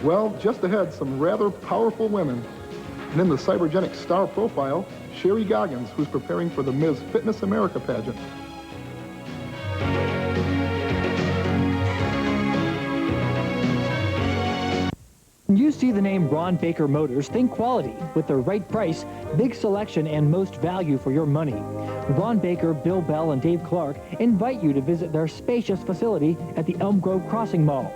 Well, just ahead, some rather powerful women. And in the Cybergenic star profile, Sherry Goggins, who's preparing for the Ms. Fitness America pageant. When you see the name Ron Baker Motors, think quality with the right price, big selection, and most value for your money. Ron Baker, Bill Bell, and Dave Clark invite you to visit their spacious facility at the Elm Grove Crossing Mall.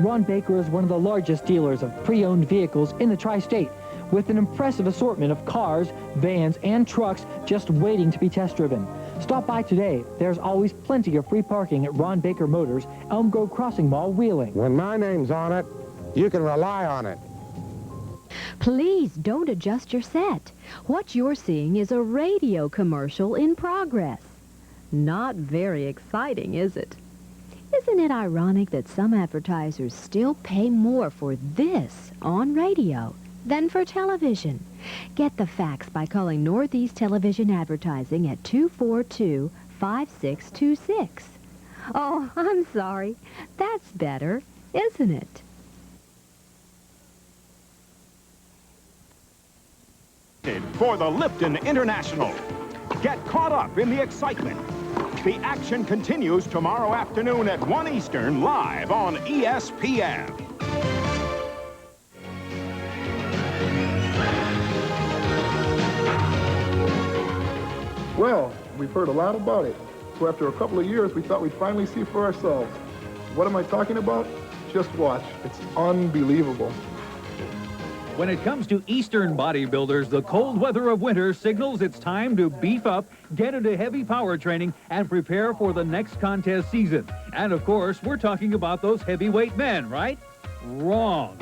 Ron Baker is one of the largest dealers of pre-owned vehicles in the tri-state, with an impressive assortment of cars, vans, and trucks just waiting to be test-driven. Stop by today. There's always plenty of free parking at Ron Baker Motors, Elm Grove Crossing Mall, Wheeling. When my name's on it, you can rely on it. Please don't adjust your set. What you're seeing is a radio commercial in progress. Not very exciting, is it? Isn't it ironic that some advertisers still pay more for this on radio than for television? Get the facts by calling Northeast Television Advertising at 242-5626. Oh, I'm sorry. That's better, isn't it? For the Lipton International. Get caught up in the excitement. The action continues tomorrow afternoon at 1 Eastern, live on ESPN. Well, we've heard a lot about it. So after a couple of years, we thought we'd finally see for ourselves. What am I talking about? Just watch. It's unbelievable. When it comes to Eastern bodybuilders, the cold weather of winter signals it's time to beef up, get into heavy power training, and prepare for the next contest season. And of course, we're talking about those heavyweight men, right? Wrong.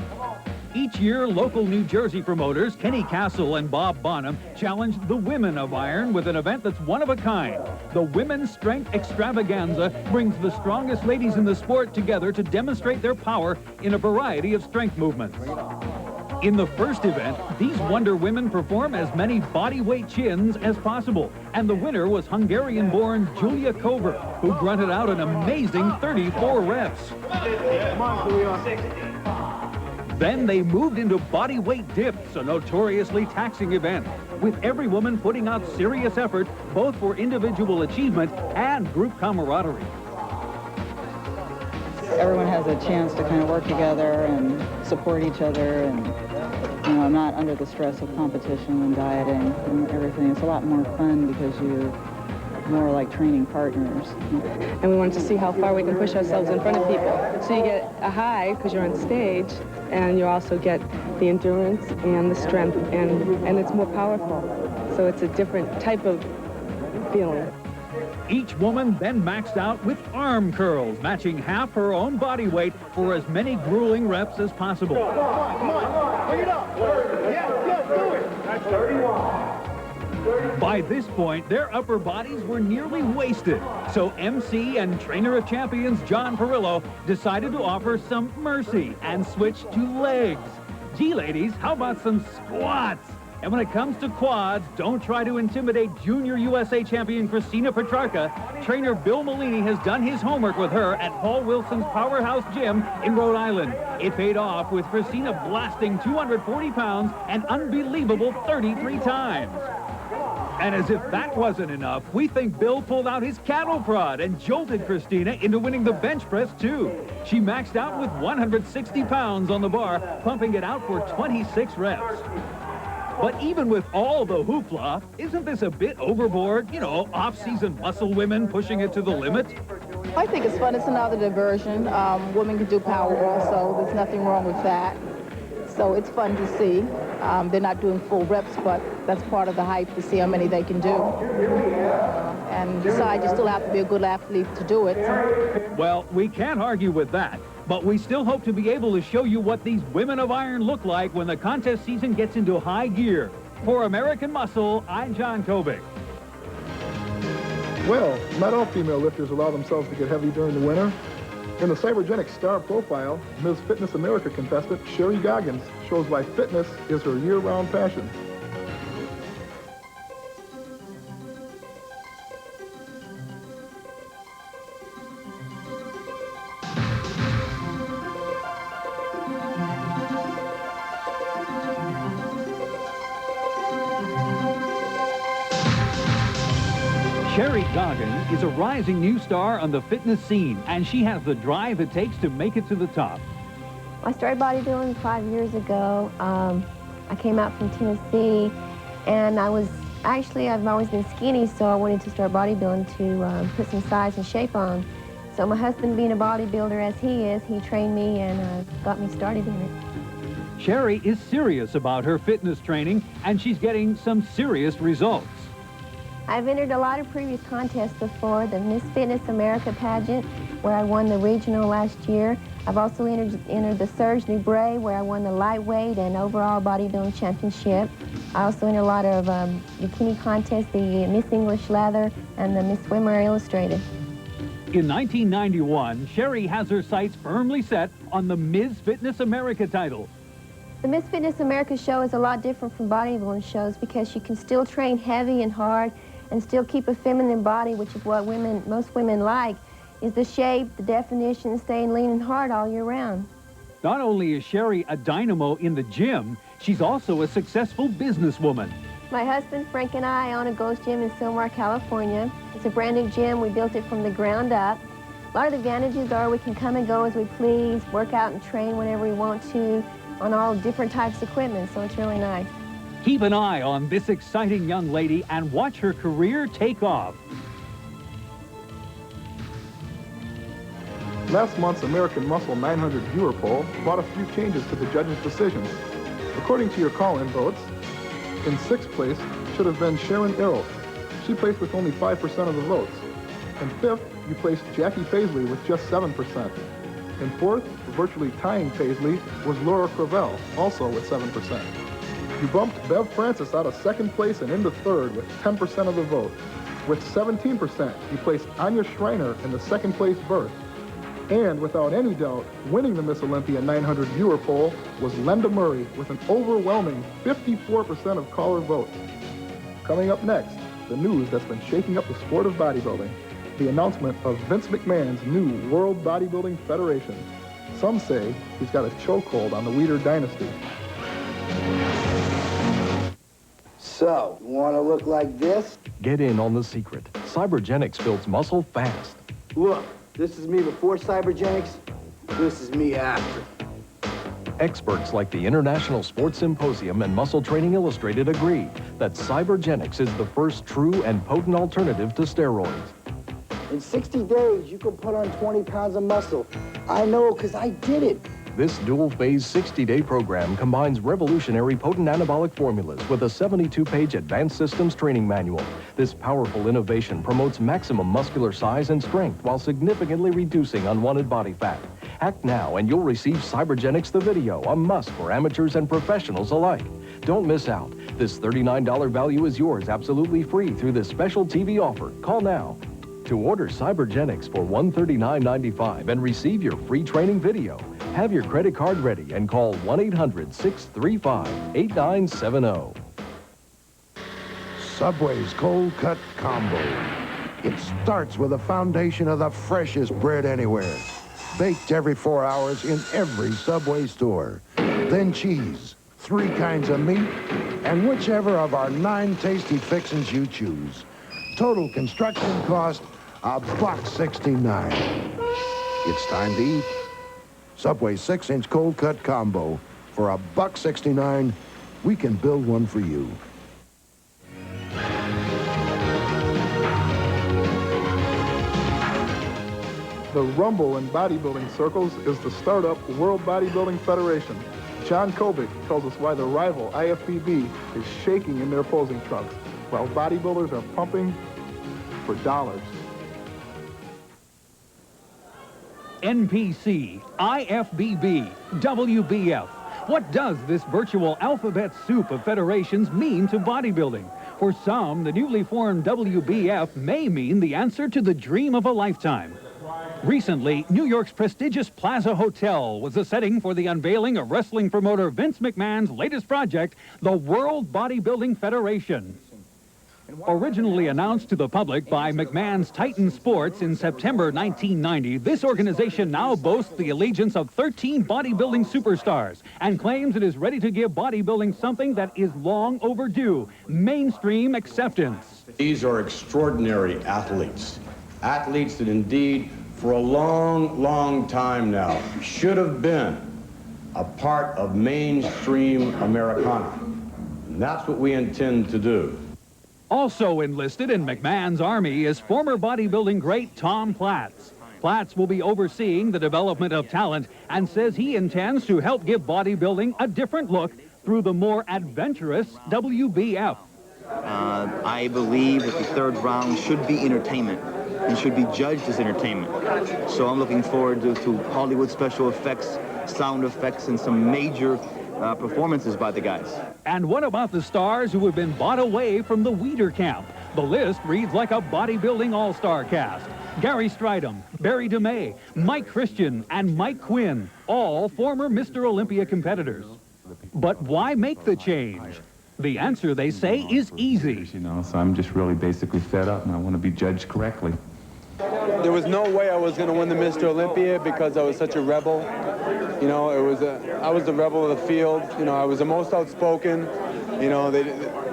Each year, local New Jersey promoters Kenny Castle and Bob Bonham challenge the women of iron with an event that's one of a kind. The Women's Strength Extravaganza brings the strongest ladies in the sport together to demonstrate their power in a variety of strength movements. In the first event, these Wonder Women perform as many bodyweight chins as possible, and the winner was Hungarian-born Julia Kover, who grunted out an amazing 34 reps. Then they moved into bodyweight dips, a notoriously taxing event, with every woman putting out serious effort, both for individual achievement and group camaraderie. Everyone has a chance to kind of work together and support each other, and not under the stress of competition and dieting and everything. It's a lot more fun because you're more like training partners. And we wanted to see how far we can push ourselves in front of people. So you get a high because you're on stage, and you also get the endurance and the strength, and it's more powerful. So it's a different type of feeling. Each woman then maxed out with arm curls, matching half her own body weight for as many grueling reps as possible. Come on, bring it up. Yes, do it. That's 31. By this point, their upper bodies were nearly wasted, so MC and trainer of champions John Perillo decided to offer some mercy and switch to legs. Gee, ladies, how about some squats? And when it comes to quads, don't try to intimidate Junior USA champion Christina Petrarca. Trainer Bill Malini has done his homework with her at Paul Wilson's Powerhouse Gym in Rhode Island. It paid off with Christina blasting 240 pounds an unbelievable 33 times. And as if that wasn't enough, we think Bill pulled out his cattle prod and jolted Christina into winning the bench press, too. She maxed out with 160 pounds on the bar, pumping it out for 26 reps. But even with all the hoopla, isn't this a bit overboard? Off-season muscle women pushing it to the limit? I think it's fun. It's another diversion. Women can do power also. There's nothing wrong with that. So it's fun to see. They're not doing full reps, but that's part of the hype to see how many they can do. And besides, you still have to be a good athlete to do it. Well, we can't argue with that. But we still hope to be able to show you what these women of iron look like when the contest season gets into high gear. For American Muscle, I'm John Kovic. Well, not all female lifters allow themselves to get heavy during the winter. In the Cybergenic star profile, Ms. Fitness America contestant Sherry Goggins shows why fitness is her year-round passion. Sherry Goggins is a rising new star on the fitness scene, and she has the drive it takes to make it to the top. I started bodybuilding 5 years ago. I came out from Tennessee, and I've always been skinny, so I wanted to start bodybuilding to put some size and shape on. So my husband, being a bodybuilder as he is, he trained me and got me started in it. Sherry is serious about her fitness training, and she's getting some serious results. I've entered a lot of previous contests before, the Miss Fitness America pageant, where I won the regional last year. I've also entered the Serge Nubret, where I won the lightweight and overall bodybuilding championship. I also entered a lot of bikini contests, the Miss English Leather and the Miss Swimwear Illustrated. In 1991, Sherry has her sights firmly set on the Ms. Fitness America title. The Miss Fitness America show is a lot different from bodybuilding shows because you can still train heavy and hard and still keep a feminine body, which is what most women like, is the shape, the definition, staying lean and hard all year round. Not only is Sherry a dynamo in the gym, she's also a successful businesswoman. My husband, Frank, and I own a Ghost Gym in Sylmar, California. It's a brand new gym. We built it from the ground up. A lot of the advantages are we can come and go as we please, work out and train whenever we want to on all different types of equipment, so it's really nice. Keep an eye on this exciting young lady and watch her career take off. Last month's American Muscle 900 viewer poll brought a few changes to the judges' decisions. According to your call-in votes, in 6th place should have been Sharon Errol. She placed with only 5% of the votes. In 5th, you placed Jackie Paisley with just 7%. In 4th, virtually tying Paisley, was Laura Cravell, also with 7%. You bumped Bev Francis out of 2nd place and into 3rd with 10% of the vote. With 17%, you placed Anya Schreiner in the 2nd place berth. And without any doubt, winning the Miss Olympia 900 viewer poll was Lenda Murray with an overwhelming 54% of caller votes. Coming up next, the news that's been shaking up the sport of bodybuilding. The announcement of Vince McMahon's new World Bodybuilding Federation. Some say he's got a chokehold on the Weider dynasty. So, you want to look like this? Get in on the secret. Cybergenics builds muscle fast. Look, this is me before Cybergenics. This is me after. Experts like the International Sports Symposium and Muscle Training Illustrated agree that Cybergenics is the first true and potent alternative to steroids. In 60 days, you can put on 20 pounds of muscle. I know, because I did it. This dual-phase 60-day program combines revolutionary potent anabolic formulas with a 72-page advanced systems training manual. This powerful innovation promotes maximum muscular size and strength while significantly reducing unwanted body fat. Act now and you'll receive Cybergenics the video, a must for amateurs and professionals alike. Don't miss out. This $39 value is yours absolutely free through this special TV offer. Call now. To order Cybergenics for $139.95 and receive your free training video, have your credit card ready and call 1-800-635-8970. Subway's Cold Cut Combo. It starts with a foundation of the freshest bread anywhere. Baked every 4 hours in every Subway store. Then cheese, 3 kinds of meat, and whichever of our 9 tasty fixins you choose. Total construction cost, $1.69. It's time to eat. Subway 6-inch cold cut combo. For $1.69, we can build one for you. The rumble in bodybuilding circles is the startup World Bodybuilding Federation. John Kobick tells us why the rival IFBB is shaking in their posing trunks, while bodybuilders are pumping for dollars. NPC, IFBB, WBF. What does this virtual alphabet soup of federations mean to bodybuilding? For some, the newly formed WBF may mean the answer to the dream of a lifetime. Recently, New York's prestigious Plaza Hotel was the setting for the unveiling of wrestling promoter Vince McMahon's latest project, the World Bodybuilding Federation. Originally announced to the public by McMahon's Titan Sports in September 1990, this organization now boasts the allegiance of 13 bodybuilding superstars and claims it is ready to give bodybuilding something that is long overdue: mainstream acceptance. These are extraordinary athletes. Athletes that indeed, for a long, long time now, should have been a part of mainstream Americana. And that's what we intend to do. Also enlisted in McMahon's army is former bodybuilding great Tom Platz. Platz will be overseeing the development of talent and says he intends to help give bodybuilding a different look through the more adventurous WBF. I believe that the third round should be entertainment and should be judged as entertainment. So I'm looking forward to Hollywood special effects, sound effects, and some major performances by the guys. And what about the stars who have been bought away from the Weider camp? The list reads like a bodybuilding all-star cast. Gary Stridham, Barry DeMay, Mike Christian, and Mike Quinn, all former Mr. Olympia competitors. But why make the change? The answer, they say, is easy. You know, so I'm just really basically fed up, and I want to be judged correctly. There was no way I was going to win the Mr. Olympia because I was such a rebel. You know, I was the rebel of the field. You know, I was the most outspoken. You know,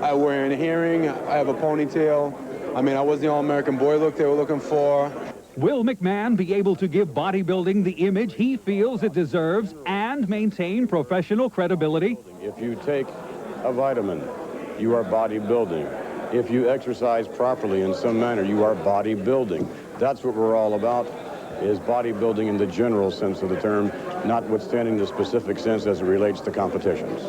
I wear a hearing. I have a ponytail. I mean, I was the all-American boy look they were looking for. Will McMahon be able to give bodybuilding the image he feels it deserves and maintain professional credibility? If you take a vitamin, you are bodybuilding. If you exercise properly in some manner, you are bodybuilding. That's what we're all about, is bodybuilding in the general sense of the term, notwithstanding the specific sense as it relates to competitions.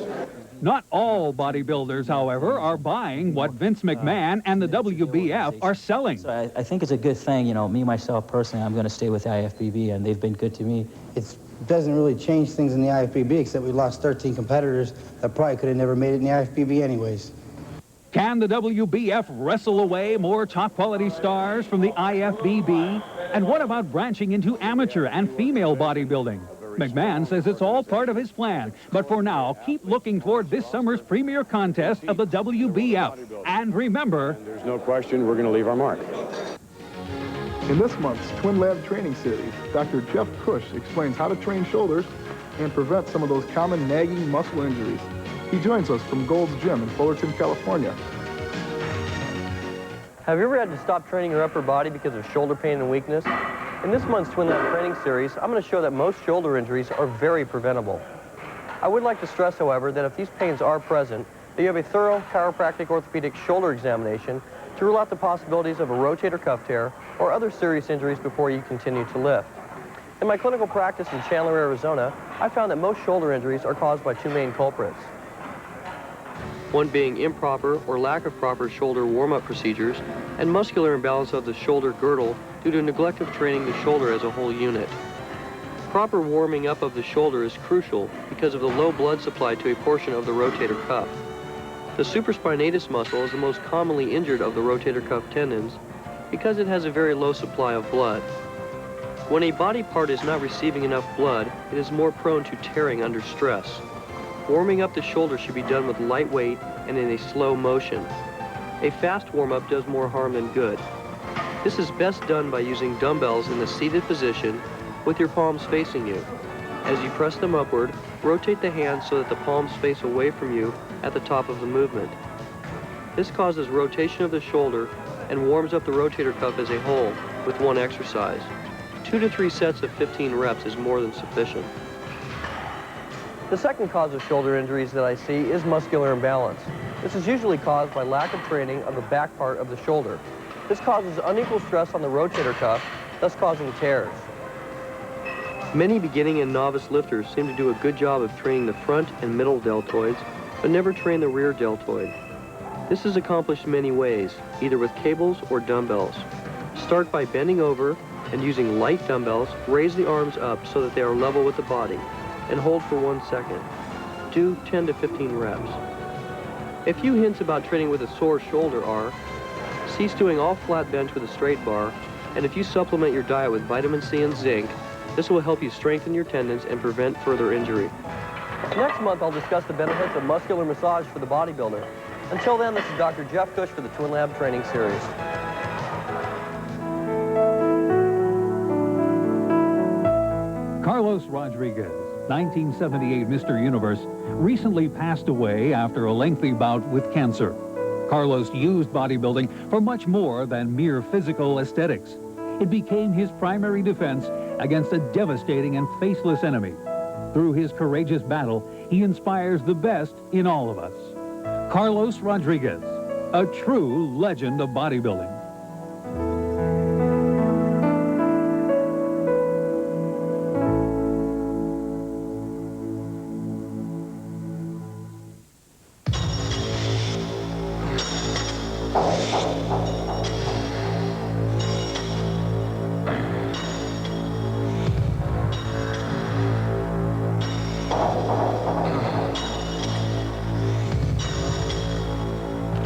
Not all bodybuilders, however, are buying what Vince McMahon and the WBF are selling. So I think it's a good thing, you know, me, myself, personally, I'm going to stay with the IFBB, and they've been good to me. It doesn't really change things in the IFBB, except we lost 13 competitors that probably could have never made it in the IFBB anyways. Can the WBF wrestle away more top-quality stars from the IFBB? And what about branching into amateur and female bodybuilding? McMahon says it's all part of his plan, but for now, keep looking toward this summer's premier contest of the WBF. And remember, there's no question we're going to leave our mark. In this month's Twin Lab training series, Dr. Jeff Cush explains how to train shoulders and prevent some of those common nagging muscle injuries. He joins us from Gold's Gym in Fullerton, California. Have you ever had to stop training your upper body because of shoulder pain and weakness? In this month's Twin Lab training series, I'm going to show that most shoulder injuries are very preventable. I would like to stress, however, that if these pains are present, that you have a thorough chiropractic orthopedic shoulder examination to rule out the possibilities of a rotator cuff tear or other serious injuries before you continue to lift. In my clinical practice in Chandler, Arizona, I found that most shoulder injuries are caused by two main culprits. One being improper or lack of proper shoulder warm-up procedures and muscular imbalance of the shoulder girdle due to neglect of training the shoulder as a whole unit. Proper warming up of the shoulder is crucial because of the low blood supply to a portion of the rotator cuff. The supraspinatus muscle is the most commonly injured of the rotator cuff tendons because it has a very low supply of blood. When a body part is not receiving enough blood, it is more prone to tearing under stress. Warming up the shoulder should be done with light weight and in a slow motion. A fast warm-up does more harm than good. This is best done by using dumbbells in the seated position with your palms facing you. As you press them upward, rotate the hands so that the palms face away from you at the top of the movement. This causes rotation of the shoulder and warms up the rotator cuff as a whole with one exercise. 2 to 3 sets of 15 reps is more than sufficient. The second cause of shoulder injuries that I see is muscular imbalance. This is usually caused by lack of training of the back part of the shoulder. This causes unequal stress on the rotator cuff, thus causing tears. Many beginning and novice lifters seem to do a good job of training the front and middle deltoids, but never train the rear deltoid. This is accomplished many ways, either with cables or dumbbells. Start by bending over and using light dumbbells, raise the arms up so that they are level with the body, and hold for 1 second. Do 10 to 15 reps. A few hints about training with a sore shoulder are: cease doing all flat bench with a straight bar, and if you supplement your diet with vitamin C and zinc, this will help you strengthen your tendons and prevent further injury. Next month, I'll discuss the benefits of muscular massage for the bodybuilder. Until then, this is Dr. Jeff Cush for the Twin Lab Training Series. Carlos Rodriguez, 1978 Mr. Universe, recently passed away after a lengthy bout with cancer. Carlos used bodybuilding for much more than mere physical aesthetics. It became his primary defense against a devastating and faceless enemy. Through his courageous battle, he inspires the best in all of us. Carlos Rodriguez, a true legend of bodybuilding.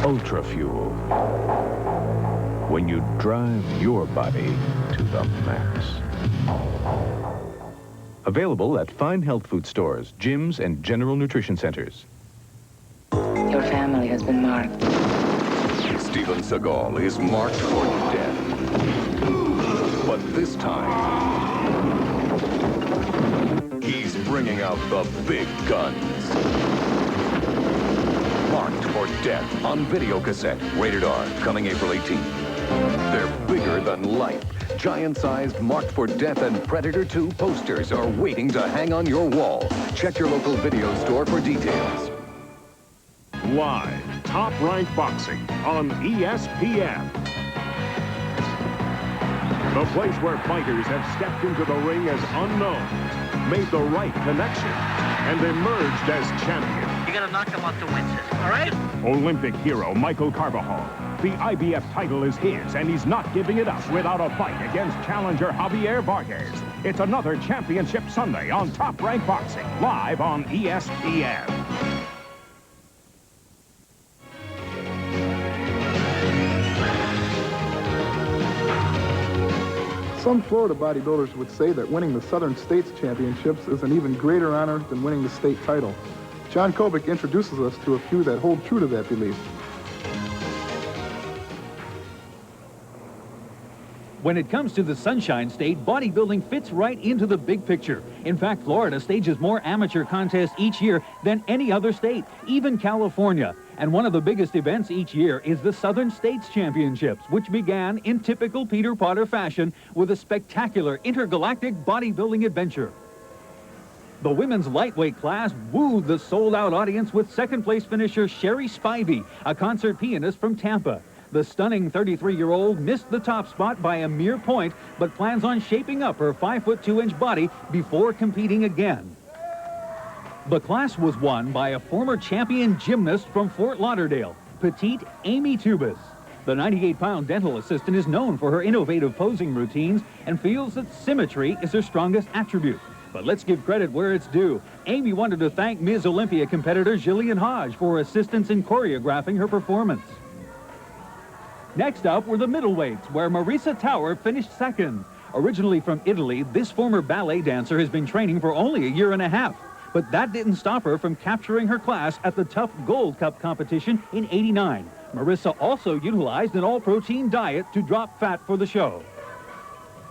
Ultra Fuel. When you drive your body to the max. Available at fine health food stores, gyms, and general nutrition centers. Your family has been marked. Steven Seagal is marked for death. But this time, he's bringing out the big guns. Marked for Death on video cassette. Rated R, coming April 18th. They're bigger than life. Giant-sized Marked for Death and Predator 2 posters are waiting to hang on your wall. Check your local video store for details. Live, Top Rank Boxing on ESPN. The place where fighters have stepped into the ring as unknowns, made the right connection, and emerged as champions. You gotta knock them off the winches, all right? Olympic hero Michael Carvajal. The IBF title is his, and he's not giving it up without a fight against challenger Javier Vargas. It's another championship Sunday on Top Rank Boxing, live on ESPN. Some Florida bodybuilders would say that winning the Southern States Championships is an even greater honor than winning the state title. John Kovic introduces us to a few that hold true to that belief. When it comes to the Sunshine State, bodybuilding fits right into the big picture. In fact, Florida stages more amateur contests each year than any other state, even California. And one of the biggest events each year is the Southern States Championships, which began in typical Peter Potter fashion with a spectacular intergalactic bodybuilding adventure. The women's lightweight class wooed the sold-out audience with second-place finisher Sherry Spivey, a concert pianist from Tampa. The stunning 33-year-old missed the top spot by a mere point, but plans on shaping up her 5'2" body before competing again. The class was won by a former champion gymnast from Fort Lauderdale, petite Amy Tubas. The 98-pound dental assistant is known for her innovative posing routines and feels that symmetry is her strongest attribute. But let's give credit where it's due. Amy wanted to thank Ms. Olympia competitor Jillian Hodge for her assistance in choreographing her performance. Next up were the middleweights, where Marisa Tower finished second. Originally from Italy, this former ballet dancer has been training for only a year and a half. But that didn't stop her from capturing her class at the Tough Gold Cup competition in '89. Marissa also utilized an all-protein diet to drop fat for the show.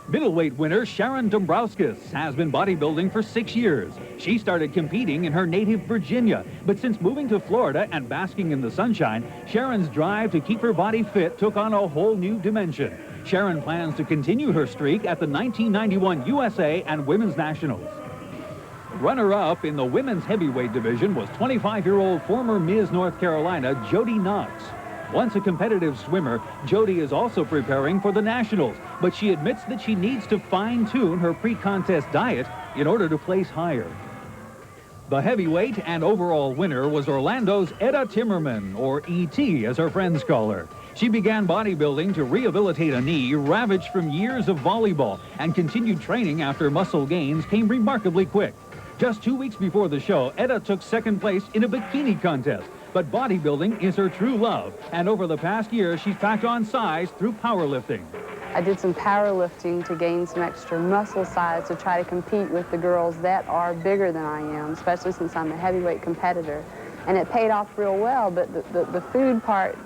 Middleweight winner Sharon Dombrowskis has been bodybuilding for 6 years. She started competing in her native Virginia, but since moving to Florida and basking in the sunshine, Sharon's drive to keep her body fit took on a whole new dimension. Sharon plans to continue her streak at the 1991 USA and Women's Nationals. Runner-up in the women's heavyweight division was 25-year-old former Ms. North Carolina Jody Knox. Once a competitive swimmer, Jody is also preparing for the Nationals, but she admits that she needs to fine-tune her pre-contest diet in order to place higher. The heavyweight and overall winner was Orlando's Etta Timmerman, or E.T. as her friends call her. She began bodybuilding to rehabilitate a knee ravaged from years of volleyball, and continued training after muscle gains came remarkably quick. Just 2 weeks before the show, Etta took second place in a bikini contest. But bodybuilding is her true love, and over the past year, she's packed on size through powerlifting. I did some powerlifting to gain some extra muscle size to try to compete with the girls that are bigger than I am, especially since I'm a heavyweight competitor. And it paid off real well, but the food part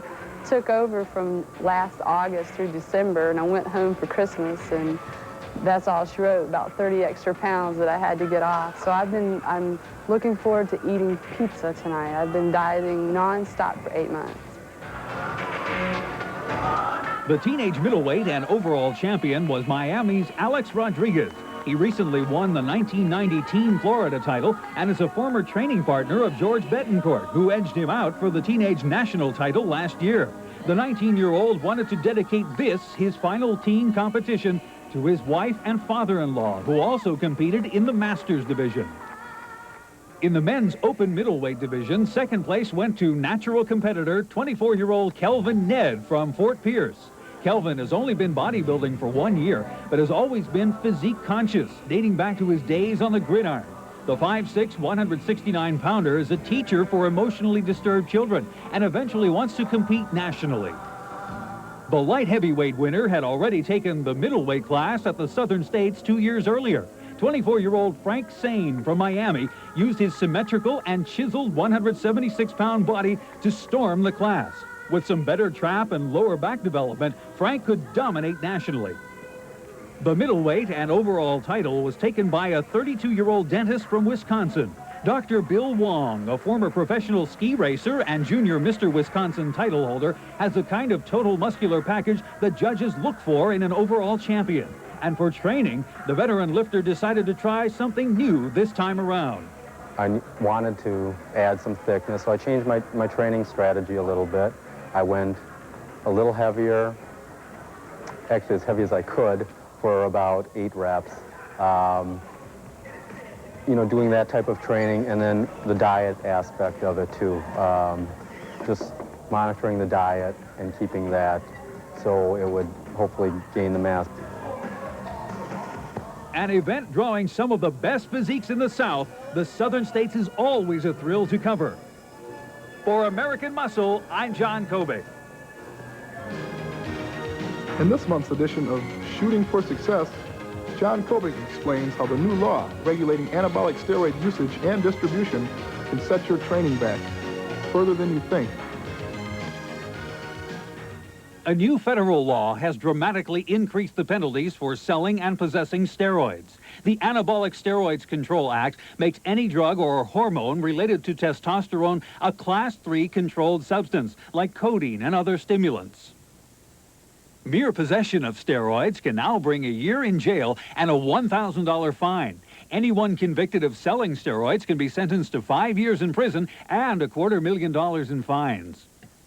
took over from last August through December, and I went home for Christmas, and that's all she wrote, about 30 extra pounds that I had to get off. So I'm looking forward to eating pizza tonight. I've been dieting nonstop for 8 months. The teenage middleweight and overall champion was Miami's Alex Rodriguez. He recently won the 1990 Team Florida title and is a former training partner of George Betancourt, who edged him out for the teenage national title last year. The 19-year-old wanted to dedicate this, his final teen competition, to his wife and father-in-law, who also competed in the Masters division. In the men's open middleweight division, second place went to natural competitor 24-year-old Kelvin Ned from Fort Pierce. Kelvin has only been bodybuilding for 1 year, but has always been physique conscious, dating back to his days on the gridiron. The 5'6", 169-pounder is a teacher for emotionally disturbed children and eventually wants to compete nationally. The light heavyweight winner had already taken the middleweight class at the Southern States 2 years earlier. 24-year-old Frank Sane from Miami used his symmetrical and chiseled 176-pound body to storm the class. With some better trap and lower back development, Frank could dominate nationally. The middleweight and overall title was taken by a 32-year-old dentist from Wisconsin. Dr. Bill Wong, a former professional ski racer and junior Mr. Wisconsin title holder, has the kind of total muscular package that judges look for in an overall champion. And for training, the veteran lifter decided to try something new this time around. I wanted to add some thickness, so I changed my training strategy a little bit. I went a little heavier, actually as heavy as I could, for about 8 reps. You know, doing that type of training, and then the diet aspect of it too. Just monitoring the diet and keeping that so it would hopefully gain the mass. An event drawing some of the best physiques in the South, the Southern States is always a thrill to cover. For American Muscle, I'm John Kobe. In this month's edition of Shooting for Success, John Kobe explains how the new law regulating anabolic steroid usage and distribution can set your training back further than you think. A new federal law has dramatically increased the penalties for selling and possessing steroids. The Anabolic Steroids Control Act makes any drug or hormone related to testosterone a Class 3 controlled substance, like codeine and other stimulants. Mere possession of steroids can now bring a year in jail and a $1,000 fine. Anyone convicted of selling steroids can be sentenced to 5 years in prison and $250,000 in fines.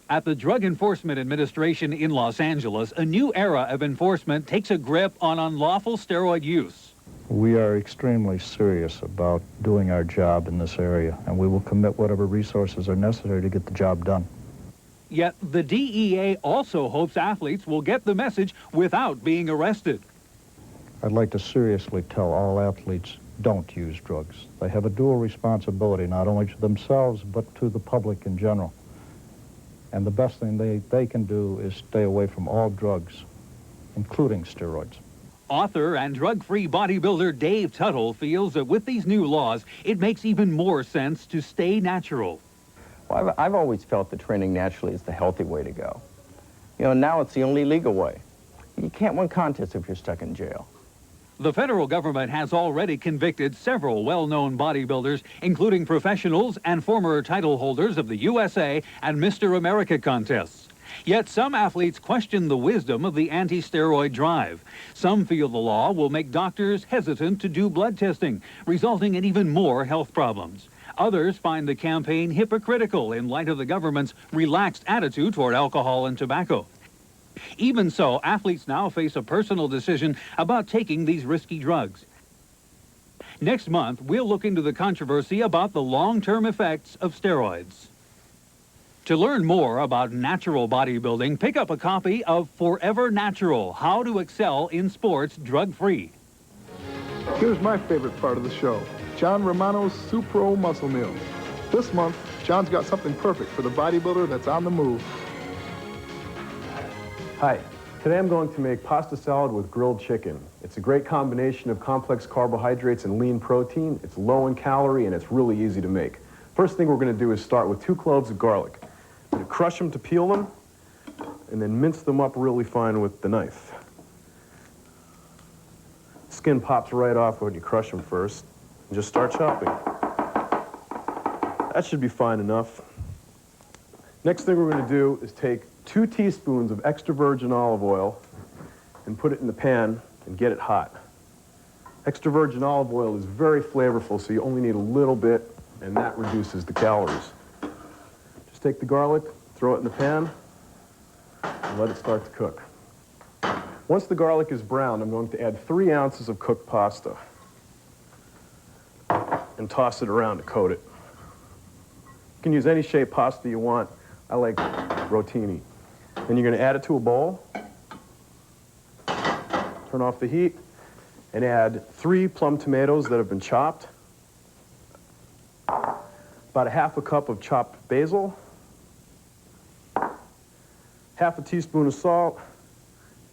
At the Drug Enforcement Administration in Los Angeles, a new era of enforcement takes a grip on unlawful steroid use. We are extremely serious about doing our job in this area, and we will commit whatever resources are necessary to get the job done. Yet the DEA also hopes athletes will get the message without being arrested. I'd like to seriously tell all athletes, don't use drugs. They have a dual responsibility, not only to themselves, but to the public in general. And the best thing they can do is stay away from all drugs, including steroids. Author and drug-free bodybuilder Dave Tuttle feels that with these new laws, it makes even more sense to stay natural. Well, I've always felt that training naturally is the healthy way to go. You know, now it's the only legal way. You can't win contests if you're stuck in jail. The federal government has already convicted several well-known bodybuilders, including professionals and former title holders of the USA and Mr. America contests. Yet some athletes question the wisdom of the anti-steroid drive. Some feel the law will make doctors hesitant to do blood testing, resulting in even more health problems. Others find the campaign hypocritical in light of the government's relaxed attitude toward alcohol and tobacco. Even so, athletes now face a personal decision about taking these risky drugs. Next month, we'll look into the controversy about the long-term effects of steroids. To learn more about natural bodybuilding, pick up a copy of Forever Natural, How to Excel in Sports Drug-Free. Here's my favorite part of the show, John Romano's Supro Muscle Meal. This month, John's got something perfect for the bodybuilder that's on the move. Hi, today I'm going to make pasta salad with grilled chicken. It's a great combination of complex carbohydrates and lean protein. It's low in calorie and it's really easy to make. First thing we're going to do is start with 2 cloves of garlic. I'm going to crush them to peel them and then mince them up really fine with the knife. Skin pops right off when you crush them first. And just start chopping. That should be fine enough. Next thing we're going to do is take 2 teaspoons of extra virgin olive oil and put it in the pan and get it hot. Extra virgin olive oil is very flavorful, so you only need a little bit, and that reduces the calories. Just take the garlic, throw it in the pan, and let it start to cook. Once the garlic is browned, I'm going to add 3 ounces of cooked pasta and toss it around to coat it. You can use any shaped pasta you want. I like rotini. Then you're going to add it to a bowl, turn off the heat, and add 3 plum tomatoes that have been chopped, about 1/2 cup of chopped basil, 1/2 teaspoon of salt,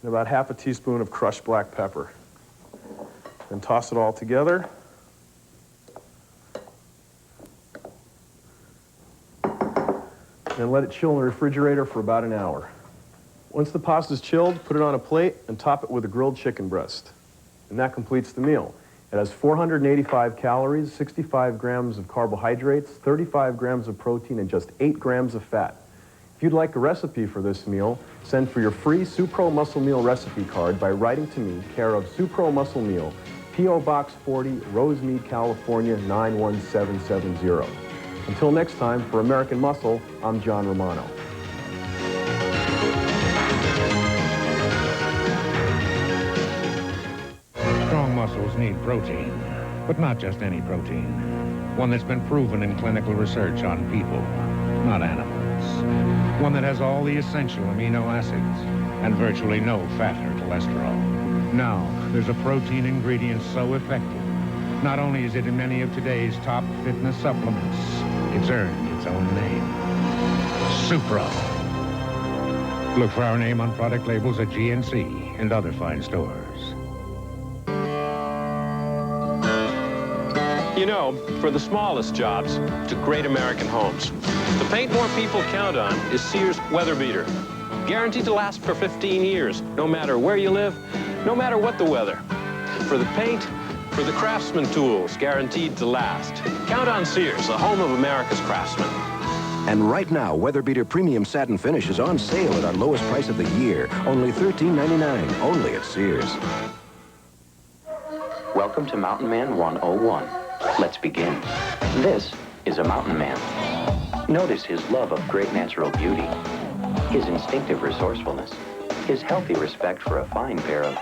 and about 1/2 teaspoon of crushed black pepper. Then toss it all together. And let it chill in the refrigerator for about an hour. Once the pasta is chilled, put it on a plate and top it with a grilled chicken breast. And that completes the meal. It has 485 calories, 65 grams of carbohydrates, 35 grams of protein, and just 8 grams of fat. If you'd like a recipe for this meal, send for your free Supro Muscle Meal recipe card by writing to me, care of Supro Muscle Meal, P.O. Box 40, Rosemead, California, 91770. Until next time, for American Muscle, I'm John Romano. Strong muscles need protein, but not just any protein. One that's been proven in clinical research on people, not animals. One that has all the essential amino acids and virtually no fat or cholesterol. Now, there's a protein ingredient so effective. Not only is it in many of today's top fitness supplements, it's earned its own name. Supro. Look for our name on product labels at GNC and other fine stores. You know, for the smallest jobs to great American homes, the paint more people count on is Sears Weather Beater. Guaranteed to last for 15 years, no matter where you live, no matter what the weather. For the paint, for the craftsman tools, guaranteed to last. Count on Sears, the home of America's craftsmen. And right now, Weather Beater Premium Satin Finish is on sale at our lowest price of the year. Only $13.99, only at Sears. Welcome to Mountain Man 101. Let's begin. This is a mountain man. Notice his love of great natural beauty, his instinctive resourcefulness, his healthy respect for a fine pair of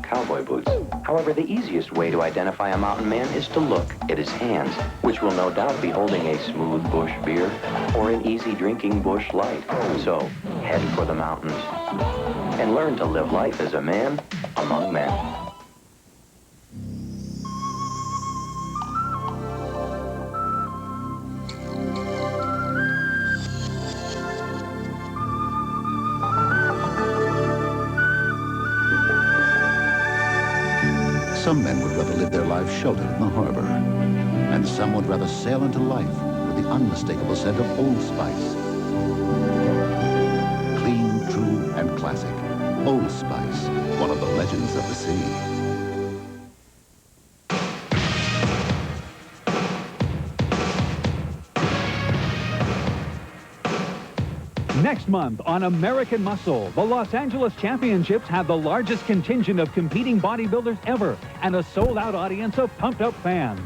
cowboy boots. However, the easiest way to identify a mountain man is to look at his hands, which will no doubt be holding a smooth bush beer or an easy drinking bush light. So, head for the mountains and learn to live life as a man among men. Some men would rather live their lives sheltered in the harbor, and some would rather sail into life with the unmistakable scent of Old Spice. Clean, true, and classic. Old Spice, one of the legends of the sea. Next month on American Muscle, the Los Angeles Championships have the largest contingent of competing bodybuilders ever and a sold-out audience of pumped-up fans.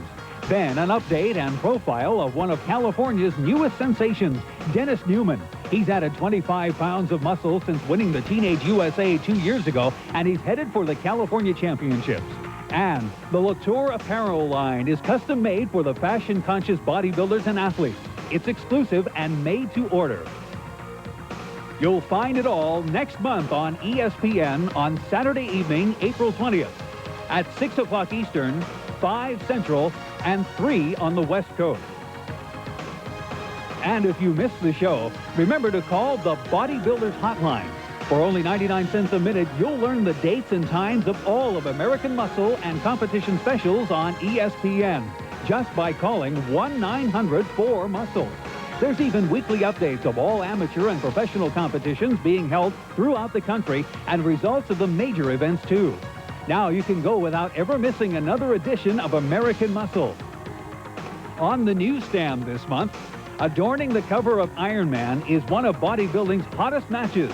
Then an update and profile of one of California's newest sensations, Dennis Newman. He's added 25 pounds of muscle since winning the Teenage USA 2 years ago, and he's headed for the California Championships. And the Latour apparel line is custom-made for the fashion-conscious bodybuilders and athletes. It's exclusive and made to order. You'll find it all next month on ESPN on Saturday evening, April 20th at 6 o'clock Eastern, 5 Central, and 3 on the West Coast. And if you missed the show, remember to call the Bodybuilders Hotline. For only 99 cents a minute, you'll learn the dates and times of all of American Muscle and competition specials on ESPN just by calling 1-900-4MUSCLE. There's even weekly updates of all amateur and professional competitions being held throughout the country and results of the major events, too. Now you can go without ever missing another edition of American Muscle. On the newsstand this month, Adorning the cover of Iron Man is one of bodybuilding's hottest matches,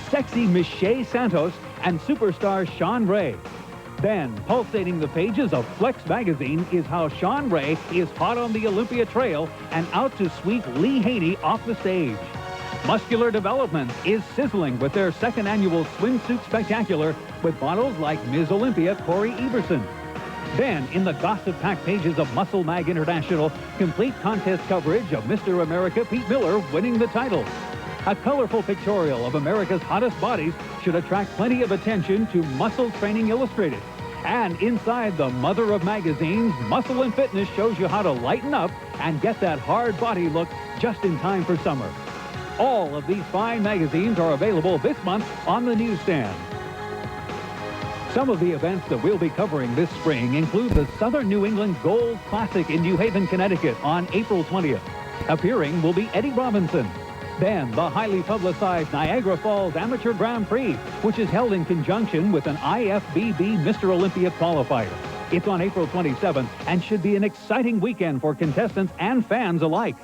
sexy Michelle Santos and superstar Sean Ray. Then, pulsating the pages of Flex magazine is how Sean Ray is hot on the Olympia Trail and out to sweep Lee Haney off the stage. Muscular Development is sizzling with their second annual swimsuit spectacular with models like Ms. Olympia Corey Everson. Then, in the gossip-packed pages of Muscle Mag International, complete contest coverage of Mr. America Pete Miller winning the title. A colorful pictorial of America's hottest bodies should attract plenty of attention to Muscle Training Illustrated. And inside the mother of magazines, Muscle and Fitness shows you how to lighten up and get that hard body look just in time for summer. All of these fine magazines are available this month on the newsstand. Some of the events that we'll be covering this spring include the Southern New England Gold Classic in New Haven, Connecticut on April 20th. Appearing will be Eddie Robinson. Then the highly publicized Niagara Falls Amateur Grand Prix, which is held in conjunction with an IFBB Mr. Olympia qualifier. It's on April 27th and should be an exciting weekend for contestants and fans alike.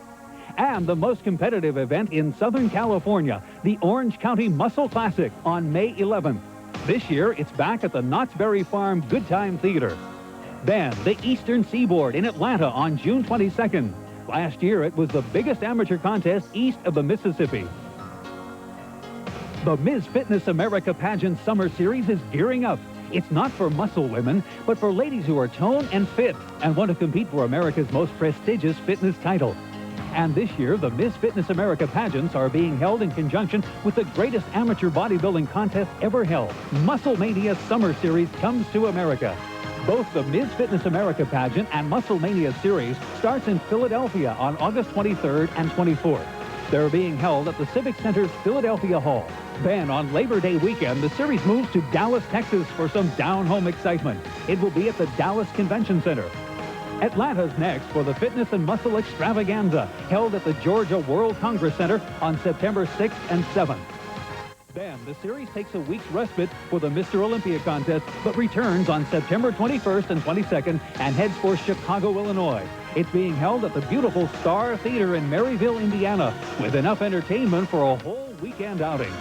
And the most competitive event in Southern California, the Orange County Muscle Classic on May 11th. This year, it's back at the Knott's Berry Farm Good Time Theater. Then, the Eastern Seaboard in Atlanta on June 22nd. Last year, it was the biggest amateur contest east of the Mississippi. The Ms. Fitness America Pageant Summer Series is gearing up. It's not for muscle women, but for ladies who are toned and fit and want to compete for America's most prestigious fitness title. And this year, the Ms. Fitness America pageants are being held in conjunction with the greatest amateur bodybuilding contest ever held. Muscle Mania Summer Series comes to America. Both the Ms. Fitness America pageant and Muscle Mania Series starts in Philadelphia on August 23rd and 24th. They're being held at the Civic Center's Philadelphia Hall. Then on Labor Day weekend, the series moves to Dallas, Texas for some down-home excitement. It will be at the Dallas Convention Center. Atlanta's next for the Fitness and Muscle Extravaganza, held at the Georgia World Congress Center on September 6th and 7th. Then the series takes a week's respite for the Mr. Olympia contest, but returns on September 21st and 22nd and heads for Chicago, Illinois. It's being held at the beautiful Star Theater in Maryville, Indiana, with enough entertainment for a whole weekend outing.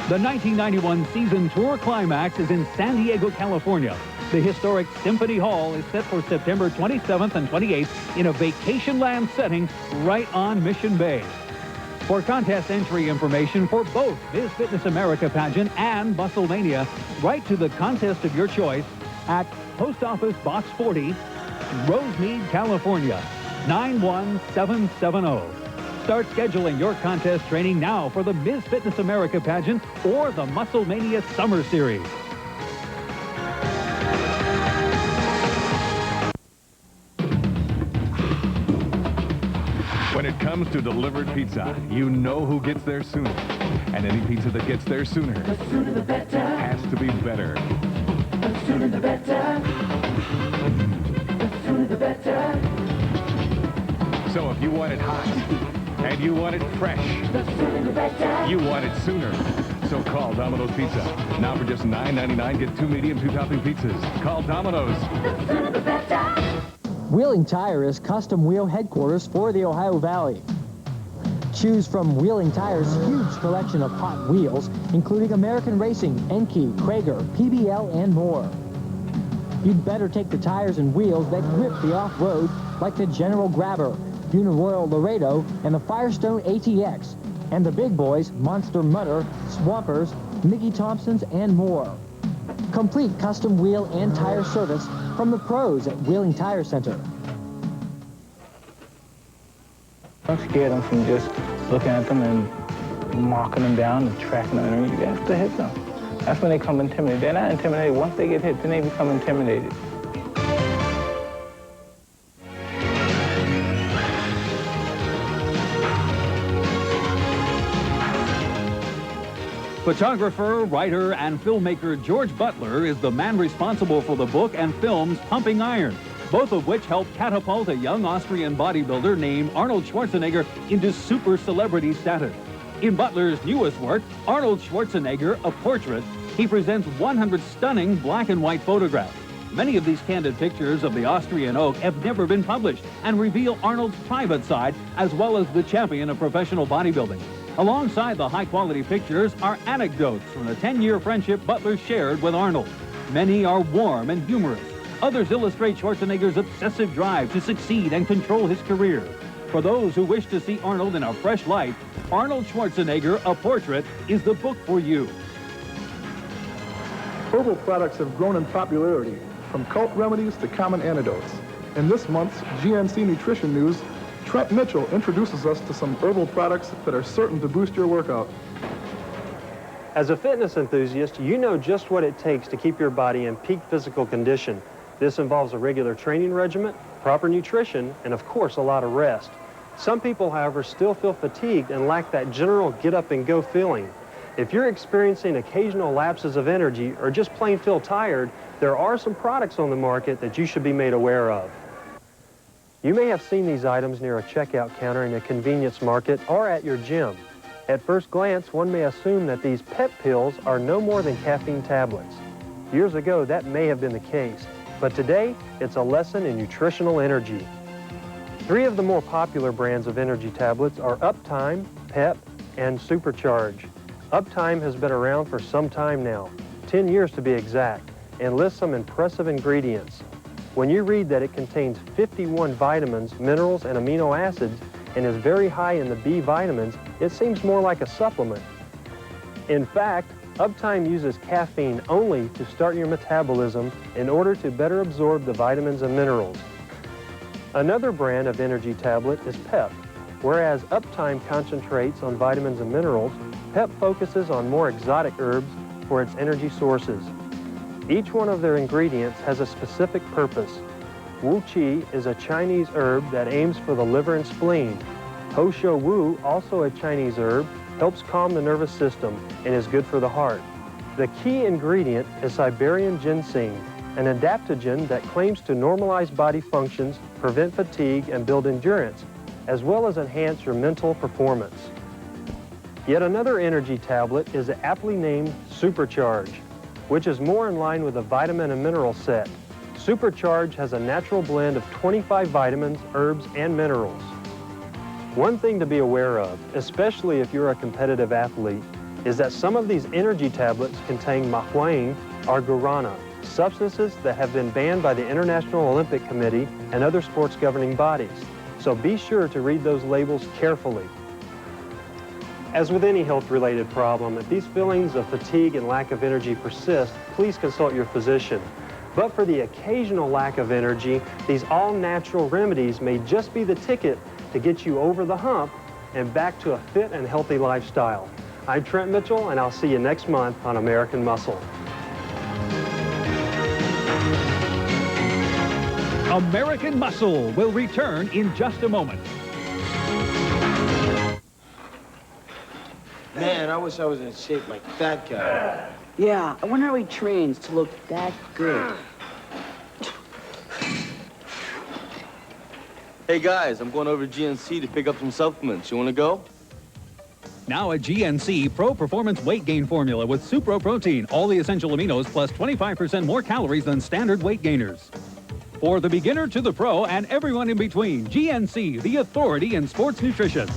The 1991 season tour climax is in San Diego, California. The historic Symphony Hall is set for September 27th and 28th in a vacation land setting right on Mission Bay. For contest entry information for both Ms. Fitness America pageant and Muscle Mania, write to the contest of your choice at Post Office Box 40, Rosemead, California, 91770. Start scheduling your contest training now for the Ms. Fitness America pageant or the Muscle Mania Summer Series. When it comes to delivered pizza, you know who gets there sooner. And any pizza that gets there sooner, the sooner the better, has to be better. The sooner the better, the sooner the better. So if you want it hot, and you want it fresh, the sooner the better, you want it sooner. So call Domino's Pizza. Now for just $9.99, get 2 medium, 2 topping pizzas. Call Domino's. The sooner the better. Wheeling Tire is custom wheel headquarters for the Ohio Valley. Choose from Wheeling Tire's huge collection of hot wheels, including American Racing, Enkei, Krager, PBL, and more. You'd better take the tires and wheels that grip the off-road, like the General Grabber, Uniroyal Laredo, and the Firestone ATX, and the big boys, Monster Mutter, Swampers, Mickey Thompsons, and more. Complete custom wheel and tire service from the pros at Wheeling Tire Center. Don't scare them from just looking at them and marking them down and tracking them. You have to hit them. That's when they come intimidated. They're not intimidated. Once they get hit, then they become intimidated. Photographer, writer, and filmmaker George Butler is the man responsible for the book and films Pumping Iron, both of which helped catapult a young Austrian bodybuilder named Arnold Schwarzenegger into super celebrity status. In Butler's newest work, Arnold Schwarzenegger, A Portrait, he presents 100 stunning black and white photographs. Many of these candid pictures of the Austrian oak have never been published and reveal Arnold's private side as well as the champion of professional bodybuilding. Alongside the high-quality pictures are anecdotes from the 10-year friendship Butler shared with Arnold. Many are warm and humorous. Others illustrate Schwarzenegger's obsessive drive to succeed and control his career. For those who wish to see Arnold in a fresh light, Arnold Schwarzenegger, A Portrait, is the book for you. Herbal products have grown in popularity, from cult remedies to common antidotes. In this month's GNC Nutrition News, Trent Mitchell introduces us to some herbal products that are certain to boost your workout. As a fitness enthusiast, you know just what it takes to keep your body in peak physical condition. This involves a regular training regimen, proper nutrition, and of course a lot of rest. Some people, however, still feel fatigued and lack that general get-up-and-go feeling. If you're experiencing occasional lapses of energy or just plain feel tired, there are some products on the market that you should be made aware of. You may have seen these items near a checkout counter in a convenience market or at your gym. At first glance, one may assume that these pep pills are no more than caffeine tablets. Years ago, that may have been the case, but today, it's a lesson in nutritional energy. 3 of the more popular brands of energy tablets are Uptime, Pep, and Supercharge. Uptime has been around for some time now, 10 years to be exact, and lists some impressive ingredients. When you read that it contains 51 vitamins, minerals, and amino acids, and is very high in the B vitamins, it seems more like a supplement. In fact, Uptime uses caffeine only to start your metabolism in order to better absorb the vitamins and minerals. Another brand of energy tablet is Pep. Whereas Uptime concentrates on vitamins and minerals, Pep focuses on more exotic herbs for its energy sources. Each one of their ingredients has a specific purpose. Wu Qi is a Chinese herb that aims for the liver and spleen. Ho Shou Wu, also a Chinese herb, helps calm the nervous system and is good for the heart. The key ingredient is Siberian ginseng, an adaptogen that claims to normalize body functions, prevent fatigue, and build endurance, as well as enhance your mental performance. Yet another energy tablet is aptly named Supercharge, which is more in line with a vitamin and mineral set. Supercharge has a natural blend of 25 vitamins, herbs, and minerals. One thing to be aware of, especially if you're a competitive athlete, is that some of these energy tablets contain mahuang or guarana, substances that have been banned by the International Olympic Committee and other sports governing bodies. So be sure to read those labels carefully. As with any health-related problem, if these feelings of fatigue and lack of energy persist, please consult your physician. But for the occasional lack of energy, these all-natural remedies may just be the ticket to get you over the hump and back to a fit and healthy lifestyle. I'm Trent Mitchell, and I'll see you next month on American Muscle. American Muscle will return in just a moment. Man, I wish I was in shape like that guy. Yeah, I wonder how he trains to look that good. Hey guys, I'm going over to GNC to pick up some supplements. You want to go? Now at GNC, Pro Performance Weight Gain Formula with Supro Protein, all the essential aminos plus 25% more calories than standard weight gainers. For the beginner to the pro and everyone in between, GNC, the authority in sports nutrition.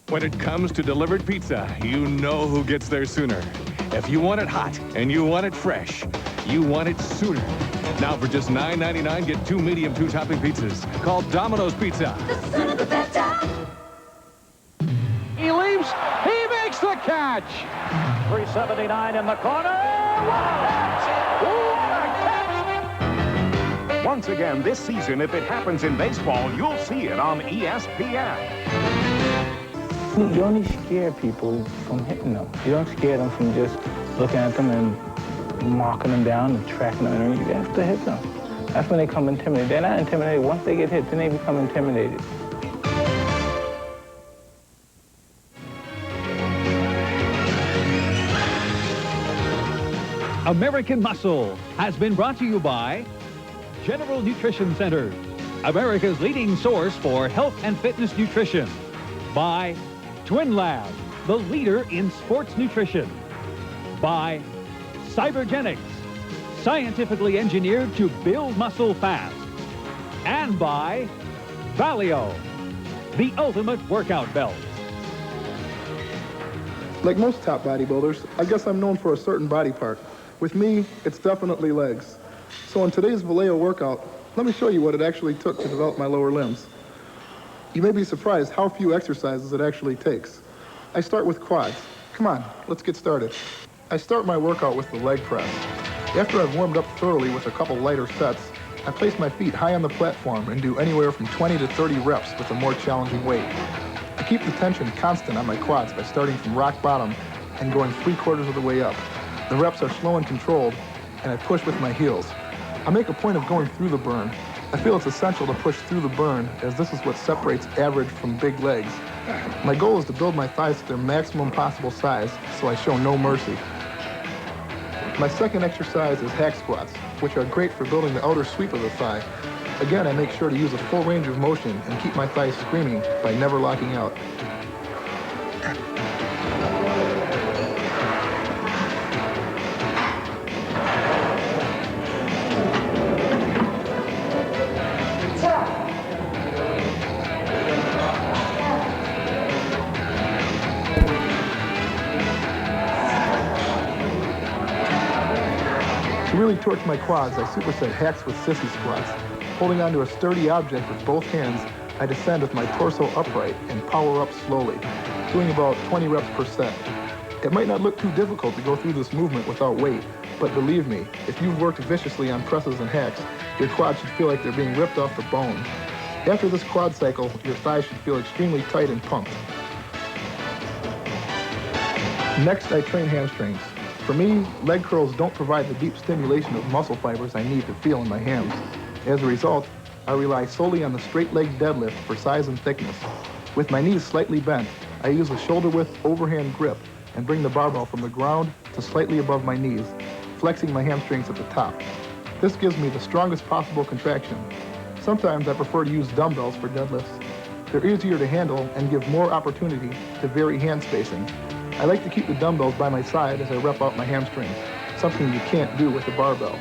When it comes to delivered pizza, you know who gets there sooner. If you want it hot and you want it fresh, you want it sooner. Now for just $9.99, get 2 medium 2-topping pizzas. Call Domino's Pizza. The sooner the better. He leaps, he makes the catch. 379 in the corner. Once again this season, if it happens in baseball, you'll see it on ESPN. You only scare people from hitting them. You don't scare them from just looking at them and marking them down and tracking them. You have to hit them. That's when they come intimidated. They're not intimidated. Once they get hit, then they become intimidated. American Muscle has been brought to you by General Nutrition Centers, America's leading source for health and fitness nutrition. By Twin Lab, the leader in sports nutrition. By Cybergenics, scientifically engineered to build muscle fast. And by Valio, the ultimate workout belt. Like most top bodybuilders, I guess I'm known for a certain body part. With me, it's definitely legs. So in today's Valio workout, let me show you what it actually took to develop my lower limbs. You may be surprised how few exercises it actually takes. I start with quads. Come on, let's get started. I start my workout with the leg press. After I've warmed up thoroughly with a couple lighter sets, I place my feet high on the platform and do anywhere from 20 to 30 reps with a more challenging weight. I keep the tension constant on my quads by starting from rock bottom and going 3/4 of the way up. The reps are slow and controlled, and I push with my heels. I make a point of going through the burn. I feel it's essential to push through the burn, as this is what separates average from big legs. My goal is to build my thighs to their maximum possible size, so I show no mercy. My second exercise is hack squats, which are great for building the outer sweep of the thigh. Again, I make sure to use a full range of motion and keep my thighs screaming by never locking out. To really torch my quads, I superset hacks with sissy squats. Holding onto a sturdy object with both hands, I descend with my torso upright and power up slowly, doing about 20 reps per set. It might not look too difficult to go through this movement without weight, but believe me, if you've worked viciously on presses and hacks, your quads should feel like they're being ripped off the bone. After this quad cycle, your thighs should feel extremely tight and pumped. Next, I train hamstrings. For me, leg curls don't provide the deep stimulation of muscle fibers I need to feel in my hams. As a result, I rely solely on the straight leg deadlift for size and thickness. With my knees slightly bent, I use a shoulder width overhand grip and bring the barbell from the ground to slightly above my knees, flexing my hamstrings at the top. This gives me the strongest possible contraction. Sometimes I prefer to use dumbbells for deadlifts. They're easier to handle and give more opportunity to vary hand spacing. I like to keep the dumbbells by my side as I rep out my hamstrings, something you can't do with the barbell.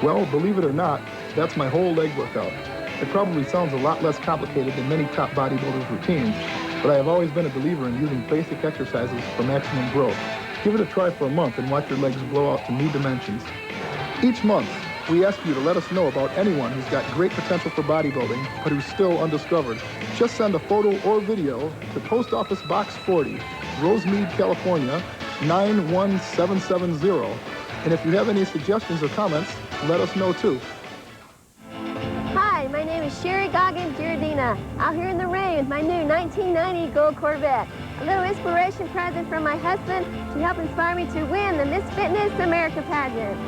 Well, believe it or not, that's my whole leg workout. It probably sounds a lot less complicated than many top bodybuilders' routines, but I have always been a believer in using basic exercises for maximum growth. Give it a try for a month and watch your legs blow out to new dimensions. Each month, we ask you to let us know about anyone who's got great potential for bodybuilding, but who's still undiscovered. Just send a photo or video to Post Office Box 40, Rosemead, California, 91770. And if you have any suggestions or comments, let us know too. Hi, my name is Sherry Goggins Giardina, out here in the rain with my new 1990 Gold Corvette. A little inspiration present from my husband to help inspire me to win the Miss Fitness America pageant.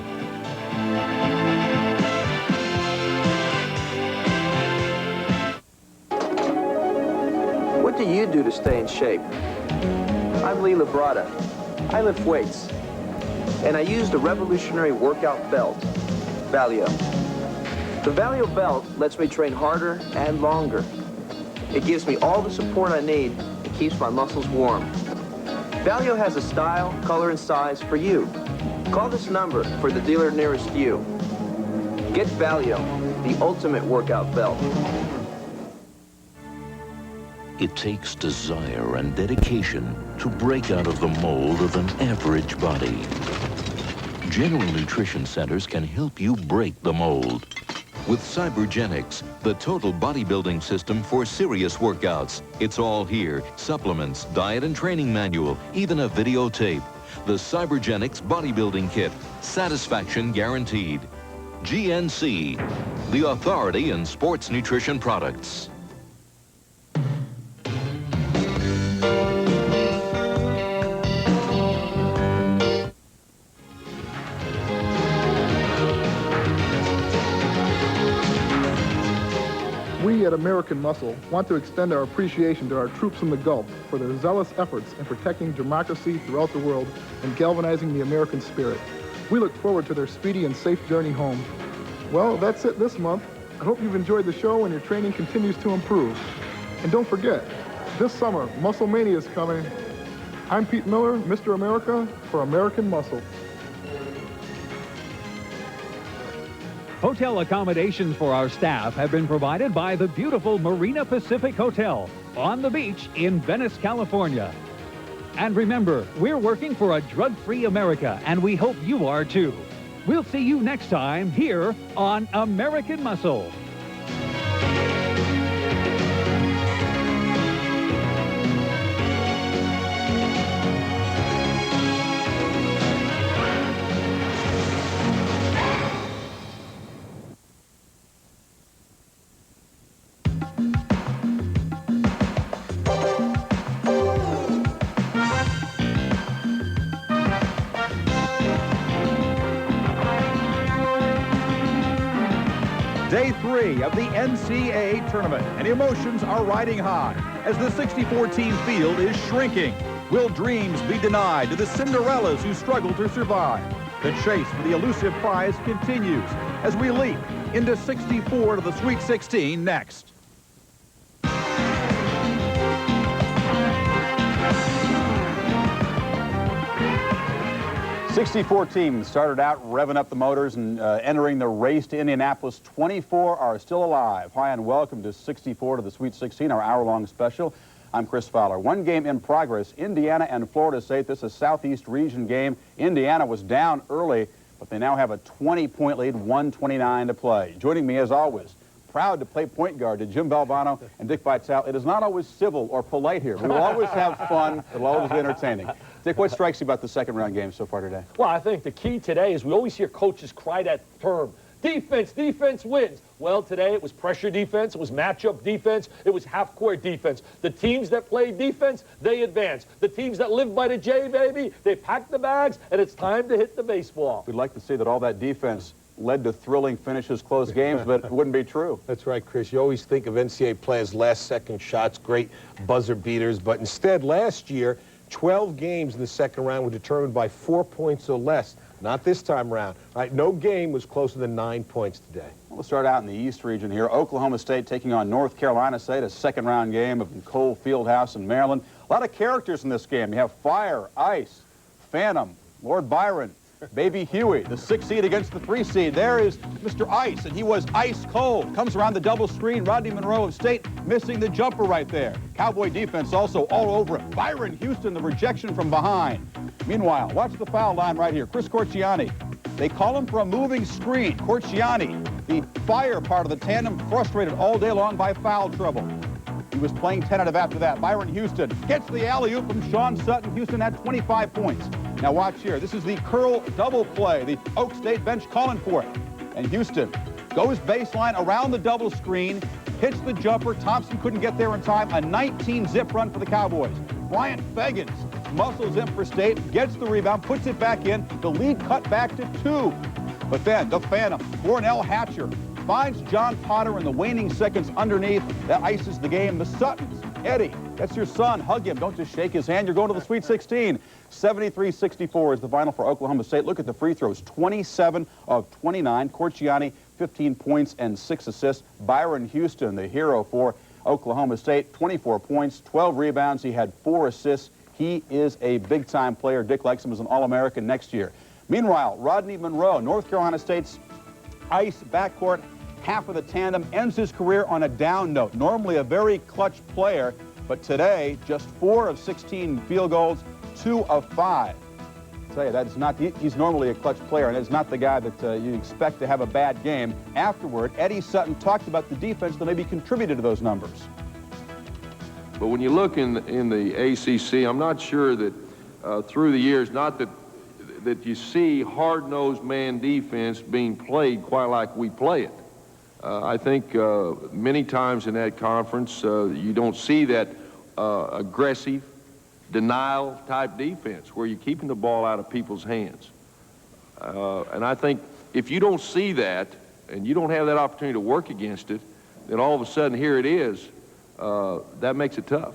What do you do to stay in shape? I'm Lee Labrada. I lift weights, and I use the revolutionary workout belt, Valio. The Valio belt lets me train harder and longer. It gives me all the support I need and keeps my muscles warm. Valio has a style, color, and size for you. Call this number for the dealer nearest you. Get Valio, the ultimate workout belt. It takes desire and dedication to break out of the mold of an average body. General Nutrition Centers can help you break the mold. With Cybergenics, the total bodybuilding system for serious workouts. It's all here. Supplements, diet and training manual, even a videotape. The Cybergenics Bodybuilding Kit. Satisfaction guaranteed. GNC, the authority in sports nutrition products. We at American Muscle want to extend our appreciation to our troops in the Gulf for their zealous efforts in protecting democracy throughout the world and galvanizing the American spirit. We look forward to their speedy and safe journey home. Well, that's it this month. I hope you've enjoyed the show and your training continues to improve. And don't forget, this summer, Muscle Mania is coming. I'm Pete Miller, Mr. America, for American Muscle. Hotel accommodations for our staff have been provided by the beautiful Marina Pacific Hotel on the beach in Venice, California. And remember, we're working for a drug-free America, and we hope you are too. We'll see you next time here on American Muscle. Day 3 of the NCAA tournament, and emotions are riding high as the 64-team field is shrinking. Will dreams be denied to the Cinderellas who struggle to survive? The chase for the elusive prize continues as we leap into 64 to the Sweet 16 next. 64 teams started out revving up the motors and entering the race to Indianapolis. 24 are still alive. Hi and welcome to 64 to the Sweet 16, our hour-long special. I'm Chris Fowler. One game in progress, Indiana and Florida State. This is a Southeast region game. Indiana was down early, but they now have a 20-point lead, 1:29 to play. Joining me as always, proud to play point guard to Jim Valvano and Dick Vitale. It is not always civil or polite here. We will always have fun. It will always be entertaining. Dick, what strikes you about the second-round game so far today? Well, I think the key today is we always hear coaches cry that term, defense, defense wins. Well, today it was pressure defense, it was matchup defense, it was half-court defense. The teams that play defense, they advance. The teams that live by the J, baby, they pack the bags, and it's time to hit the baseball. We'd like to see that all that defense led to thrilling finishes, close games, but it wouldn't be true. That's right, Chris. You always think of NCAA players' last-second shots, great buzzer beaters, but instead last year, 12 games in the second round were determined by 4 points or less. Not this time around. Right? No game was closer than 9 points today. We'll start out in the East region here. Oklahoma State taking on North Carolina State, a second-round game of Cole Fieldhouse in Maryland. A lot of characters in this game. You have Fire, Ice, Phantom, Lord Byron, Baby Huey, the 6 seed against the 3 seed. There is Mr. Ice, and he was ice cold. Comes around the double screen. Rodney Monroe of State missing the jumper right there. Cowboy defense also all over it. Byron Houston, the rejection from behind. Meanwhile, watch the foul line right here. Chris Corciani. They call him for a moving screen. Corciani, the fire part of the tandem, frustrated all day long by foul trouble. He was playing tentative after that. Byron Houston gets the alley-oop from Sean Sutton. Houston had 25 points. Now watch here. This is the curl double play. The Oak State bench calling for it. And Houston goes baseline around the double screen, hits the jumper. Thompson couldn't get there in time. A 19-zip run for the Cowboys. Bryant Feggins muscles in for State, gets the rebound, puts it back in. The lead cut back to 2. But then the Phantom, Cornell Hatcher, finds John Potter in the waning seconds underneath. That ices the game. The Suttons, Eddie, that's your son. Hug him. Don't just shake his hand. You're going to the Sweet 16. 73-64 is the final for Oklahoma State. Look at the free throws. 27 of 29. Corciani, 15 points and 6 assists. Byron Houston, the hero for Oklahoma State, 24 points, 12 rebounds. He had 4 assists. He is a big-time player. Dick likes him as an All-American next year. Meanwhile, Rodney Monroe, North Carolina State's ice backcourt, half of the tandem, ends his career on a down note. Normally a very clutch player, but today just 4 of 16 field goals, 2 of 5. I'll tell you, that is not, he's normally a clutch player, and it's not the guy that you expect to have a bad game. Afterward, Eddie Sutton talked about the defense that maybe contributed to those numbers. But when you look in the ACC, I'm not sure that through the years, not that you see hard-nosed man defense being played quite like we play it. I think many times in that conference, you don't see that aggressive, denial-type defense where you're keeping the ball out of people's hands. And I think if you don't see that and you don't have that opportunity to work against it, then all of a sudden here it is. That makes it tough.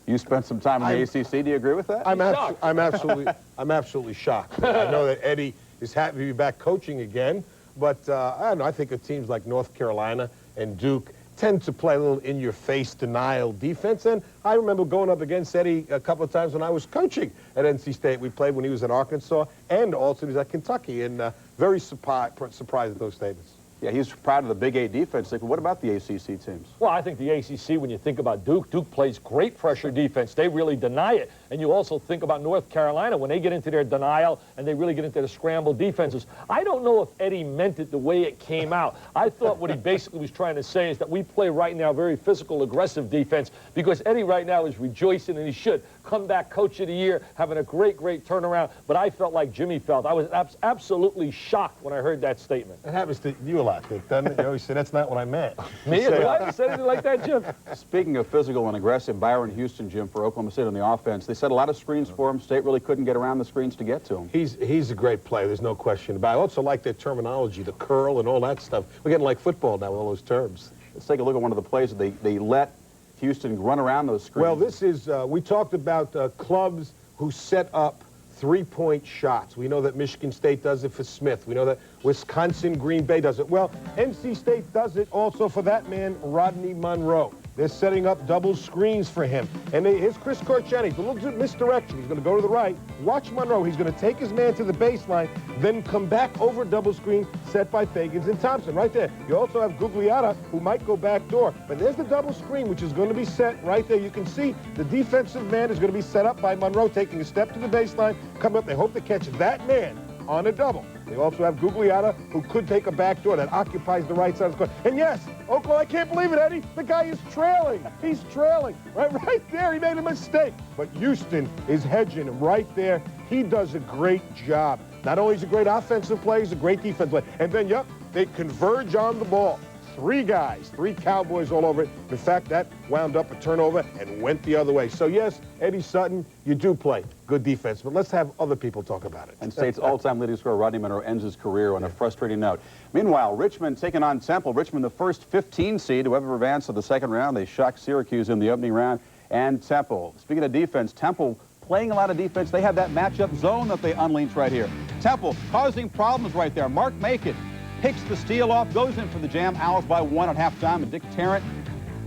You spent some time in the ACC. Do you agree with that? I'm absolutely shocked. I know that Eddie is happy to be back coaching again, but I don't know. I think of teams like North Carolina and Duke tend to play a little in-your-face denial defense. And I remember going up against Eddie a couple of times when I was coaching at NC State. We played when he was at Arkansas and also he was at Kentucky. And very surprised at those statements. Yeah, he's proud of the Big 8 defense. Like, what about the ACC teams? Well, I think the ACC, when you think about Duke plays great pressure defense. They really deny it. And you also think about North Carolina when they get into their denial and they really get into the scramble defenses. I don't know if Eddie meant it the way it came out. I thought what he basically was trying to say is that we play right now very physical, aggressive defense because Eddie right now is rejoicing, and he should. Come back Coach of the Year, having a great, great turnaround. But I felt like Jimmy felt. I was absolutely shocked when I heard that statement. It happens to you a lot, Dick, doesn't it? You always say, that's not what I meant. Me? Do I ever say anything like that, Jim? Speaking of physical and aggressive, Byron Houston, Jim, for Oklahoma State on the offense, they set a lot of screens for him. State really couldn't get around the screens to get to him. He's a great player. There's no question about it. I also like their terminology, the curl and all that stuff. We're getting like football now with all those terms. Let's take a look at one of the plays that they let Houston run around those screens. Well, this is, we talked about clubs who set up three-point shots. We know that Michigan State does it for Smith. We know that Wisconsin, Green Bay does it. Well, NC State does it also for that man, Rodney Monroe. They're setting up double screens for him. And here's Chris Korcheny. It's a little bit misdirection. He's going to go to the right. Watch Monroe. He's going to take his man to the baseline, then come back over double screen set by Fagans and Thompson right there. You also have Gugliotta, who might go back door. But there's the double screen, which is going to be set right there. You can see the defensive man is going to be set up by Monroe, taking a step to the baseline, coming up. They hope to catch that man on a double. They also have Gugliotta, who could take a back door that occupies the right side of the court. And yes, Oklahoma, I can't believe it, Eddie. The guy is trailing. He's trailing. Right there, he made a mistake. But Houston is hedging him right there. He does a great job. Not only is he a great offensive player, he's a great defensive player. And then, yep, they converge on the ball. Three guys, three Cowboys all over it. In fact, that wound up a turnover and went the other way. So, yes, Eddie Sutton, you do play good defense, but let's have other people talk about it. And State's all-time leading scorer, Rodney Monroe, ends his career on a frustrating note. Meanwhile, Richmond taking on Temple. Richmond, the first 15 seed to ever advance to the second round. They shocked Syracuse in the opening round. And Temple, speaking of defense, Temple playing a lot of defense. They have that matchup zone that they unleashed right here. Temple causing problems right there. Mark Macon picks the steal off, goes in for the jam. Owls by 1 at halftime. And Dick Tarrant,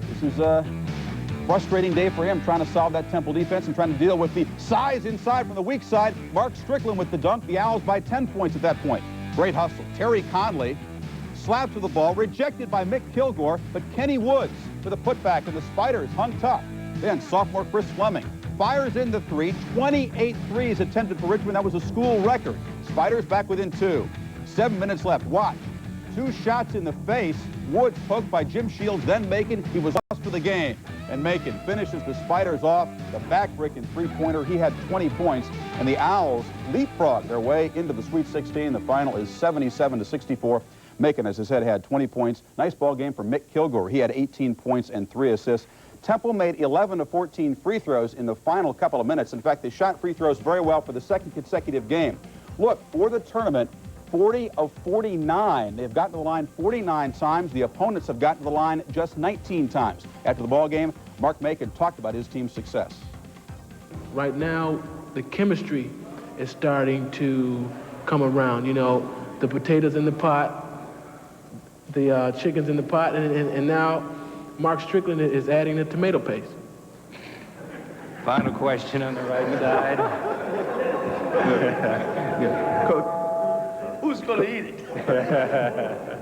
this is a frustrating day for him, trying to solve that Temple defense and trying to deal with the size inside from the weak side. Mark Strickland with the dunk. The Owls by 10 points at that point. Great hustle. Terry Conley slapped to the ball, rejected by Mick Kilgore, but Kenny Woods for the putback, and the Spiders hung tough. Then sophomore Chris Fleming fires in the three. 28 threes attempted for Richmond. That was a school record. Spiders back within 2. 7 minutes left. Watch. 2 shots in the face. Woods poked by Jim Shields, then Macon. He was lost for the game. And Macon finishes the Spiders off. The backbreaking three-pointer. He had 20 points. And the Owls leapfrog their way into the Sweet 16. The final is 77-64. Macon, as I said, had 20 points. Nice ball game for Mick Kilgore. He had 18 points and 3 assists. Temple made 11 of 14 free throws in the final couple of minutes. In fact, they shot free throws very well for the second consecutive game. Look, for the tournament, 40 of 49. They've gotten to the line 49 times. The opponents have gotten to the line just 19 times. After the ball game, Mark Macon talked about his team's success. Right now, the chemistry is starting to come around. You know, the potatoes in the pot, the chicken's in the pot, and now Mark Strickland is adding the tomato paste. Final question on the right side. Coach, who's going to eat it?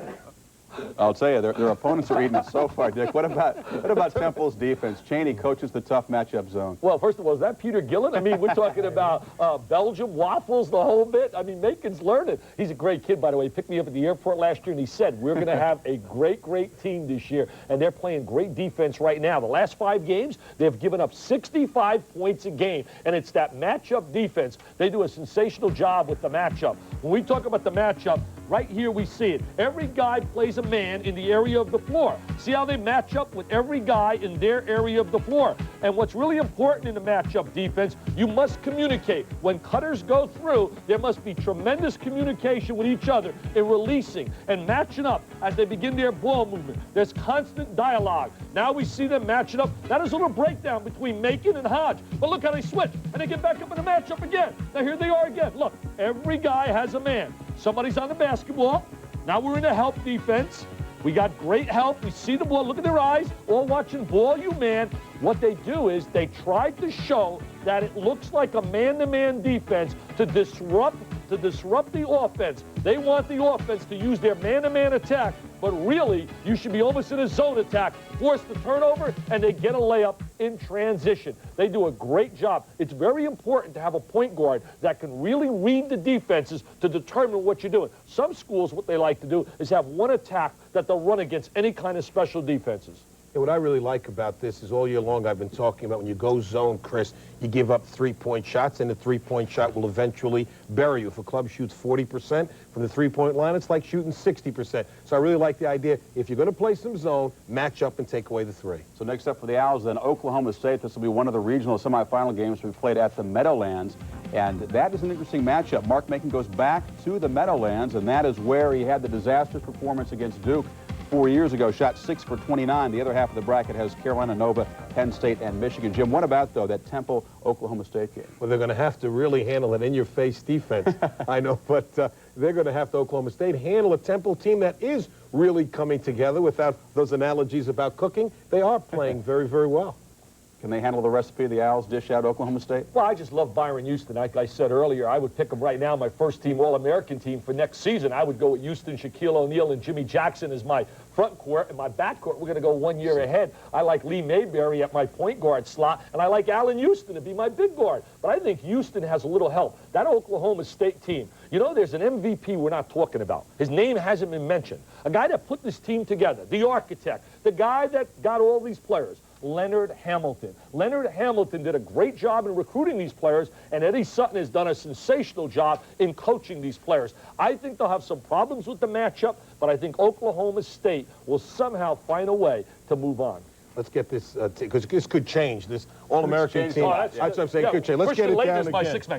I'll tell you, their opponents are eating it so far, Dick. What about Temple's defense? Cheney coaches the tough matchup zone. Well, first of all, is that Peter Gillen? I mean, we're talking about Belgium, waffles, the whole bit. I mean, Macon's learning. He's a great kid, by the way. He picked me up at the airport last year, and he said, we're going to have a great, great team this year. And they're playing great defense right now. The last 5 games, they've given up 65 points a game. And it's that matchup defense. They do a sensational job with the matchup. When we talk about the matchup, right here we see it. Every guy plays a man in the area of the floor. See how they match up with every guy in their area of the floor. And what's really important in the matchup defense, you must communicate. When cutters go through, there must be tremendous communication with each other in releasing and matching up as they begin their ball movement. There's constant dialogue. Now we see them matching up. That is a little breakdown between Macon and Hodge. But look how they switch, and they get back up in the matchup again. Now here they are again. Look, every guy has a man. Somebody's on the basketball. Now we're in a help defense. We got great help. We see the ball. Look at their eyes, all watching ball, you man. What they do is they tried to show that it looks like a man-to-man defense to disrupt the offense. They want the offense to use their man-to-man attack, but really, you should be almost in a zone attack, force the turnover, and they get a layup in transition. They do a great job. It's very important to have a point guard that can really read the defenses to determine what you're doing. Some schools, what they like to do is have one attack that they'll run against any kind of special defenses. Yeah, what I really like about this is all year long I've been talking about when you go zone, Chris, you give up three-point shots, and the three-point shot will eventually bury you. If a club shoots 40% from the three-point line, it's like shooting 60%. So I really like the idea, if you're going to play some zone, match up and take away the three. So next up for the Owls, then, Oklahoma State. This will be one of the regional semifinal games we played at the Meadowlands, and that is an interesting matchup. Mark Macon goes back to the Meadowlands, and that is where he had the disastrous performance against Duke 4 years ago, shot 6 for 29. The other half of the bracket has Carolina, Nova, Penn State, and Michigan. Jim, what about, though, that Temple, Oklahoma State game? Well, they're going to have to really handle an in-your-face defense. I know, but they're going to have to, Oklahoma State, handle a Temple team that is really coming together without those analogies about cooking. They are playing very, very well. Can they handle the recipe the Owls dish out Oklahoma State? Well, I just love Byron Houston. Like I said earlier, I would pick him right now, my first-team All-American team for next season. I would go with Houston, Shaquille O'Neal, and Jimmy Jackson as my front court. And my back court, we're going to go 1 year ahead. I like Lee Mayberry at my point guard slot, and I like Allen Houston to be my big guard. But I think Houston has a little help. That Oklahoma State team, you know, there's an MVP we're not talking about. His name hasn't been mentioned. A guy that put this team together, the architect, the guy that got all these players. Leonard Hamilton. Leonard Hamilton did a great job in recruiting these players, and Eddie Sutton has done a sensational job in coaching these players. I think they'll have some problems with the matchup, but I think Oklahoma State will somehow find a way to move on. Let's get this, because this could change. This All-American team, that's what I'm saying, could change. Let's get it down again. Excuse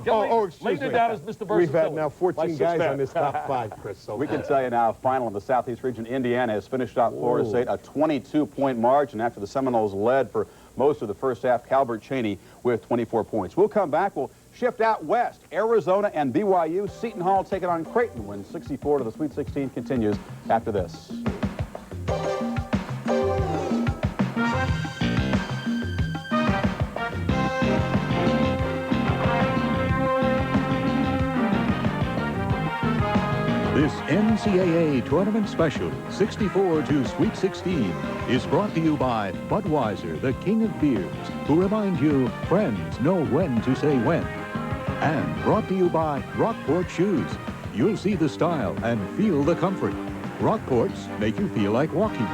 me. Down as Mr. We've had now 14 guys on this top 5, Chris. So we can tell you now, final in the Southeast region, Indiana has finished out Florida State, a 22-point margin after the Seminoles led for most of the first half. Calbert Cheney with 24 points. We'll come back. We'll shift out west. Arizona and BYU. Seton Hall taking on Creighton, wins 64 to the Sweet 16 continues after this. This NCAA Tournament Special, 64 to Sweet 16, is brought to you by Budweiser, the king of beers, who remind you friends know when to say when. And brought to you by Rockport Shoes. You'll see the style and feel the comfort. Rockports make you feel like walking.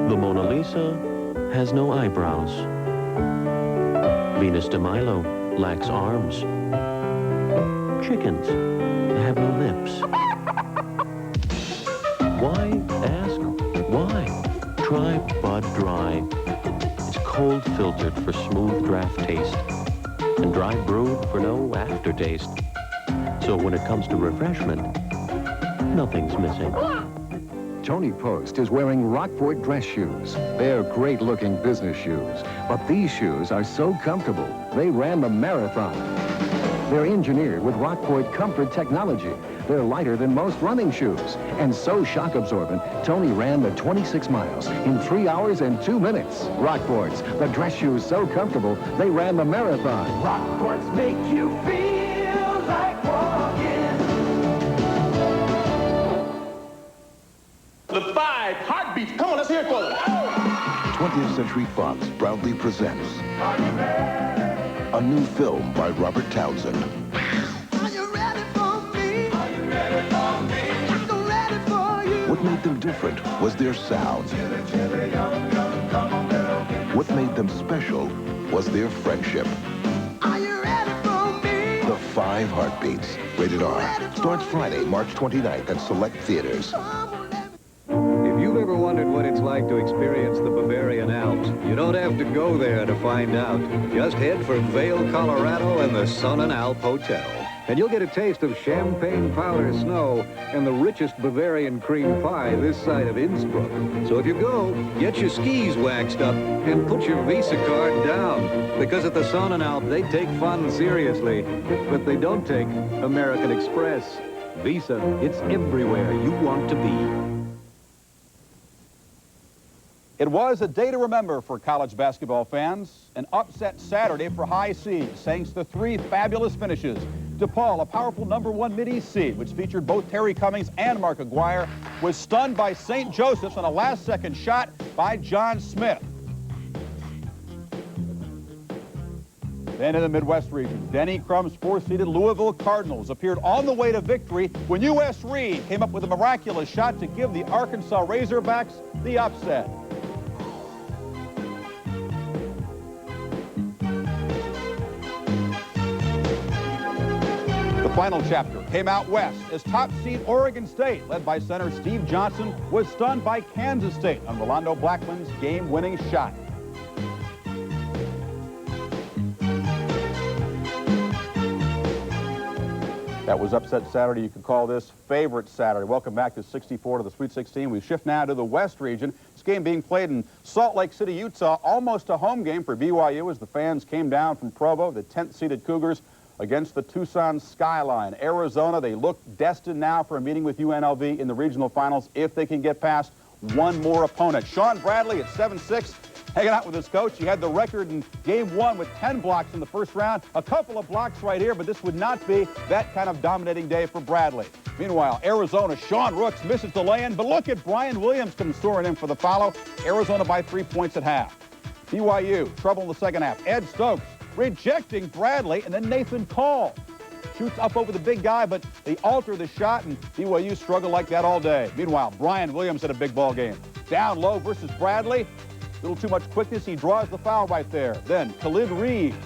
The Mona Lisa has no eyebrows. Venus de Milo lacks arms. Chickens have no lips. Why? Ask why. Try Bud Dry. It's cold filtered for smooth draft taste and dry brewed for no aftertaste. So when it comes to refreshment, nothing's missing. Tony Post is wearing Rockport dress shoes. They're great-looking business shoes, but these shoes are so comfortable, they ran the marathon. They're engineered with Rockport comfort technology. They're lighter than most running shoes, and so shock-absorbent, Tony ran the 26 miles in 3 hours and 2 minutes. Rockports, the dress shoes so comfortable, they ran the marathon. Rockports make you feel like walking. The 5 heartbeats. Come on, let's hear it for them. 20th Century Fox proudly presents a new film by Robert Townsend. Are you ready for me? Are you ready for me? I'm so ready for you. What made them different was their sound. What made them special was their friendship. Are you ready for me? The 5 Heartbeats, rated R. Starts Friday, March 29th at select theaters. If you've ever wondered what it's like to experience the Bavarian Alps, you don't have to go there to find out. Just head for Vail, Colorado and the Sun and Alp Hotel. And you'll get a taste of champagne powder snow and the richest Bavarian cream pie this side of Innsbruck. So if you go, get your skis waxed up and put your Visa card down. Because at the Sun and Alp, they take fun seriously, but they don't take American Express. Visa, it's everywhere you want to be. It was a day to remember for college basketball fans. An upset Saturday for high seeds, thanks to 3 fabulous finishes. DePaul, a powerful #1 Mid-East seed, which featured both Terry Cummings and Mark Aguirre, was stunned by St. Joseph's on a last-second shot by John Smith. Then in the Midwest region, Denny Crum's 4th-seeded Louisville Cardinals appeared on the way to victory when U.S. Reed came up with a miraculous shot to give the Arkansas Razorbacks the upset. The final chapter came out west as top seed Oregon State, led by center Steve Johnson, was stunned by Kansas State on Rolando Blackman's game-winning shot. That was upset Saturday. You could call this favorite Saturday. Welcome back to 64 to the Sweet 16. We shift now to the West region. This game being played in Salt Lake City, Utah. Almost a home game for BYU as the fans came down from Provo, the 10th-seeded Cougars, against the Tucson Skyline. Arizona, they look destined now for a meeting with UNLV in the regional finals if they can get past one more opponent. Sean Bradley at 7'6", hanging out with his coach. He had the record in game 1 with 10 blocks in the first round. A couple of blocks right here, but this would not be that kind of dominating day for Bradley. Meanwhile, Arizona, Sean Rooks misses the lay-in, but look at Brian Williams come soaring in for the follow. Arizona by 3 points at half. BYU, trouble in the second half. Ed Stokes rejecting Bradley, and then Nathan Call shoots up over the big guy, but they alter the shot, and BYU struggle like that all day. Meanwhile, Brian Williams had a big ball game. Down low versus Bradley. A little too much quickness. He draws the foul right there. Then Khalid Reeves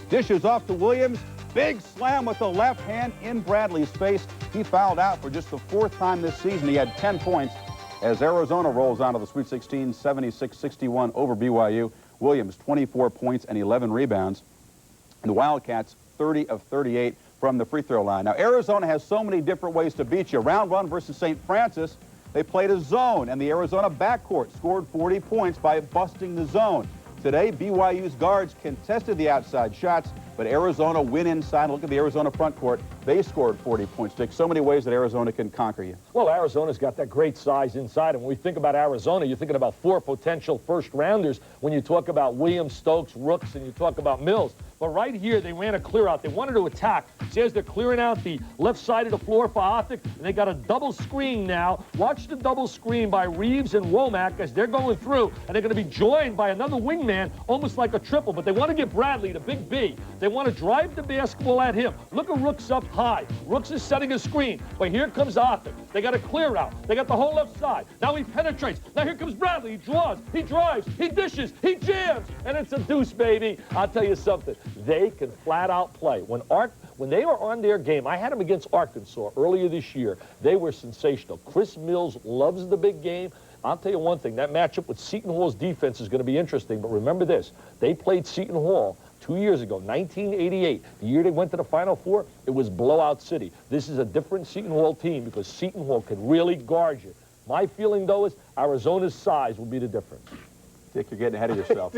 dishes off to Williams. Big slam with the left hand in Bradley's face. He fouled out for just the 4th time this season. He had 10 points as Arizona rolls on to the Sweet 16, 76-61 over BYU. Williams, 24 points and 11 rebounds. And the Wildcats, 30 of 38 from the free throw line. Now, Arizona has so many different ways to beat you. Round 1 versus St. Francis, they played a zone, and the Arizona backcourt scored 40 points by busting the zone. Today, BYU's guards contested the outside shots, but Arizona went inside. Look at the Arizona front court. They scored 40 points. Dick, so many ways that Arizona can conquer you. Well, Arizona's got that great size inside. And when we think about Arizona, you're thinking about 4 potential first-rounders when you talk about Williams, Stokes, Rooks, and you talk about Mills. But right here, they ran a clear out. They wanted to attack. See, as they're clearing out the left side of the floor for Othick, and they got a double screen now. Watch the double screen by Reeves and Womack as they're going through, and they're going to be joined by another wingman, almost like a triple. But they want to get Bradley, the big B. They want to drive the basketball at him. Look at Rooks up high. Rooks is setting a screen, but here comes Othick. They got a clear out. They got the whole left side. Now he penetrates. Now here comes Bradley. He draws. He drives. He dishes. He jams. And it's a deuce, baby. I'll tell you something. They can flat out play. When they were on their game, I had them against Arkansas earlier this year. They were sensational. Chris Mills loves the big game. I'll tell you one thing. That matchup with Seton Hall's defense is going to be interesting. But remember this. They played Seton Hall 2 years ago, 1988. The year they went to the Final Four, it was blowout city. This is a different Seton Hall team because Seton Hall can really guard you. My feeling, though, is Arizona's size will be the difference. Dick, you're getting ahead of yourself.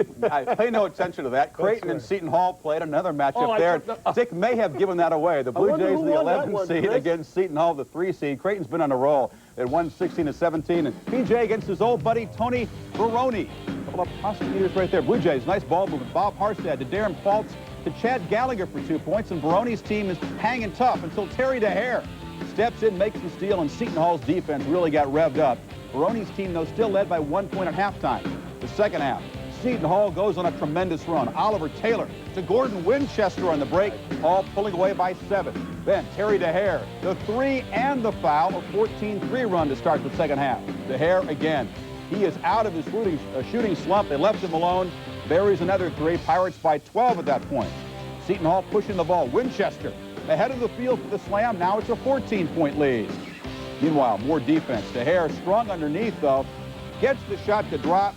Pay no attention to that. Creighton and Seton Hall played another matchup there. Dick may have given that away. The Blue Jays, the 11th seed against Seton Hall, the 3 seed. Creighton's been on a roll. They won 16-17. And PJ against his old buddy, Tony Baroni. A couple of prosecutors right there. Blue Jays, nice ball movement. Bob Harstad to Darren Fultz to Chad Gallagher for 2 points. And Baroni's team is hanging tough until Terry DeHare steps in, makes the steal, and Seton Hall's defense really got revved up. Baroni's team, though, still led by 1 point at halftime. The second half, Seton Hall goes on a tremendous run. Oliver Taylor to Gordon Winchester on the break, all pulling away by 7. Then Terry DeHare, the 3 and the foul, a 14-3 run to start the second half. DeHare again. He is out of his shooting slump. They left him alone. Buries another 3. Pirates by 12 at that point. Seton Hall pushing the ball. Winchester ahead of the field for the slam. Now it's a 14-point lead. Meanwhile, more defense. DeHare strong underneath, though. Gets the shot to drop.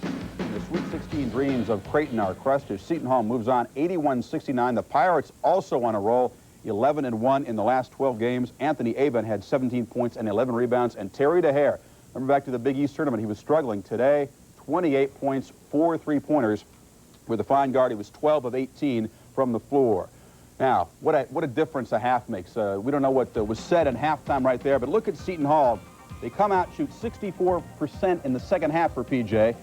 The Sweet 16 dreams of Creighton are crushed as Seton Hall moves on 81-69. The Pirates also on a roll, 11-1 in the last 12 games. Anthony Aben had 17 points and 11 rebounds. And Terry DeHare, remember back to the Big East tournament, he was struggling. Today, 28 points, 4 3-pointers. With the fine guard, he was 12 of 18 from the floor. Now, what a difference a half makes. We don't know what was said in halftime right there, but look at Seton Hall. They come out, shoot 64% in the second half for PJ.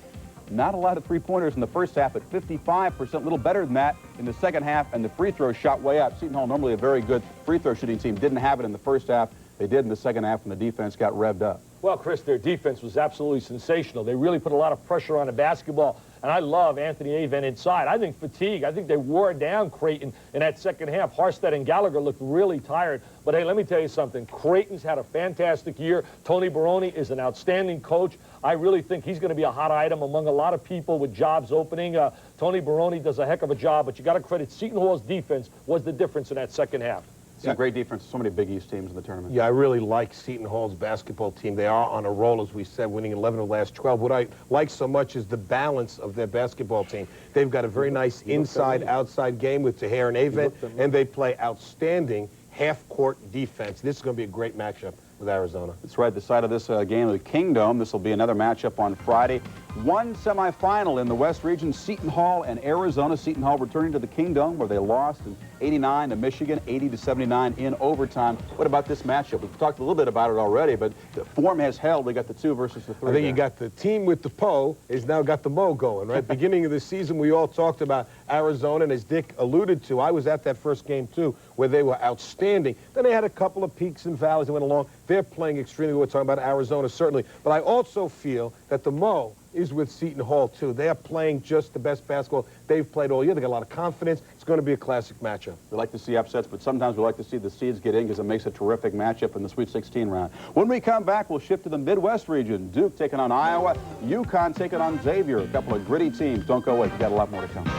Not a lot of three-pointers in the first half, but 55%, a little better than that in the second half, and the free throw shot way up. Seton Hall, normally a very good free throw shooting team, didn't have it in the first half. They did in the second half when the defense got revved up. Well, Chris, their defense was absolutely sensational. They really put a lot of pressure on the basketball, and I love Anthony Avent inside. I think fatigue. I think they wore down Creighton in that second half. Harstead and Gallagher looked really tired. But, hey, let me tell you something. Creighton's had a fantastic year. Tony Baroni is an outstanding coach. I really think he's going to be a hot item among a lot of people with jobs opening. Tony Baroni does a heck of a job, but you got to credit Seton Hall's defense was the difference in that second half. It's a great defense. So many Big East teams in the tournament. Yeah, I really like Seton Hall's basketball team. They are on a roll, as we said, winning 11 of the last 12. What I like so much is the balance of their basketball team. They've got a very nice inside-outside game with Tahir and Avent, and they play outstanding half-court defense. This is going to be a great matchup with Arizona. That's right. The side of this game of the Kingdom. This will be another matchup on Friday. One semifinal in the West region, Seton Hall and Arizona. Seton Hall returning to the Kingdom, where they lost in 89 to Michigan, 80-79 in overtime. What about this matchup? We've talked a little bit about it already, but the form has held. We got the 2 versus the 3. I think you got the team with the Po is now got the Mo going, right? Beginning of the season, we all talked about Arizona, and as Dick alluded to, I was at that first game too, where they were outstanding. Then they had a couple of peaks and valleys that went along. They're playing extremely well. We're talking about Arizona, certainly. But I also feel that the Mo is with Seton Hall, too. They are playing just the best basketball they've played all year. They got a lot of confidence. It's going to be a classic matchup. We like to see upsets, but sometimes we like to see the seeds get in because it makes a terrific matchup in the Sweet 16 round. When we come back, we'll shift to the Midwest region. Duke taking on Iowa, UConn taking on Xavier. A couple of gritty teams. Don't go away. We've got a lot more to come.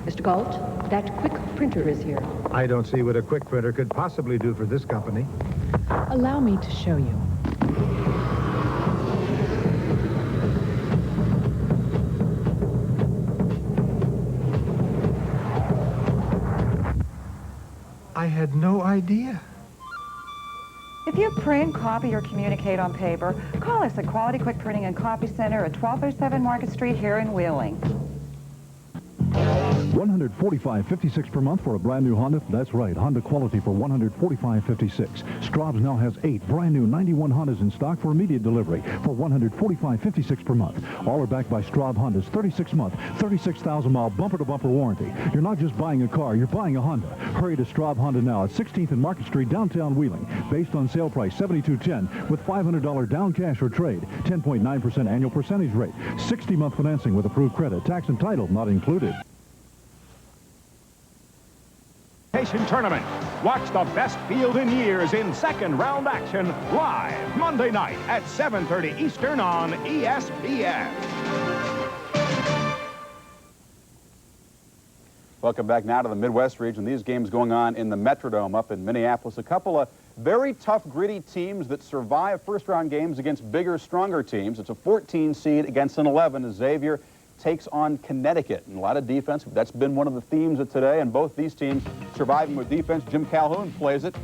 Mr. Galt, that quick printer is here. I don't see what a quick printer could possibly do for this company. Allow me to show you. I had no idea. If you print, copy, or communicate on paper, call us at Quality Quick Printing and Copy Center at 1207 Market Street here in Wheeling. $145.56 per month for a brand new Honda. That's right, Honda quality for $145.56. Straub's now has 8 brand new 91 Hondas in stock for immediate delivery for $145.56 per month. All are backed by Straub Honda's 36-month, 36,000-mile bumper-to-bumper warranty. You're not just buying a car, you're buying a Honda. Hurry to Straub Honda now at 16th and Market Street, downtown Wheeling. Based on sale price $72.10 with $500 down cash or trade. 10.9% annual percentage rate. 60-month financing with approved credit. Tax and title not included. Tournament. Watch the best field in years in second round action live Monday night at 7:30 Eastern on ESPN. Welcome back now to the Midwest region. These games going on in the Metrodome up in Minneapolis. A couple of very tough, gritty teams that survive first-round games against bigger, stronger teams. It's a 14 seed against an 11. Xavier takes on Connecticut, and a lot of defense. That's been one of the themes of today, and both these teams surviving with defense. Jim Calhoun plays it.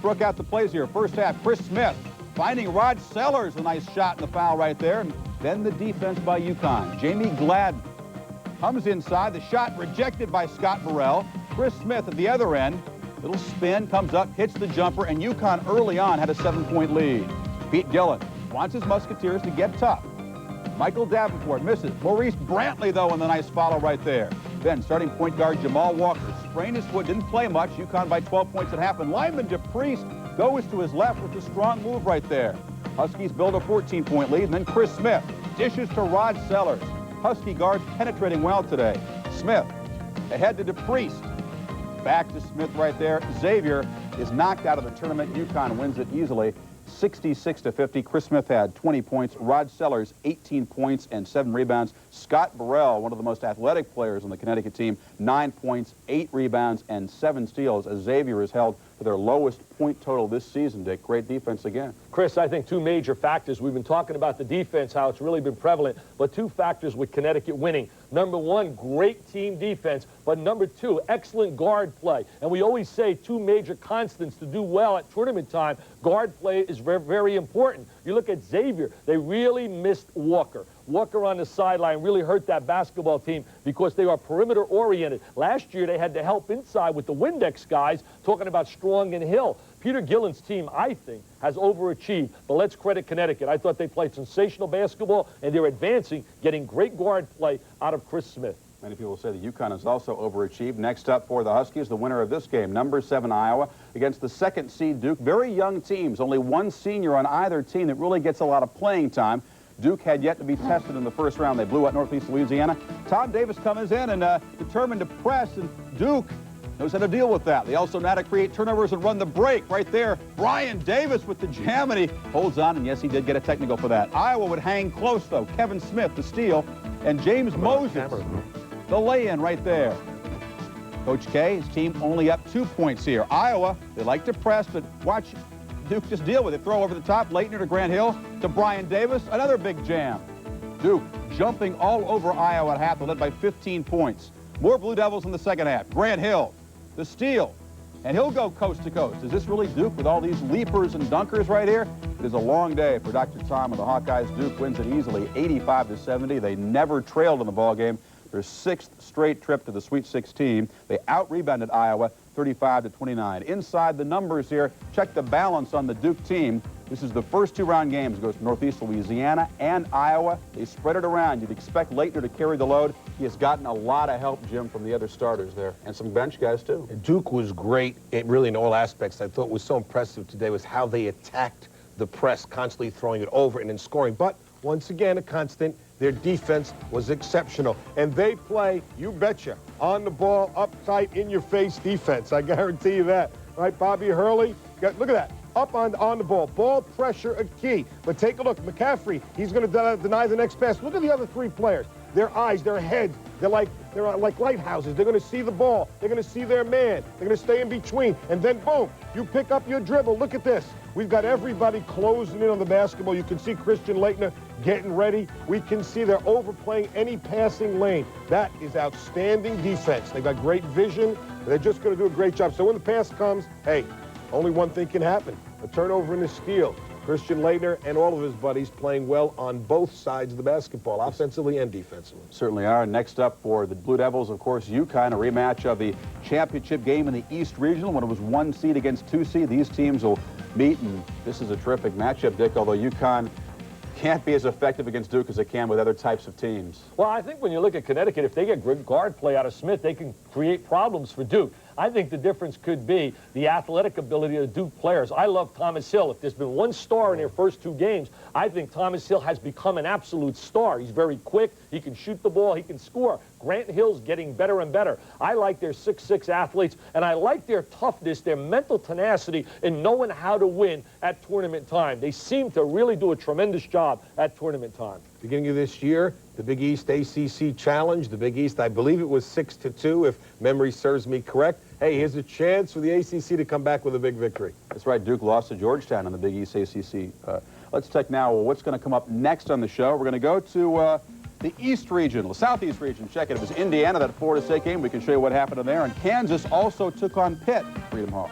Broke out the plays here. First half, Chris Smith finding Rod Sellers. A nice shot in the foul right there. And then the defense by UConn. Jamie Gladden comes inside. The shot rejected by Scott Burrell. Chris Smith at the other end. Little spin, comes up, hits the jumper, and UConn early on had a 7-point lead. Pete Gillen wants his Musketeers to get tough. Michael Davenport misses. Maurice Brantley, though, in the nice follow right there. Then starting point guard Jamal Walker sprained his foot, didn't play much. UConn by 12 points at half. And Lyman DePriest goes to his left with a strong move right there. Huskies build a 14-point lead. And then Chris Smith dishes to Rod Sellers. Husky guards penetrating well today. Smith ahead to DePriest. Back to Smith right there. Xavier is knocked out of the tournament. UConn wins it easily. 66-50. Chris Smith had 20 points. Rod Sellers, 18 points and 7 rebounds. Scott Burrell, one of the most athletic players on the Connecticut team, 9 points, 8 rebounds, and 7 steals, as Xavier is held to their lowest point total this season, Dick. Great defense again. Chris, I think two major factors. We've been talking about the defense, how it's really been prevalent, but two factors with Connecticut winning. Number one, great team defense, but number two, excellent guard play. And we always say two major constants to do well at tournament time. Guard play is very, very important. You look at Xavier, they really missed Walker. Walker on the sideline really hurt that basketball team because they are perimeter oriented. Last year they had to help inside with the Windex guys, talking about Strong and Hill. Peter Gillen's team, I think, has overachieved, but let's credit Connecticut. I thought they played sensational basketball, and they're advancing, getting great guard play out of Chris Smith. Many people say that UConn has also overachieved. Next up for the Huskies, the winner of this game, number 7 Iowa against the 2nd seed Duke. Very young teams, only one senior on either team that really gets a lot of playing time. Duke had yet to be tested in the first round. They blew out Northeast Louisiana. Tom Davis comes in and determined to press, and Duke knows how to deal with that. They also know how to create turnovers and run the break. Right there, Brian Davis with the jam, and he holds on, and yes, he did get a technical for that. Iowa would hang close, though. Kevin Smith, the steal, and James Moses, the lay-in right there. Coach K, his team only up 2 points here. Iowa, they like to press, but watch Duke just deal with it. Throw over the top, Leitner to Grant Hill, to Brian Davis, another big jam. Duke jumping all over Iowa at half, led by 15 points. More Blue Devils in the second half. Grant Hill, the steal, and he'll go coast to coast. Is this really Duke with all these leapers and dunkers right here? It is a long day for Dr. Tom and the Hawkeyes. Duke wins it easily, 85-70. They never trailed in the ballgame. Their 6th straight trip to the Sweet 16. They out-rebounded Iowa 35-29. Inside the numbers here, check the balance on the Duke team. This is the first 2-round games. It goes to Northeast Louisiana and Iowa. They spread it around. You'd expect Leitner to carry the load. He has gotten a lot of help, Jim, from the other starters there, and some bench guys, too. Duke was great, really, in all aspects. I thought was so impressive today was how they attacked the press, constantly throwing it over and then scoring. But once again, a constant. Their defense was exceptional. And they play, you betcha, on the ball, uptight, in-your-face defense. I guarantee you that. Right, Bobby Hurley? Look at that. Up on the ball. Ball pressure a key. But take a look. McCaffrey, he's going to deny the next pass. Look at the other 3 players. Their eyes, their heads, they're like lighthouses. They're going to see the ball. They're going to see their man. They're going to stay in between. And then, boom, you pick up your dribble. Look at this. We've got everybody closing in on the basketball. You can see Christian Leitner getting ready. We can see they're overplaying any passing lane. That is outstanding defense. They've got great vision. They're just going to do a great job. So when the pass comes, hey, only one thing can happen. A turnover and a steal. Christian Leitner and all of his buddies playing well on both sides of the basketball, offensively and defensively. Certainly are. Next up for the Blue Devils, of course, UConn, a rematch of the championship game in the East Regional when it was 1 seed against 2 seed. These teams will meet, and this is a terrific matchup, Dick, although UConn can't be as effective against Duke as they can with other types of teams. Well, I think when you look at Connecticut, if they get good guard play out of Smith, they can create problems for Duke. I think the difference could be the athletic ability of the Duke players. I love Thomas Hill. If there's been one star in their first 2 games, I think Thomas Hill has become an absolute star. He's very quick. He can shoot the ball. He can score. Grant Hill's getting better and better. I like their 6'6" athletes, and I like their toughness, their mental tenacity in knowing how to win at tournament time. They seem to really do a tremendous job at tournament time. Beginning of this year, the Big East ACC Challenge. The Big East, I believe it was 6-2, if memory serves me correct. Hey, here's a chance for the ACC to come back with a big victory. That's right. Duke lost to Georgetown in the Big East ACC. Let's check now what's going to come up next on the show. We're going to go to the East region, the Southeast region. Check it. It was Indiana, that Florida State game. We can show you what happened in there. And Kansas also took on Pitt, Freedom Hall.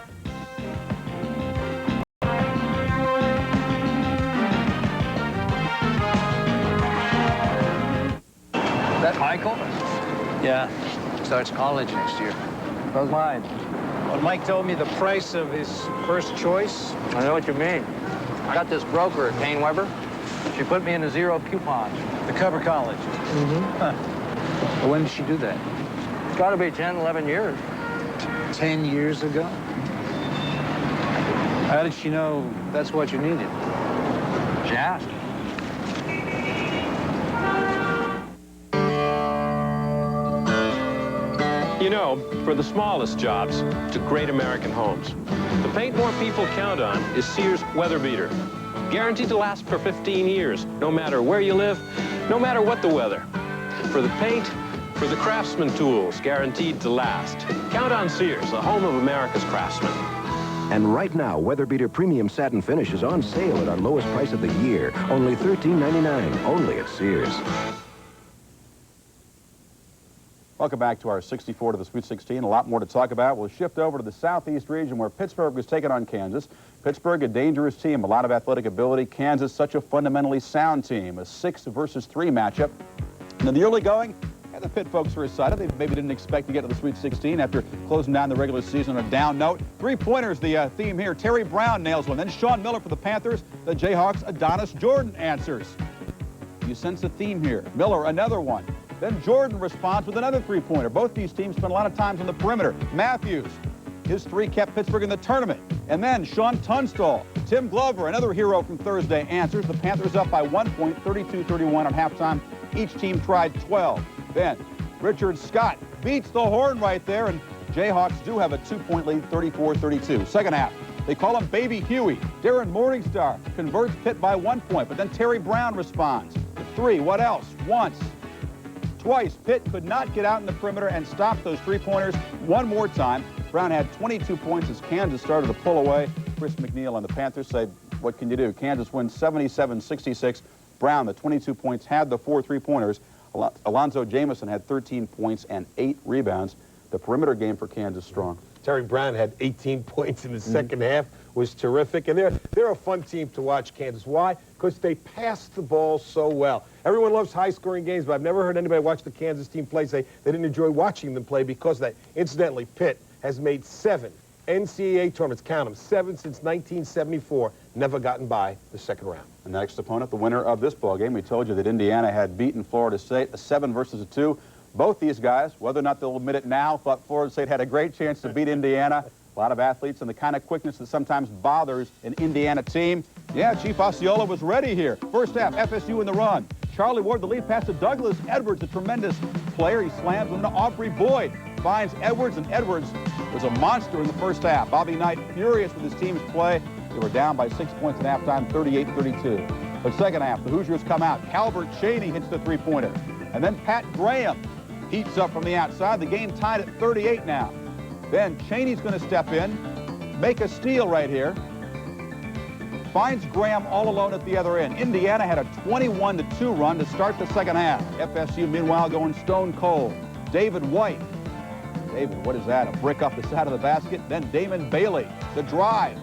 Is that Michael? Yeah. Starts college next year. How's mine? Well, Mike told me the price of his first choice. I know what you mean. I got this broker at Kane Weber. She put me in a 0 coupon. To cover college. Mm-hmm. Huh. Well, when did she do that? It's got to be 10, 11 years. 10 years ago? How did she know that's what you needed? She asked. You know, for the smallest jobs to great American homes, the paint more people count on is Sears Weather Beater. Guaranteed to last for 15 years, no matter where you live, no matter what the weather. For the paint, for the craftsman tools, guaranteed to last. Count on Sears, the home of America's craftsmen. And right now, Weatherbeater Premium Satin Finish is on sale at our lowest price of the year. Only $13.99, only at Sears. Welcome back to our 64 to the Sweet 16. A lot more to talk about. We'll shift over to the Southeast region where Pittsburgh was taking on Kansas. Pittsburgh, a dangerous team, a lot of athletic ability. Kansas, such a fundamentally sound team. A 6 versus 3 matchup. And in the early going, the Pitt folks were excited. They maybe didn't expect to get to the Sweet 16 after closing down the regular season on a down note. 3-pointers, the theme here. Terry Brown nails one. Then Sean Miller for the Panthers. The Jayhawks, Adonis Jordan answers. You sense a theme here. Miller, another one. Then Jordan responds with another 3-pointer. Both these teams spent a lot of times on the perimeter. Matthews, his 3 kept Pittsburgh in the tournament. And then Sean Tunstall, Tim Glover, another hero from Thursday, answers. The Panthers up by 1 point, 32-31 on halftime. Each team tried 12. Then Richard Scott beats the horn right there, and Jayhawks do have a 2-point lead, 34-32. Second half, they call him Baby Huey. Darren Morningstar converts Pitt by 1 point, but then Terry Brown responds. 3, what else? Once. Twice, Pitt could not get out in the perimeter and stop those 3-pointers. One more time, Brown had 22 points as Kansas started to pull away. Chris McNeil and the Panthers said, what can you do? Kansas wins 77-66. Brown, the 22 points, had the 4 3-pointers. Alonzo Jamison had 13 points and 8 rebounds. The perimeter game for Kansas strong. Terry Brown had 18 points in the second half, was terrific. And they're a fun team to watch, Kansas. Why? Because they pass the ball so well. Everyone loves high-scoring games, but I've never heard anybody watch the Kansas team play say they didn't enjoy watching them play because of that. Incidentally, Pitt has made 7 NCAA tournaments, count them, 7 since 1974, never gotten by the second round. The next opponent, the winner of this ball game, we told you that Indiana had beaten Florida State, a 7 versus a 2. Both these guys, whether or not they'll admit it now, thought Florida State had a great chance to beat Indiana. A lot of athletes and the kind of quickness that sometimes bothers an Indiana team. Yeah, Chief Osceola was ready here. First half, FSU in the run. Charlie Ward, the lead pass to Douglas Edwards, a tremendous player. He slams into Aubrey Boyd. Finds Edwards, and Edwards was a monster in the first half. Bobby Knight furious with his team's play. They were down by 6 points at halftime, 38-32. But second half, the Hoosiers come out. Calvert Cheney hits the 3-pointer. And then Pat Graham heats up from the outside. The game tied at 38 now. Then Cheney's going to step in, make a steal right here. Finds Graham all alone at the other end. Indiana had a 21-2 run to start the second half. FSU, meanwhile, going stone cold. David White. David, what is that? A brick up the side of the basket. Then Damon Bailey, the drive.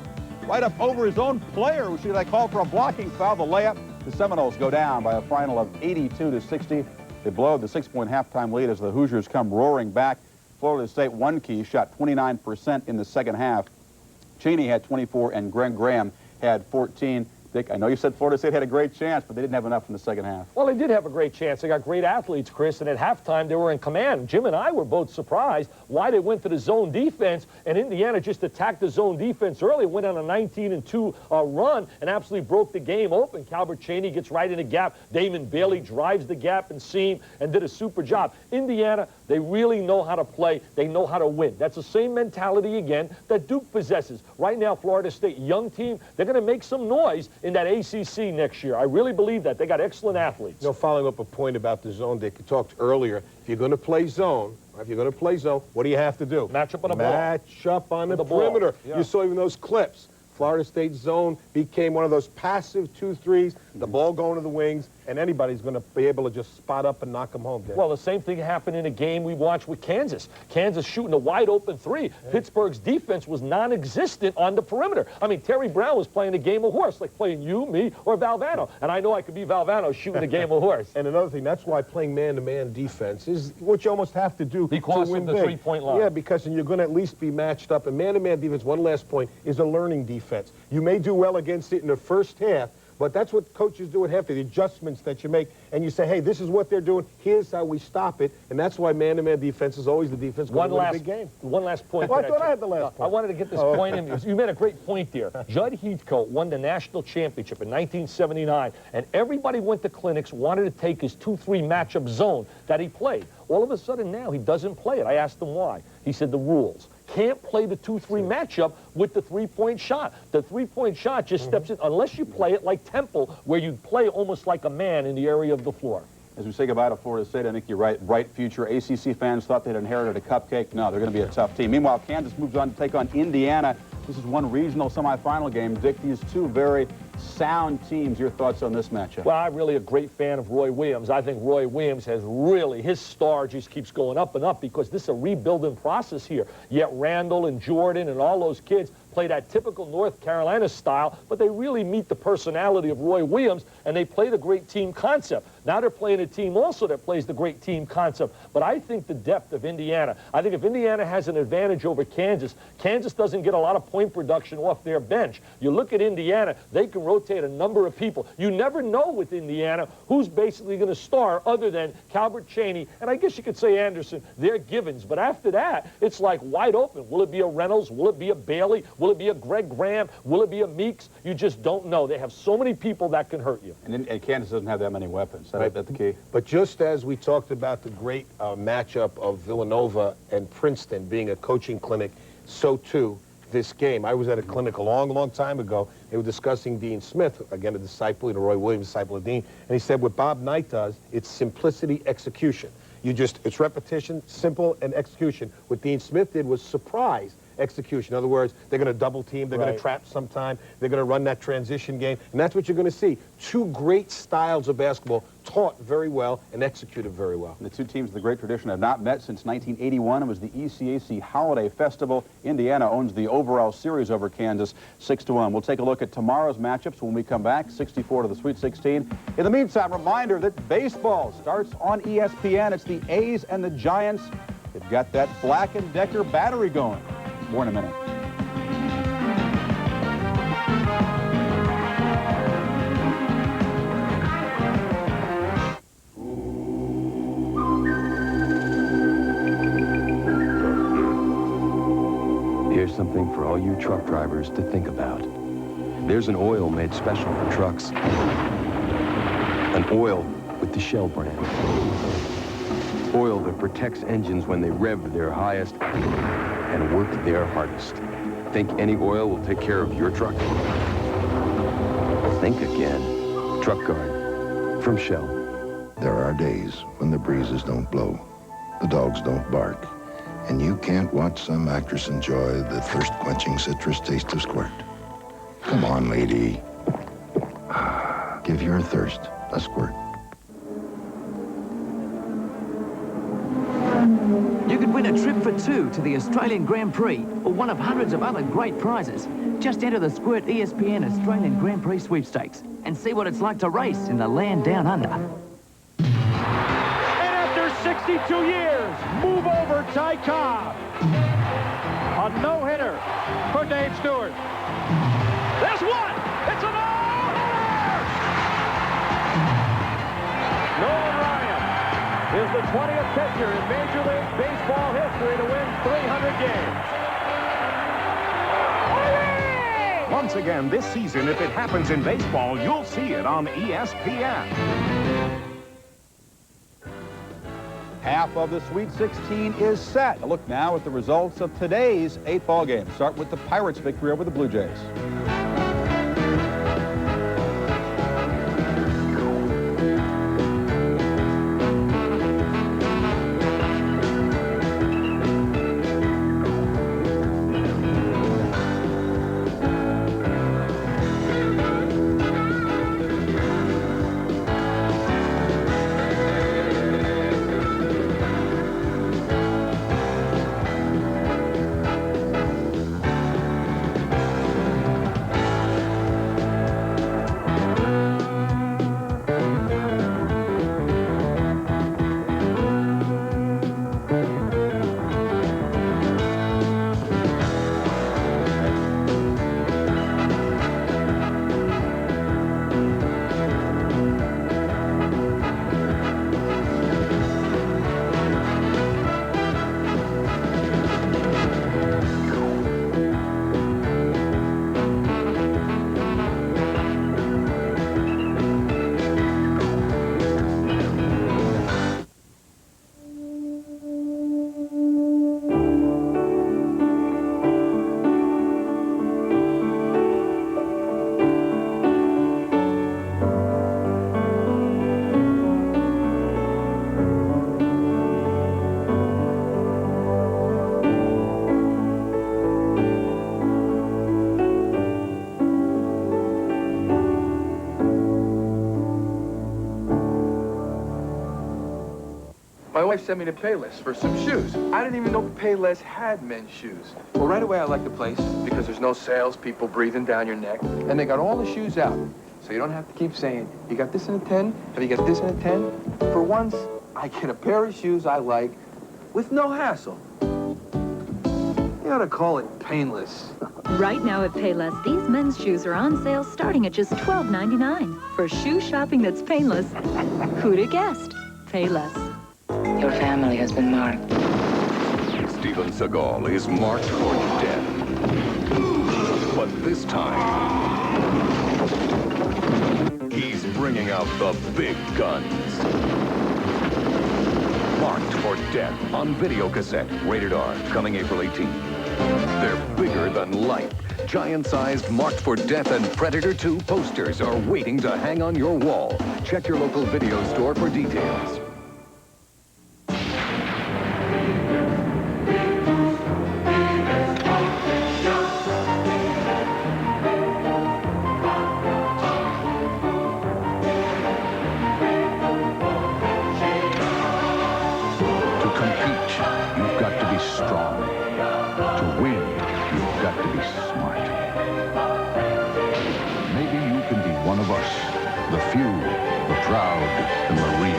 Right up over his own player, who should I call for a blocking foul, the layup. The Seminoles go down by a final of 82-60. They blow the 6-point halftime lead as the Hoosiers come roaring back. Florida State, one key, shot 29% in the second half. Cheney had 24 and Greg Graham had 14. Dick, I know you said Florida State had a great chance, but they didn't have enough in the second half. Well, they did have a great chance. They got great athletes, Chris, and at halftime they were in command. Jim and I were both surprised why they went to the zone defense, and Indiana just attacked the zone defense early, went on a 19-2 run, and absolutely broke the game open. Calvert Cheney gets right in the gap. Damon Bailey drives the gap and seam and did a super job. Indiana, they really know how to play. They know how to win. That's the same mentality, again, that Duke possesses. Right now, Florida State, young team, they're going to make some noise in that ACC next year. I really believe that. They got excellent athletes. You know, following up a point about the zone, Dick, you talked earlier, if you're going to play zone, what do you have to do? Match up on the ball. Match up on the perimeter. Yeah. You saw even those clips. Florida State zone became one of those passive 2-3s, the ball going to the wings, and anybody's going to be able to just spot up and knock them home, Dick. Well, the same thing happened in a game we watched with Kansas. Kansas shooting a wide-open 3. Yeah. Pittsburgh's defense was non-existent on the perimeter. I mean, Terry Brown was playing a game of horse, like playing you, me, or Valvano. And I know I could be Valvano shooting a game of horse. And another thing, that's why playing man-to-man defense is what you almost have to do because to win of the three-point line. Yeah, because you're going to at least be matched up. And man-to-man defense, one last point, is a learning defense. You may do well against it in the first half, but that's what coaches do at half, the adjustments that you make, and you say, hey, this is what they're doing, here's how we stop it, and that's why man-to-man defense is always the defense going to win a big game. One last point. Well, I thought I had the last point. I wanted to get this point in. You made a great point there. Judd Heathcote won the national championship in 1979, and everybody went to clinics, wanted to take his 2-3 matchup zone that he played. All of a sudden now, he doesn't play it. I asked him why. He said the rules. Can't play the 2-3 matchup with the 3-point shot. The 3-point shot just steps in, unless you play it like Temple, where you play almost like a man in the area of the floor. As we say goodbye to Florida State, I think you're right. Bright future. ACC fans thought they'd inherited a cupcake. No, they're going to be a tough team. Meanwhile, Kansas moves on to take on Indiana. This is one regional semifinal game. Dick, these two very sound teams. Your thoughts on this matchup? Well, I'm really a great fan of Roy Williams. I think Roy Williams has really, his star just keeps going up and up because this is a rebuilding process here. Yet Randall and Jordan and all those kids play that typical North Carolina style, but they really meet the personality of Roy Williams, and they play the great team concept. Now they're playing a team also that plays the great team concept. But I think the depth of Indiana, I think if Indiana has an advantage over Kansas, Kansas doesn't get a lot of point production off their bench. You look at Indiana, they can rotate a number of people. You never know with Indiana who's basically going to star other than Calbert Chaney, and I guess you could say Anderson. They're givens. But after that, it's like wide open. Will it be a Reynolds? Will it be a Bailey? Will it be a Greg Graham? Will it be a Meeks? You just don't know. They have so many people that can hurt you. And Kansas doesn't have that many weapons. That's the key. But just as we talked about the great matchup of Villanova and Princeton being a coaching clinic, so too this game. I was at a clinic a long time ago. They were discussing Dean Smith, again a disciple, Roy Williams, disciple of Dean, and he said what Bob Knight does, it's simplicity, execution. It's repetition, simple, and execution. What Dean Smith did was surprise execution. In other words, they're going to double team, they're going to trap sometime, they're going to run that transition game, and that's what you're going to see. Two great styles of basketball taught very well and executed very well. The two teams of the great tradition have not met since 1981. It was the ECAC Holiday Festival. Indiana owns the overall series over Kansas 6-1. We'll take a look at tomorrow's matchups when we come back, 64 to the Sweet 16. In the meantime, reminder that baseball starts on ESPN. It's the A's and the Giants. They've got that Black & Decker battery going. More in a minute. Here's something for all you truck drivers to think about. There's an oil made special for trucks. An oil with the Shell brand. Oil that protects engines when they rev their highest and work their hardest. Think any oil will take care of your truck? Think again. Truck Guard from Shell. There are days when the breezes don't blow, the dogs don't bark, and you can't watch some actress enjoy the thirst-quenching citrus taste of squirt. Come on, lady. Give your thirst a squirt. You could win a trip for two to the Australian Grand Prix or one of hundreds of other great prizes. Just enter the Squirt ESPN Australian Grand Prix sweepstakes and see what it's like to race in the land down under. And after 62 years, move over Ty Cobb. A no-hitter for Dave Stewart. There's one! It's a no-hitter! Nolan Ryan is the 20th pitcher in Major League Baseball history to win 300 games. Once again this season, if it happens in baseball, you'll see it on ESPN. Half of the Sweet 16 is set. A look now at the results of today's 8 ball games. Start with the Pirates' victory over the Blue Jays. wife sent me to Payless for some shoes. I didn't even know Payless had men's shoes. Well, right away I liked the place because there's no salespeople breathing down your neck, and they got all the shoes out. So you don't have to keep saying, you got this in a 10? Have you got this in a 10? For once, I get a pair of shoes I like with no hassle. You ought to call it painless. Right now at Payless, these men's shoes are on sale starting at just $12.99. For shoe shopping that's painless, who'd have guessed? Payless. Your family has been marked. Steven Seagal is marked for death. But this time, he's bringing out the big guns. Marked for Death on video cassette, rated R, coming April 18th. They're bigger than life. Giant-sized Marked for Death and Predator 2 posters are waiting to hang on your wall. Check your local video store for details. To compete, you've got to be strong. To win, you've got to be smart. Maybe you can be one of us, the few, the proud, the Marines.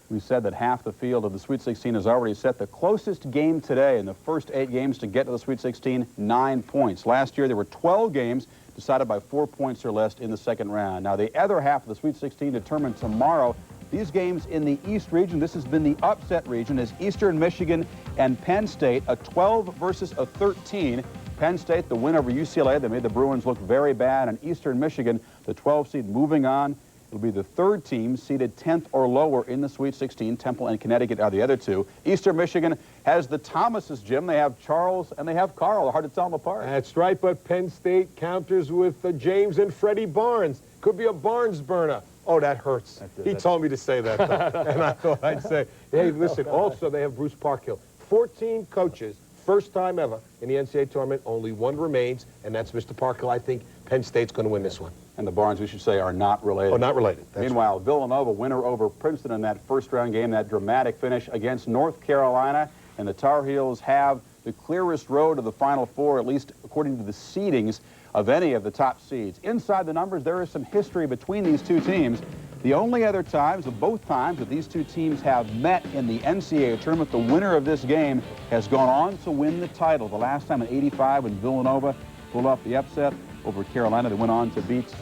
We said that half the field of the Sweet 16 is already set. The closest game today in the first 8 games to get to the Sweet 16, 9 points. Last year, there were 12 games decided by 4 points or less in the second round. Now, the other half of the Sweet 16 determined tomorrow. These games in the East region, this has been the upset region, is Eastern Michigan and Penn State, a 12 versus a 13. Penn State, the win over UCLA, they made the Bruins look very bad. And Eastern Michigan, the 12 seed, moving on. It'll be the third team seeded 10th or lower in the Sweet 16. Temple and Connecticut are the other two. Eastern Michigan has the Thomases, Jim. They have Charles and they have Carl. Hard to tell them apart. That's right, but Penn State counters with James and Freddie Barnes. Could be a Barnes burner. Oh, that hurts. He told me to say that, and I thought I'd say, hey, listen, also they have Bruce Parkhill. 14 coaches, first time ever in the NCAA tournament. Only one remains, and that's Mr. Parkhill. I think Penn State's going to win this one. And the Barnes, we should say, are not related. Oh, not related. That's Meanwhile, Villanova, winner over Princeton in that first-round game, that dramatic finish against North Carolina. And the Tar Heels have the clearest road to the Final Four, at least according to the seedings of any of the top seeds. Inside the numbers, there is some history between these two teams. The only other times, of both times, that these two teams have met in the NCAA tournament, the winner of this game has gone on to win the title. The last time in '85 when Villanova pulled off the upset over Carolina, they went on to beat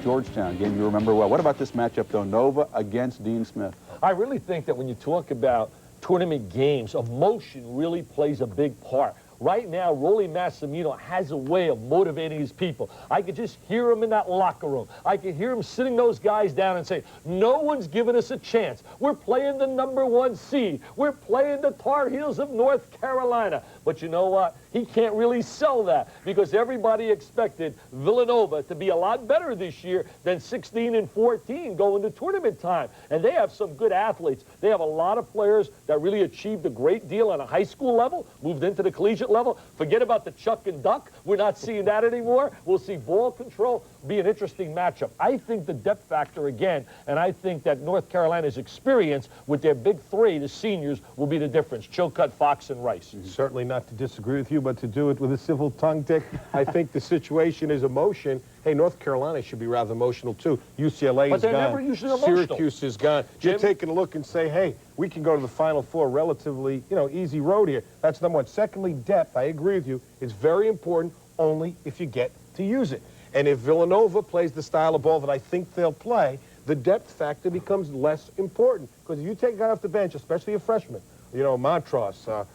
Georgetown, game you remember well. What about this matchup, though, Nova against Dean Smith? I really think that when you talk about tournament games, emotion really plays a big part. Right now, Rolly Massimino has a way of motivating his people. I could just hear him in that locker room. I could hear him sitting those guys down and saying, no one's giving us a chance. We're playing the #1 seed. We're playing the Tar Heels of North Carolina. But you know what? He can't really sell that because everybody expected Villanova to be a lot better this year than 16 and 14 going to tournament time. And they have some good athletes. They have a lot of players that really achieved a great deal on a high school level, moved into the collegiate level. Forget about the chuck and duck. We're not seeing that anymore. We'll see ball control. Be an interesting matchup. I think the depth factor again, and I think that North Carolina's experience with their big three, the seniors, will be the difference. Chilcutt, Fox, and Rice. Certainly not to disagree with you, but to do it with a civil tongue, Dick, I think the situation is emotion. Hey, North Carolina should be rather emotional, too. UCLA is gone. But they're never usually emotional. Syracuse is gone. You're taking a look and say, hey, we can go to the Final Four relatively, easy road here. That's number one. Secondly, depth, I agree with you, is very important only if you get to use it. And if Villanova plays the style of ball that I think they'll play, the depth factor becomes less important. Because if you take a guy off the bench, especially a freshman, Montross,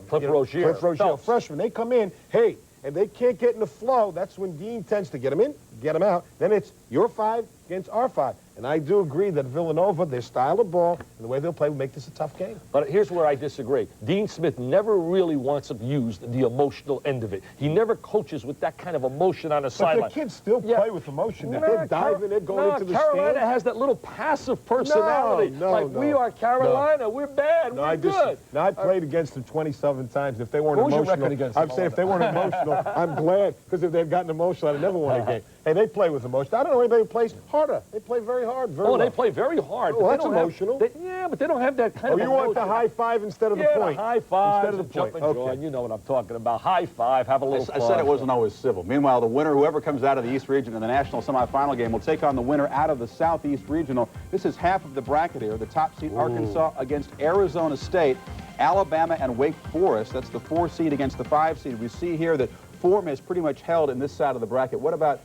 Cliff Rozier, freshmen, they come in, hey, and they can't get in the flow. That's when Dean tends to get them in, get them out. Then it's your 5 against our 5. And I do agree that Villanova, their style of ball and the way they'll play will make this a tough game. But here's where I disagree. Dean Smith never really wants to use the emotional end of it. He never coaches with that kind of emotion on the sideline. But the kids still play with emotion. They're diving, they're going into the Carolina stand. has that little passive personality. We are Carolina. We're bad. We're good. No, I played against them 27 times. If they weren't What was your emotional, record against I'm them? saying if they weren't emotional, I'm glad. Because if they'd gotten emotional, I'd never won a game. Hey, they play with emotion. I don't know anybody who plays harder. They play very hard. Very well. They play very hard. Oh, that's emotional. Yeah, but they don't have that kind of you emotion. want the high five instead of the point? Yeah, high five instead of the point. Okay. You know what I'm talking about. High five, have a little fun. I said it wasn't always civil. Meanwhile, the winner, whoever comes out of the East Region in the national semifinal game, will take on the winner out of the Southeast Regional. This is half of the bracket here. The top seed, Arkansas, against Arizona State, Alabama, and Wake Forest. That's the 4 seed against the 5 seed. We see here that form is pretty much held in this side of the bracket. What about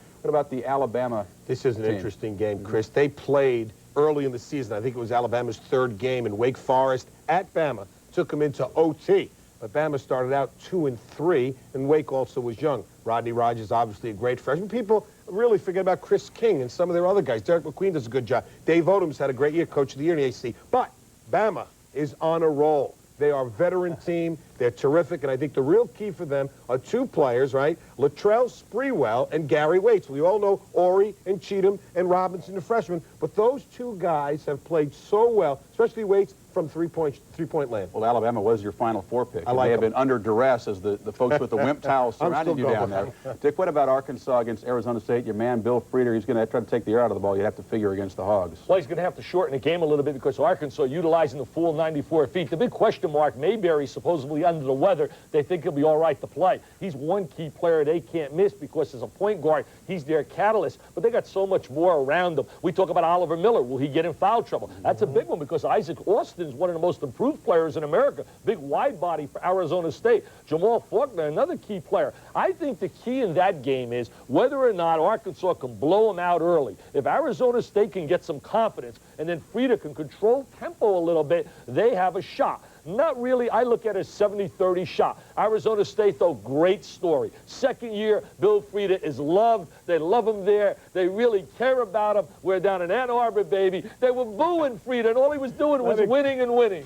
the Alabama This is an team? interesting game, Chris. They played early in the season. I think it was Alabama's 3rd game, and Wake Forest at Bama took them into OT. But Bama started out 2-3, and Wake also was young. Rodney Rogers, obviously a great freshman. People really forget about Chris King and some of their other guys. Derek McQueen does a good job. Dave Odom's had a great year, Coach of the Year in the ACC. But Bama is on a roll. They are a veteran team. They're terrific, and I think the real key for them are 2 players, right? Latrell Sprewell and Gary Waits. We all know Ori and Cheatham and Robinson, the freshman, but those 2 guys have played so well, especially Waits, from three-point land. Well, Alabama was your Final 4 pick. I like they have them. been under duress as the folks with the wimp towels surrounded you down there. Dick, what about Arkansas against Arizona State? Your man, Bill Frieder, he's going to try to take the air out of the ball. You have to figure against the Hogs. Well, he's going to have to shorten the game a little bit because Arkansas utilizing the full 94 feet. The big question mark, Mayberry's supposedly under the weather. They think he'll be all right to play. He's one key player they can't miss because as a point guard, he's their catalyst. But they got so much more around them. We talk about Oliver Miller. Will he get in foul trouble? That's a big one because Isaac Austin is one of the most improved players in America. Big wide body for Arizona State. Jamal Faulkner, another key player. I think the key in that game is whether or not Arkansas can blow them out early. If Arizona State can get some confidence and then Frieder can control tempo a little bit, they have a shot. Not really. I look at it as 70-30 shot. Arizona State, though, great story. 2nd year, Bill Frieder is loved. They love him there. They really care about him. We're down in Ann Arbor, baby. They were booing Frieder, and all he was doing was winning and winning.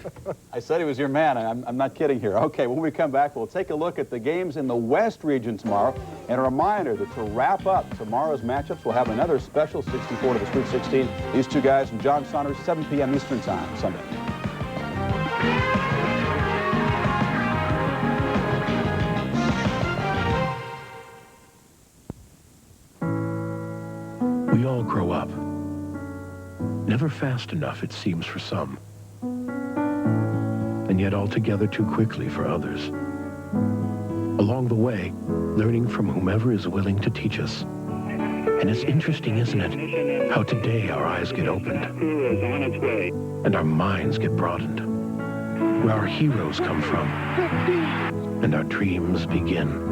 I said he was your man. I'm not kidding here. Okay, when we come back, we'll take a look at the games in the West region tomorrow. And a reminder that to wrap up tomorrow's matchups, we'll have another special 64 to the Sweet 16. These 2 guys and John Saunders, 7 p.m. Eastern Time, Sunday. We all grow up. Never fast enough, it seems, for some. And yet altogether too quickly for others. Along the way, learning from whomever is willing to teach us. And it's interesting, isn't it, how today our eyes get opened. And our minds get broadened. Where our heroes come from. And our dreams begin.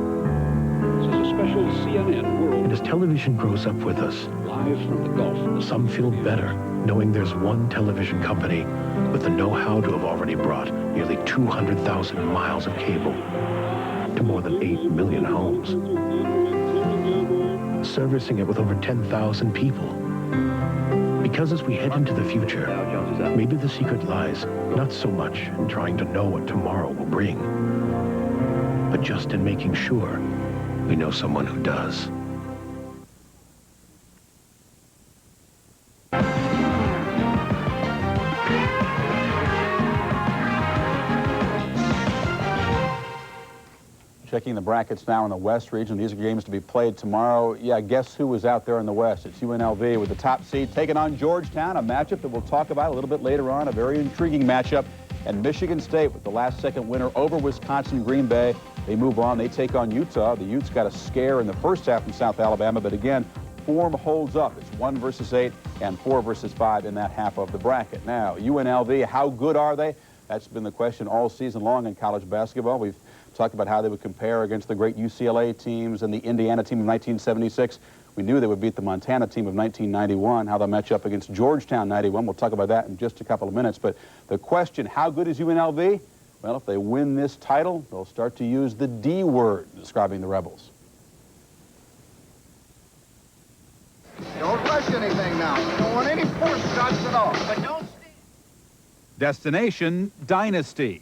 This is a special CNN World. And as television grows up with us, live from the Gulf. Some feel better knowing there's one television company with the know-how to have already brought nearly 200,000 miles of cable to more than 8 million homes, servicing it with over 10,000 people. Because as we head into the future, maybe the secret lies not so much in trying to know what tomorrow will bring, but just in making sure we know someone who does. Checking the brackets now in the West region. These are games to be played tomorrow. Yeah, guess who was out there in the West? It's UNLV with the top seed taking on Georgetown, a matchup that we'll talk about a little bit later on, a very intriguing matchup. And Michigan State with the last-second winner over Wisconsin Green Bay. They move on. They take on Utah. The Utes got a scare in the first half from South Alabama, but again, form holds up. It's 1 versus 8 and 4 versus 5 in that half of the bracket. Now, UNLV, how good are they? That's been the question all season long in college basketball. We've talked about how they would compare against the great UCLA teams and the Indiana team of 1976. We knew they would beat the Montana team of 1991, how they'll match up against Georgetown 91. We'll talk about that in just a couple of minutes. But the question, how good is UNLV? Well, if they win this title, they'll start to use the D word describing the Rebels. Don't rush anything now. You don't want any 4 shots and all. But don't... Destination Dynasty.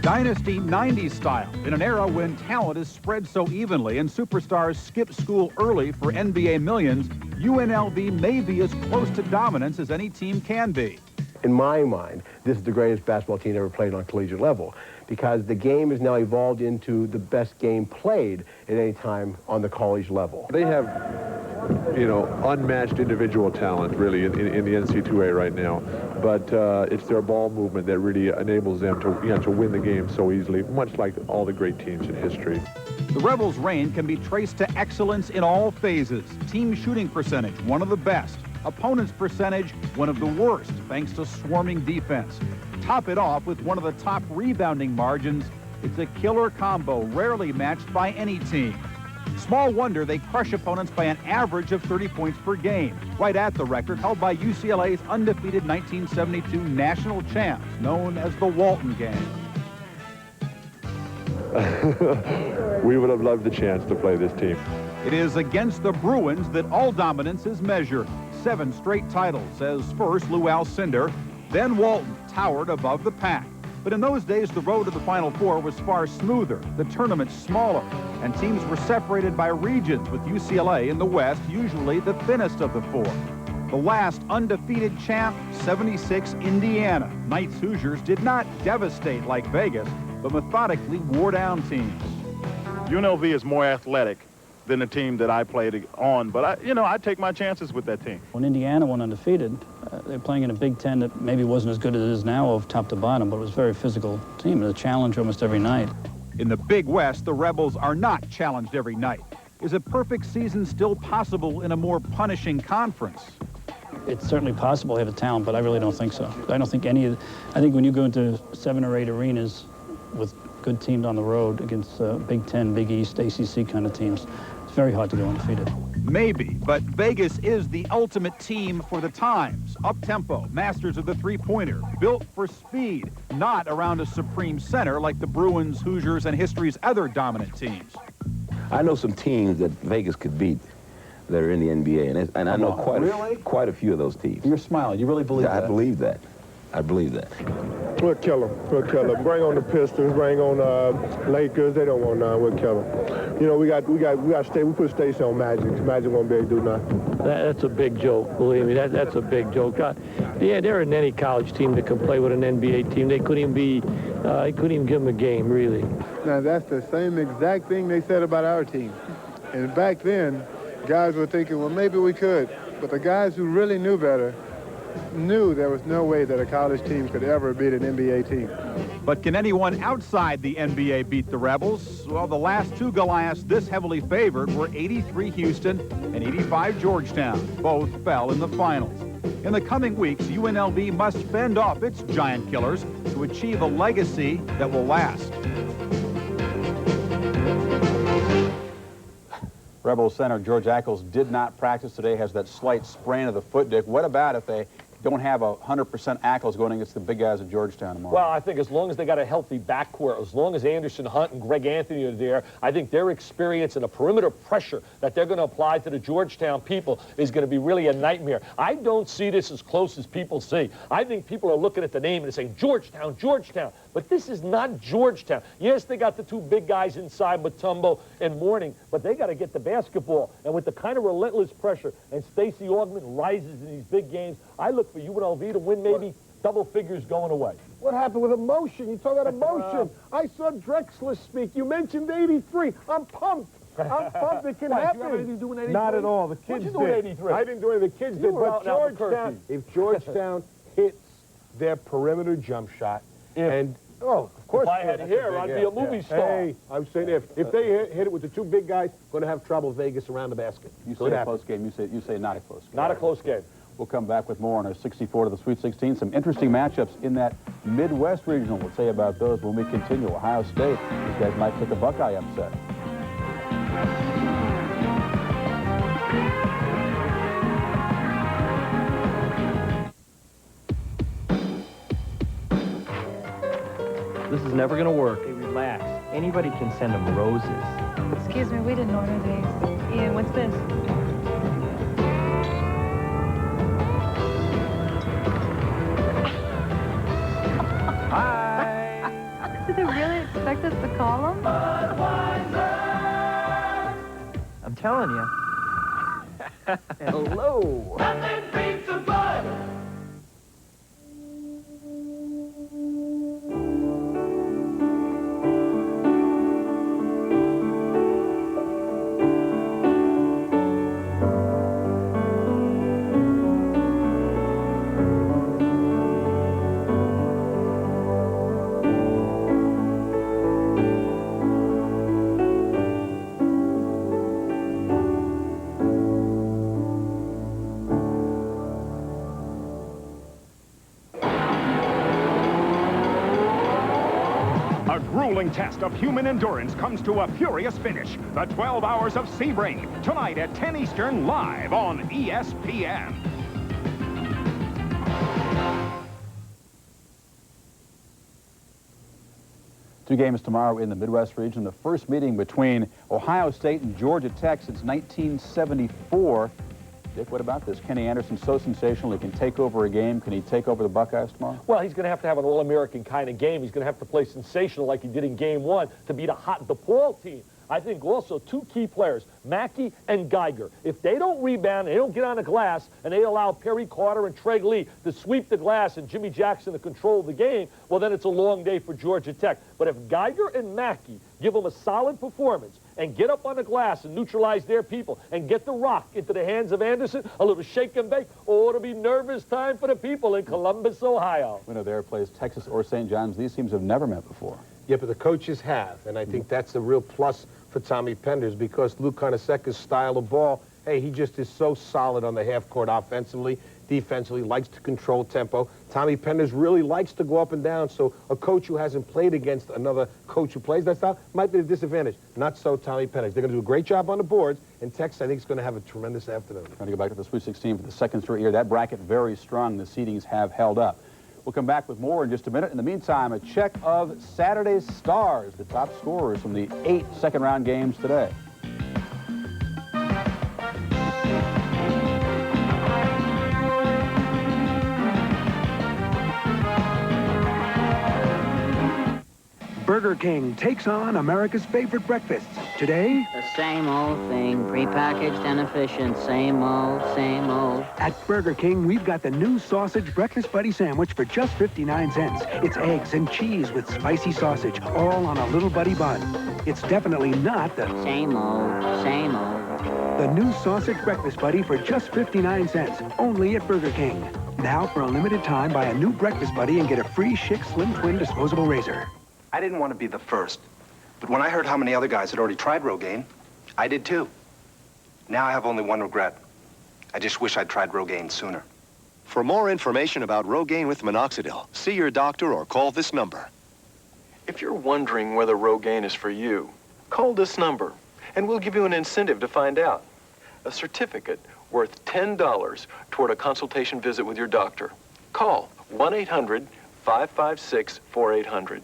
Dynasty 90s style, in an era when talent is spread so evenly and superstars skip school early for NBA millions, UNLV may be as close to dominance as any team can be. In my mind, this is the greatest basketball team ever played on a collegiate level, because the game has now evolved into the best game played at any time on the college level. They have, you know, unmatched individual talent, really, in the NCAA right now. But it's their ball movement that really enables them to, you know, to win the game so easily, much like all the great teams in history. The Rebels' reign can be traced to excellence in all phases. Team shooting percentage, one of the best. Opponent's percentage, one of the worst, thanks to swarming defense. Top it off with one of the top rebounding margins. It's a killer combo, rarely matched by any team. Small wonder they crush opponents by an average of 30 points per game, right at the record held by UCLA's undefeated 1972 national champs, known as the Walton Gang. We would have loved the chance to play this team. It is against the Bruins that all dominance is measured. 7 straight titles, as first Lou Alcindor, then Walton towered above the pack. But in those days, the road to the Final Four was far smoother, the tournament smaller, and teams were separated by regions, with UCLA in the West usually the thinnest of the 4. The last undefeated champ, 76 Indiana. Knights Hoosiers did not devastate like Vegas, but methodically wore down teams. UNLV is more athletic than the team that I played on, but I take my chances with that team. When Indiana went undefeated, they're playing in a Big Ten that maybe wasn't as good as it is now of top to bottom, but it was a very physical team. It was a challenge almost every night. In the Big West, the Rebels are not challenged every night. Is a perfect season still possible in a more punishing conference? It's certainly possible to have a talent, but I really don't think so. I don't think any of I think when you go into 7 or 8 arenas with good teams on the road against Big Ten, Big East, ACC kind of teams, it's very hard to go undefeated. Maybe, but Vegas is the ultimate team for the times. Up-tempo, masters of the three-pointer, built for speed, not around a supreme center like the Bruins, Hoosiers, and history's other dominant teams. I know some teams that Vegas could beat that are in the NBA, and I know quite a few of those teams. You're smiling. You really believe that? I believe that. I believe that. We'll kill them. We'll kill them. Bring on the Pistons. Bring on Lakers. They don't want none. We'll kill them. You know, we got stay. We put Stacey on Magic. Magic won't be able to do nothing. That's a big joke. Believe me, that's a big joke. Yeah, there isn't any college team that can play with an NBA team. They couldn't even be. Couldn't even give them a game, really. Now that's the same exact thing they said about our team. And back then, guys were thinking, well, maybe we could. But the guys who really knew better knew there was no way that a college team could ever beat an NBA team. But can anyone outside the NBA beat the Rebels? Well, the last 2 Goliaths this heavily favored were 83 Houston and 85 Georgetown. Both fell in the finals. In the coming weeks, UNLV must fend off its giant killers to achieve a legacy that will last. Rebels center George Ackles did not practice today, has that slight sprain of the foot, Dick. What about if they don't have 100% Ackles going against the big guys at Georgetown tomorrow? Well, I think as long as they got a healthy backcourt, as long as Anderson, Hunt, and Greg Anthony are there, I think their experience and the perimeter pressure that they're going to apply to the Georgetown people is going to be really a nightmare. I don't see this as close as people see. I think people are looking at the name and saying, Georgetown, Georgetown. But this is not Georgetown. Yes, they got the 2 big guys inside, Mutombo and Mourning, but they got to get the basketball. And with the kind of relentless pressure, and Stacey Augmon rises in these big games, I look for UNLV to win maybe double figures going away. What happened with emotion? You talk about emotion. I saw Drexler speak. You mentioned 83. I'm pumped. I'm pumped. It can happen. Did you have anything to do with 83? Not at all. The kids did. What did you do in 83? I didn't do anything. The kids did. But Georgetown, if Georgetown hits their perimeter jump shot, and of course, if I had hair, I'd be a movie star. Hey, I'm saying if they hit it with the 2 big guys, going to have trouble Vegas around the basket. You say a close game. You say not a close game. Not a close game. We'll come back with more on our 64 to the Sweet 16. Some interesting matchups in that Midwest regional. We'll say about those when we continue. Ohio State, these guys might put the Buckeye upset. never going to work. Hey, relax. Anybody can send them roses. Excuse me, we didn't order these. Ian, what's this? Hi. Did they really expect us to call them? I'm telling you. Hello. Nothing beats a bud. A grueling test of human endurance comes to a furious finish. The 12 Hours of Sebring, tonight at 10 Eastern, live on ESPN. Two games tomorrow in the Midwest region. The first meeting between Ohio State and Georgia Tech since 1974. Dick, what about this? Kenny Anderson, so sensational. He can take over a game. Can he take over the Buckeyes tomorrow? Well, he's going to have an All-American kind of game. He's going to have to play sensational like he did in Game 1 to beat a hot DePaul team. I think also two key players, Mackey and Geiger. If they don't rebound, they don't get on the glass, and they allow Perry Carter and Treg Lee to sweep the glass and Jimmy Jackson to control the game, well, then it's a long day for Georgia Tech. But if Geiger and Mackey give them a solid performance and get up on the glass and neutralize their people and get the rock into the hands of Anderson, a little shake and bake, oh, it'll be nervous time for the people in Columbus, Ohio. Winner there plays Texas or St. John's. These teams have never met before. Yeah, but the coaches have, and I think that's the real plus for Tommy Penders, because Luke Carnesecca's style of ball, hey, he just is so solid on the half court offensively, defensively, likes to control tempo. Tommy Penders really likes to go up and down, so a coach who hasn't played against another coach who plays that style might be a disadvantage. Not so Tommy Penders. They're going to do a great job on the boards, and Texas, I think, is going to have a tremendous afternoon. Trying to go back to the Sweet 16 for the second straight year. That bracket very strong. The seedings have held up. We'll come back with more in just a minute. In the meantime, a check of Saturday's stars, the top scorers from the 8 second-round games today. Burger King takes on America's favorite breakfasts. Today, the same old thing, prepackaged and efficient, same old, same old. At Burger King, we've got the new sausage breakfast buddy sandwich for just 59 cents. It's eggs and cheese with spicy sausage, all on a little buddy bun. It's definitely not the same old, same old. The new sausage breakfast buddy for just 59 cents, only at Burger King. Now, for a limited time, buy a new breakfast buddy and get a free Schick Slim Twin disposable razor. I didn't want to be the first, but when I heard how many other guys had already tried Rogaine, I did too. Now I have only one regret. I just wish I'd tried Rogaine sooner. For more information about Rogaine with minoxidil, see your doctor or call this number. If you're wondering whether Rogaine is for you, call this number, and we'll give you an incentive to find out. A certificate worth $10 toward a consultation visit with your doctor. Call 1-800-556-4800.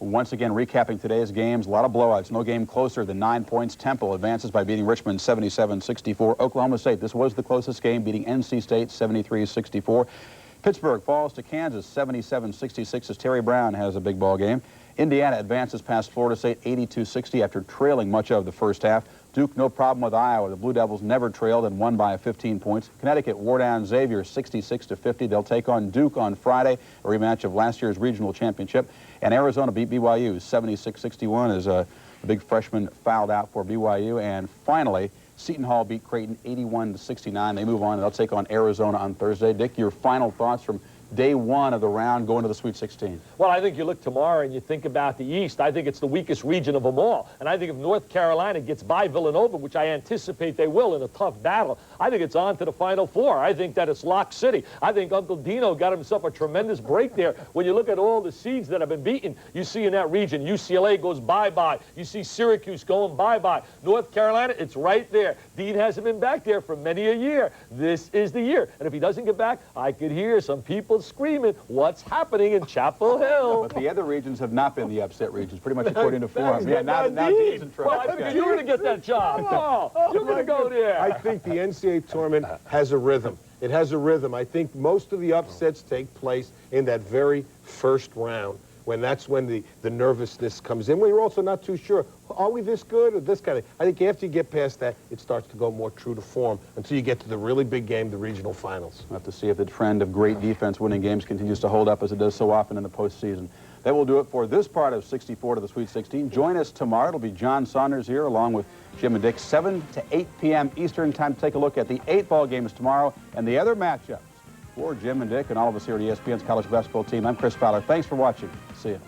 Once again, recapping today's games, a lot of blowouts. No game closer than 9 points. Temple advances by beating Richmond 77-64. Oklahoma State, this was the closest game, beating NC State 73-64. Pittsburgh falls to Kansas 77-66 as Terry Brown has a big ball game. Indiana advances past Florida State 82-60 after trailing much of the first half. Duke, no problem with Iowa. The Blue Devils never trailed and won by 15 points. Connecticut wore down Xavier 66-50. They'll take on Duke on Friday, a rematch of last year's regional championship. And Arizona beat BYU 76-61 as the big freshman fouled out for BYU. And finally, Seton Hall beat Creighton 81-69. They move on and they'll take on Arizona on Thursday. Dick, your final thoughts from day one of the round going to the Sweet 16? Well, I think you look tomorrow and you think about the East. I think it's the weakest region of them all. And I think if North Carolina gets by Villanova, which I anticipate they will in a tough battle, I think it's on to the Final Four. I think that it's Lock City. I think Uncle Dino got himself a tremendous break there. When you look at all the seeds that have been beaten, you see in that region, UCLA goes bye-bye. You see Syracuse going bye-bye. North Carolina, it's right there. Dean hasn't been back there for many a year. This is the year. And if he doesn't get back, I could hear some people still screaming, what's happening in Chapel Hill? But the other regions have not been the upset regions, pretty much according to form. Yeah, now Dean's in trouble. Well, I figured you were going to get that job. Oh, you're going to go there. I think the NCAA tournament has a rhythm. It has a rhythm. I think most of the upsets take place in that very first round, that's when the nervousness comes in, when you're also not too sure, are we this good or this kind of... I think after you get past that, it starts to go more true to form until you get to the really big game, the regional finals. We'll have to see if the trend of great defense winning games continues to hold up as it does so often in the postseason. That will do it for this part of 64 to the Sweet 16. Join us tomorrow. It'll be John Saunders here along with Jim and Dick, 7 to 8 p.m. Eastern time to take a look at the 8-ball games tomorrow and the other matchups. For Jim and Dick and all of us here at ESPN's college basketball team, I'm Chris Fowler. Thanks for watching. See you.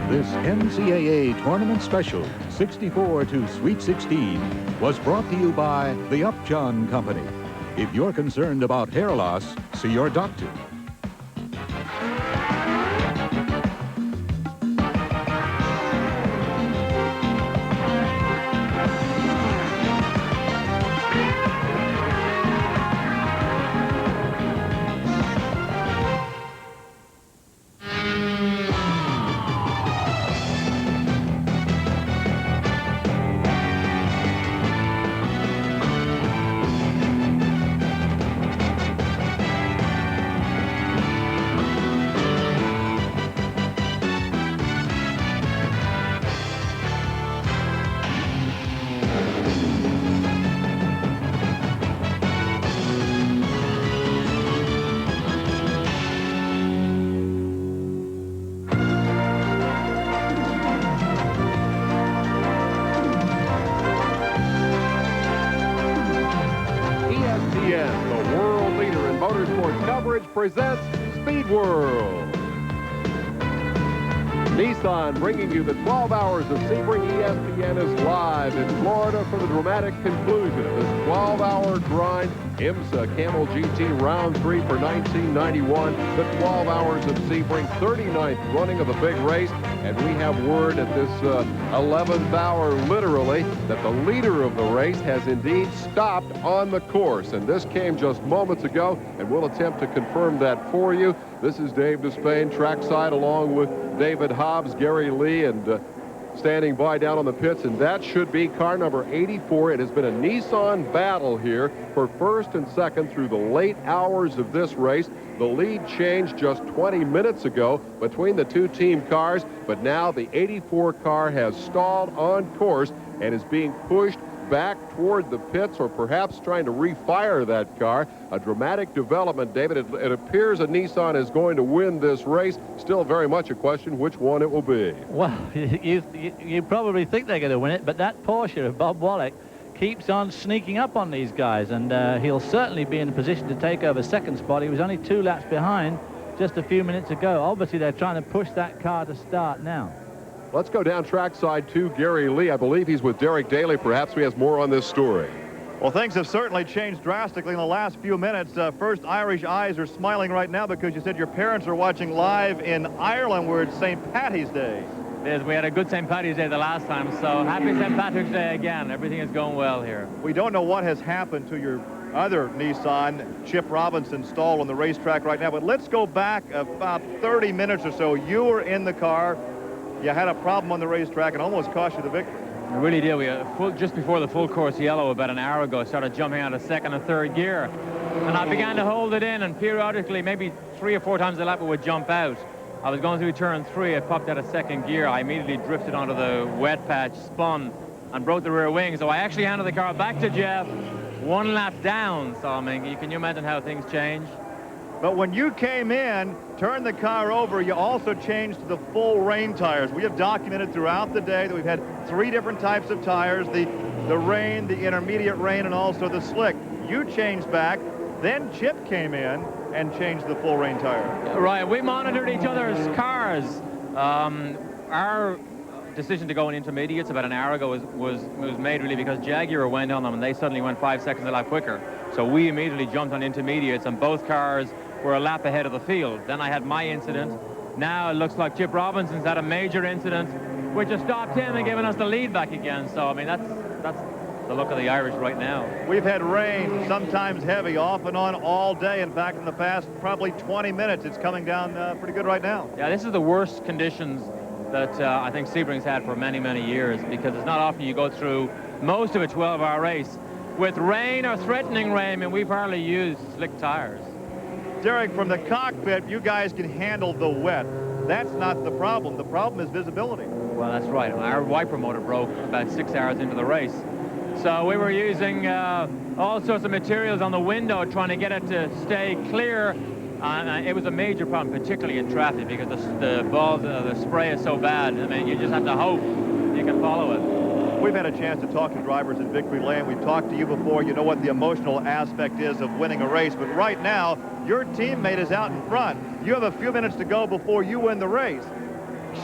This NCAA Tournament Special, 64 to Sweet 16, was brought to you by the Upjohn Company. If you're concerned about hair loss, see your doctor. ESPN, the world leader in motorsports coverage, presents Speed World. Nissan bringing you the 12 hours of Sebring. ESPN is live in Florida for the dramatic conclusion of this 12-hour grind. IMSA Camel GT Round 3 for 1991. The 12 hours of Sebring, 39th running of the big race. And we have word at this 11th hour, literally, that the leader of the race has indeed stopped on the course. And this came just moments ago, and we'll attempt to confirm that for you. This is Dave Despain, trackside, along with David Hobbs, Gary Lee, and standing by down on the pits, and that should be car number 84. It has been a Nissan battle here for first and second through the late hours of this race. The lead changed just 20 minutes ago between the two team cars, but now the 84 car has stalled on course and is being pushed back toward the pits, or perhaps trying to refire that car. A dramatic development, David. It appears that Nissan is going to win this race. Still very much a question which one it will be. Well, you probably think they're going to win it, but that Porsche of Bob Wallach keeps on sneaking up on these guys, and he'll certainly be in a position to take over second spot. He was only 2 laps behind just a few minutes ago. Obviously, they're trying to push that car to start now. Let's go down trackside to Gary Lee. I believe he's with Derek Daly. Perhaps he has more on this story. Well, things have certainly changed drastically in the last few minutes. First, Irish eyes are smiling right now because you said your parents are watching live in Ireland, where it's St. Patty's Day. Yes, we had a good St. Patty's Day the last time, so happy St. Patrick's Day again. Everything is going well here. We don't know what has happened to your other Nissan, Chip Robinson, stalled on the racetrack right now, but let's go back about 30 minutes or so. You were in the car. You had a problem on the racetrack and almost cost you the victory. We really did. Just before the full course yellow about an hour ago, I started jumping out of second and third gear. And I began to hold it in, and periodically, maybe 3 or 4 times a lap, it would jump out. I was going through turn 3. I popped out of second gear. I immediately drifted onto the wet patch, spun, and broke the rear wing. So I actually handed the car back to Jeff, 1 lap down. So, I mean, can you imagine how things change? But when you came in, turned the car over, you also changed to the full rain tires. We have documented throughout the day that we've had 3 different types of tires, the rain, the intermediate rain, and also the slick. You changed back, then Chip came in and changed the full rain tire. Right, we monitored each other's cars. Our decision to go in intermediates about an hour ago was made really because Jaguar went on them and they suddenly went 5 seconds a lap quicker. So we immediately jumped on intermediates, and both cars were a lap ahead of the field. Then I had my incident. Now it looks like Chip Robinson's had a major incident, which has stopped him and given us the lead back again. So, I mean, that's the look of the Irish right now. We've had rain, sometimes heavy, off and on all day. In fact, in the past probably 20 minutes, it's coming down pretty good right now. Yeah, this is the worst conditions that I think Sebring's had for many, many years, because it's not often you go through most of a 12-hour race with rain or threatening rain, and we've hardly used slick tires. Derek, from the cockpit, you guys can handle the wet. That's not the problem. The problem is visibility. Well, that's right. Our wiper motor broke about 6 hours into the race. So we were using all sorts of materials on the window trying to get it to stay clear. It was a major problem, particularly in traffic, because the spray is so bad. I mean, you just have to hope you can follow it. We've had a chance to talk to drivers in victory lane. We've talked to you before. You know what the emotional aspect is of winning a race. But right now, your teammate is out in front. You have a few minutes to go before you win the race.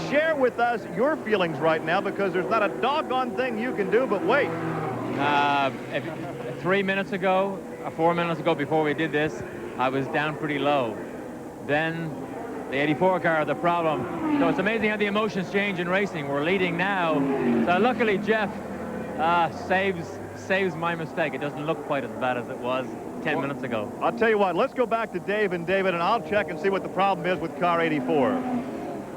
Share with us your feelings right now, because there's not a doggone thing you can do but wait. 3 minutes ago, or 4 minutes ago before we did this, I was down pretty low. Then the 84 car, the problem. So it's amazing how the emotions change in racing. We're leading now. So luckily Jeff saves my mistake. It doesn't look quite as bad as it was 10 minutes ago. I'll tell you what, let's go back to Dave and David, and I'll check and see what the problem is with car 84.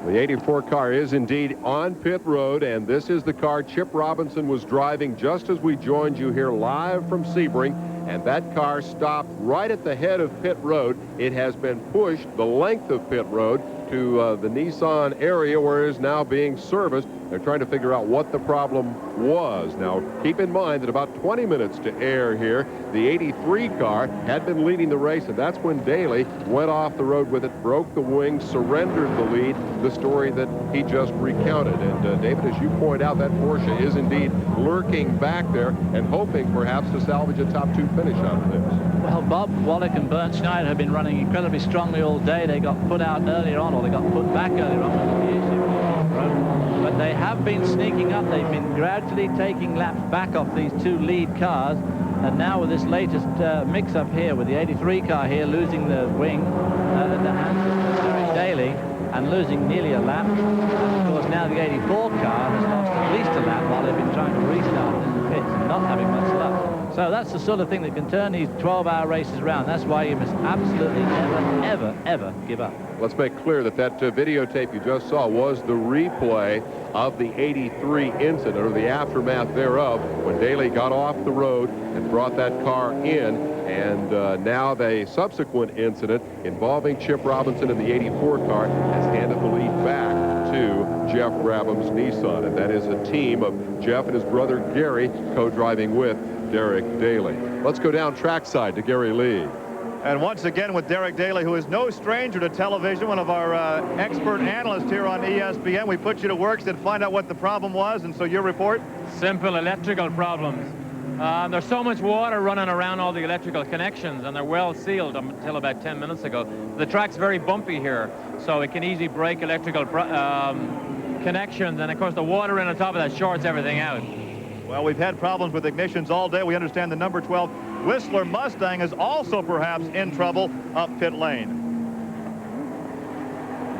The 84 car is indeed on pit road, and this is the car Chip Robinson was driving just as we joined you here live from Sebring, and that car stopped right at the head of pit road. It has been pushed the length of pit road to the Nissan area where it is now being serviced. They're trying to figure out what the problem was. Now, keep in mind that about 20 minutes to air here, the 83 car had been leading the race, and that's when Daly went off the road with it, broke the wing, surrendered the lead, the story that he just recounted. And David, as you point out, that Porsche is indeed lurking back there and hoping perhaps to salvage a top 2 finish out of this. Well, Bob Wallach and Bernd Schneider have been running incredibly strongly all day. They got put out earlier on, or they got put back earlier on with the issue. But they have been sneaking up. They've been gradually taking laps back off these 2 lead cars. And now with this latest mix-up here with the 83 car here losing the wing at the hands of Derek Daly and losing nearly a lap. And of course, now the 84 car has lost at least a lap while they've been trying to restart in the pits, not having much luck. So that's the sort of thing that can turn these 12-hour races around. That's why you must absolutely never, ever, ever give up. Let's make clear that that videotape you just saw was the replay of the 83 incident, or the aftermath thereof, when Daly got off the road and brought that car in. And now the subsequent incident involving Chip Robinson and the 84 car has handed the lead back to Jeff Brabham's Nissan. And that is a team of Jeff and his brother Gary co-driving with Derek Daly. Let's go down trackside to Gary Lee. And once again with Derek Daly, who is no stranger to television, one of our expert analysts here on ESPN. We put you to work to find out what the problem was, and so your report? Simple electrical problems. There's so much water running around all the electrical connections, and they're well sealed until about 10 minutes ago. The track's very bumpy here, so it can easily break electrical connections, and of course the water in the top of that shorts everything out. Well, we've had problems with ignitions all day. We understand the number 12 Whistler Mustang is also perhaps in trouble up pit lane.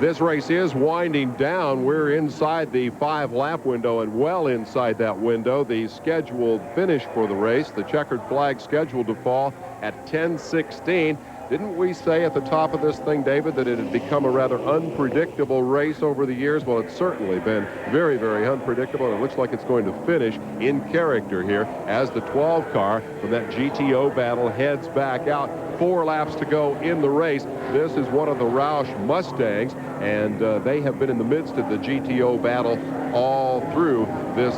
This race is winding down. We're inside the 5-lap window and well inside that window. The scheduled finish for the race, the checkered flag scheduled to fall at 10:16. Didn't we say at the top of this thing, David, that it had become a rather unpredictable race over the years? Well, it's certainly been very, very unpredictable, and it looks like it's going to finish in character here as the 12 car from that GTO battle heads back out. 4 laps to go in the race. This is one of the Roush Mustangs, and they have been in the midst of the GTO battle all through this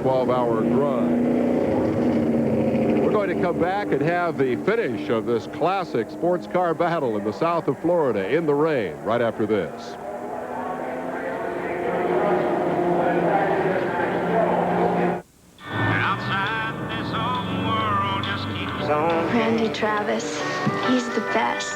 12-hour grind. We're going to come back and have the finish of this classic sports car battle in the south of Florida in the rain right after this. Randy Travis, he's the best.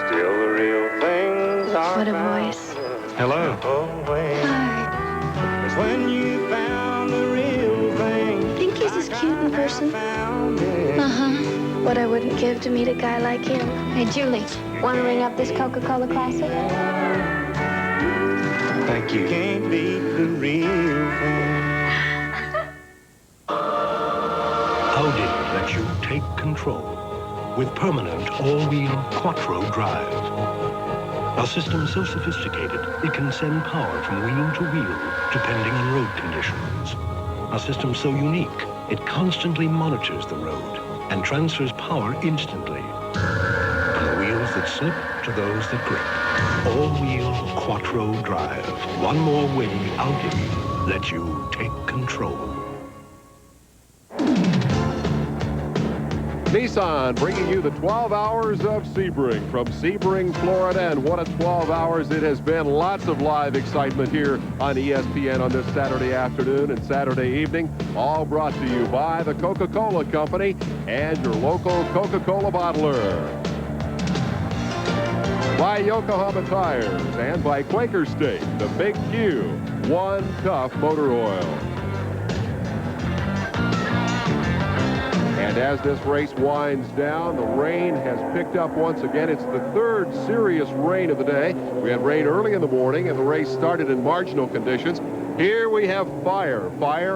Still the real things are. What a voice. Hello. Hi. When you found the real thing. Think he's as cute in person? Uh-huh. What I wouldn't give to meet a guy like him. Hey, Julie, want to ring up this Coca-Cola Classic? Thank you. Can't beat the real thing. control with permanent all-wheel quattro drive. A system so sophisticated it can send power from wheel to wheel depending on road conditions. A system so unique it constantly monitors the road and transfers power instantly. From the wheels that slip to those that grip. All-wheel quattro drive. One more way I'll give you. Let you take control. Nissan bringing you the 12 hours of Sebring from Sebring, Florida. And what a 12 hours it has been. Lots of live excitement here on ESPN on this Saturday afternoon and Saturday evening. All brought to you by the Coca-Cola Company and your local Coca-Cola bottler. By Yokohama Tires and by Quaker State, the Big Q, One Tough Motor Oil. And as this race winds down, the rain has picked up once again. It's the third serious rain of the day. We had rain early in the morning, and the race started in marginal conditions. Here we have fire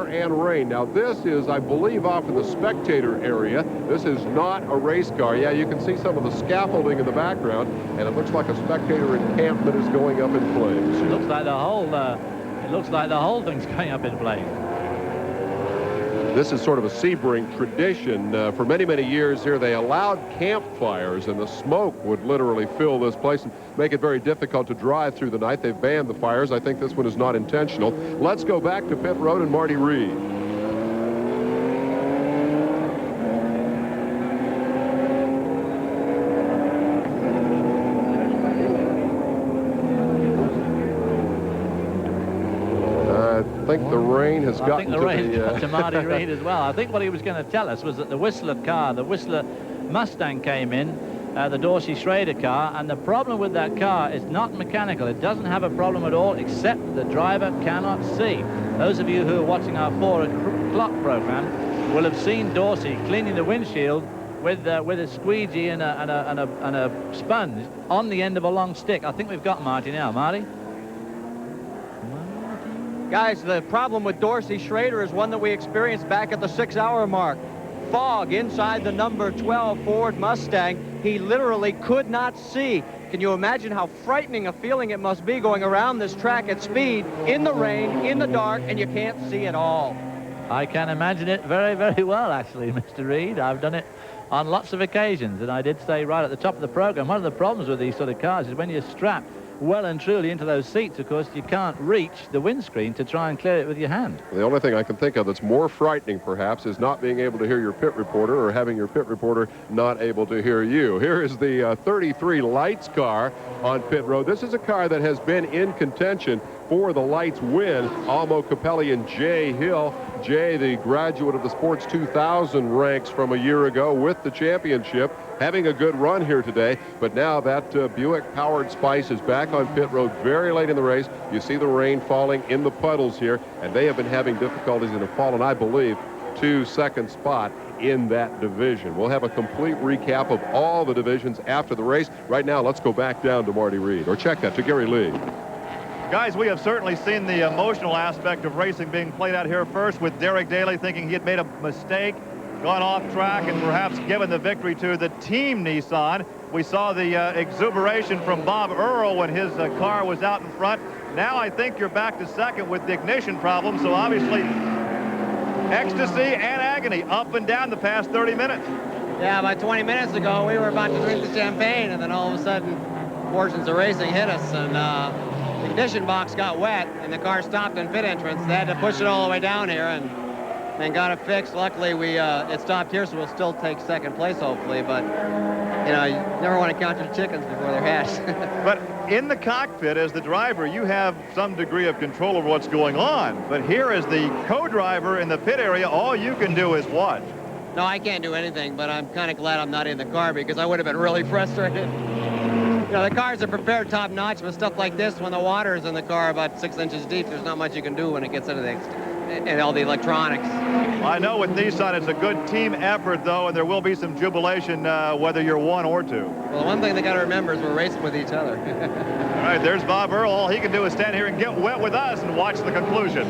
and rain. Now this is, I believe, off in the spectator area. This is not a race car. Yeah, you can see some of the scaffolding in the background, and it looks like a spectator encampment is going up in flames. It looks like the whole thing's going up in flames. This is sort of a Sebring tradition. For many, many years here, they allowed campfires, and the smoke would literally fill this place and make it very difficult to drive through the night. They've banned the fires. I think this one is not intentional. Let's go back to pit road and Marty Reed. I think the rain has gotten to Marty Reed as well. I think what he was going to tell us was that the Whistler car, the Whistler Mustang came in, the Dorsey Schrader car, and the problem with that car is not mechanical. It doesn't have a problem at all, except the driver cannot see. Those of you who are watching our 4 o'clock program will have seen Dorsey cleaning the windshield with a squeegee and a sponge on the end of a long stick. I think we've got Marty now. Marty? Guys, the problem with Dorsey Schrader is one that we experienced back at the 6-hour mark. Fog inside the number 12 Ford Mustang. He literally could not see. Can you imagine how frightening a feeling it must be going around this track at speed, in the rain, in the dark, and you can't see at all? I can imagine it very, very well, actually, Mr. Reed. I've done it on lots of occasions, and I did say right at the top of the program, one of the problems with these sort of cars is when you're strapped well and truly into those seats, of course, you can't reach the windscreen to try and clear it with your hand. The only thing I can think of that's more frightening, perhaps, is not being able to hear your pit reporter or having your pit reporter not able to hear you. Here is the 33 Lights car on pit road. This is a car that has been in contention for the Lights win. Almo Capelli and Jay Hill. Jay, the graduate of the Sports 2000 ranks from a year ago with the championship, having a good run here today. But now that Buick-powered Spice is back on pit road very late in the race. You see the rain falling in the puddles here, and they have been having difficulties and have fallen, I believe, to second spot in that division. We'll have a complete recap of all the divisions after the race. Right now, let's go back down to Marty Reed, or check that to Gary Lee. Guys, we have certainly seen the emotional aspect of racing being played out here first with Derek Daly thinking he had made a mistake, gone off track, and perhaps given the victory to the team Nissan. We saw the exuberation from Bob Earl when his car was out in front. Now I think you're back to second with the ignition problem, so obviously ecstasy and agony up and down the past 30 minutes. Yeah, about 20 minutes ago, we were about to drink the champagne, and then all of a sudden, fortunes of racing hit us, and the ignition box got wet, and the car stopped in pit entrance. They had to push it all the way down here and got it fixed. Luckily, it stopped here, so we'll still take second place, hopefully. But, you know, you never want to count your chickens before they're hatched. But in the cockpit, as the driver, you have some degree of control over what's going on. But here, as the co-driver in the pit area, all you can do is watch. No, I can't do anything, but I'm kind of glad I'm not in the car because I would have been really frustrated. You know, the cars are prepared top-notch, but stuff like this, when the water is in the car about 6 inches deep, there's not much you can do when it gets into and all the electronics. I know with Nissan it's a good team effort, though, and there will be some jubilation whether you're 1 or 2. Well, the one thing they got to remember is we're racing with each other. All right, there's Bob Earl. All he can do is stand here and get wet with us and watch the conclusion.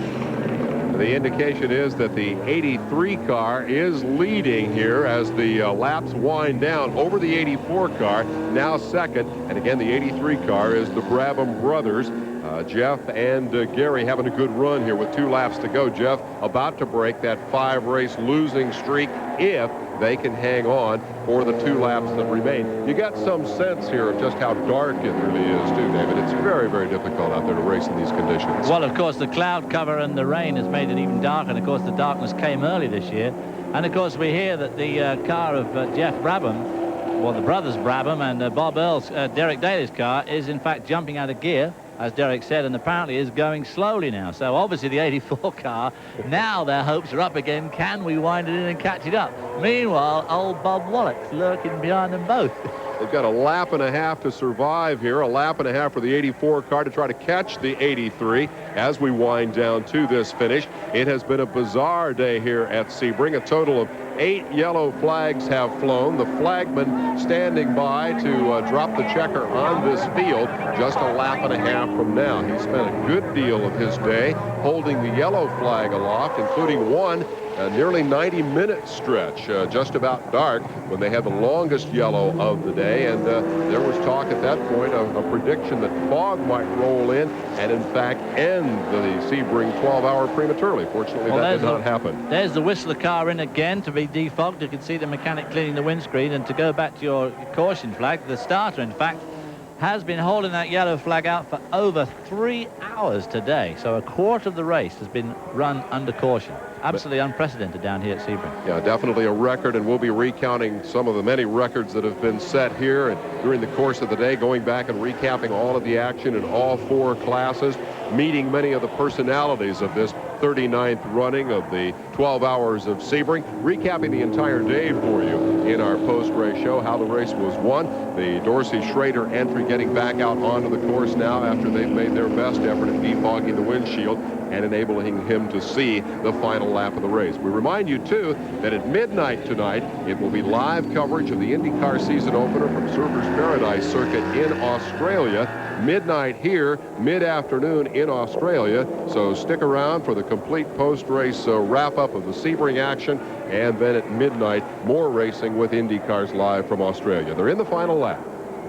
The indication is that the 83 car is leading here as the laps wind down over the 84 car, now second. And again, the 83 car is the Brabham brothers. Jeff and Gary having a good run here with 2 laps to go. Jeff about to break that 5-race losing streak if they can hang on for the 2 laps that remain. You got some sense here of just how dark it really is, too, David. It's very, very difficult out there to race in these conditions. Well, of course, the cloud cover and the rain has made it even darker. And, of course, the darkness came early this year. And, of course, we hear that the car of Jeff Brabham, well, the brothers Brabham and Bob Earl's, Derek Daly's car is, in fact, jumping out of gear, as Derek said, and apparently is going slowly now. So obviously the 84 car, now their hopes are up again. Can we wind it in and catch it up? Meanwhile, old Bob Wallach's lurking behind them both. They've got a lap and a half to survive here, a lap and a half for the 84 car to try to catch the 83 as we wind down to this finish. It has been a bizarre day here at Sebring. A total of 8 yellow flags have flown. The flagman standing by to drop the checker on this field just a lap and a half from now. He spent a good deal of his day holding the yellow flag aloft, including one nearly 90-minute stretch, just about dark, when they had the longest yellow of the day. And there was talk at that point of a prediction that fog might roll in and, in fact, end the Sebring 12-hour prematurely. Fortunately, that did not happen. There's the Whistler car in again to be defogged. You can see the mechanic cleaning the windscreen. And to go back to your caution flag, the starter, in fact, has been holding that yellow flag out for over 3 hours today. So a quarter of the race has been run under caution. Absolutely unprecedented down here at Sebring. Yeah, definitely a record, and we'll be recounting some of the many records that have been set here and during the course of the day, going back and recapping all of the action in all 4 classes, meeting many of the personalities of this 39th running of the 12 Hours of Sebring, recapping the entire day for you in our post-race show, how the race was won, the Dorsey Schrader entry getting back out onto the course now after they've made their best effort at defogging the windshield and enabling him to see the final lap of the race. We remind you, too, that at midnight tonight, it will be live coverage of the IndyCar season opener from Surfers Paradise Circuit in Australia. Midnight here, mid-afternoon in Australia. So stick around for the complete post-race wrap-up of the Sebring action. And then at midnight, more racing with IndyCars live from Australia. They're in the final lap.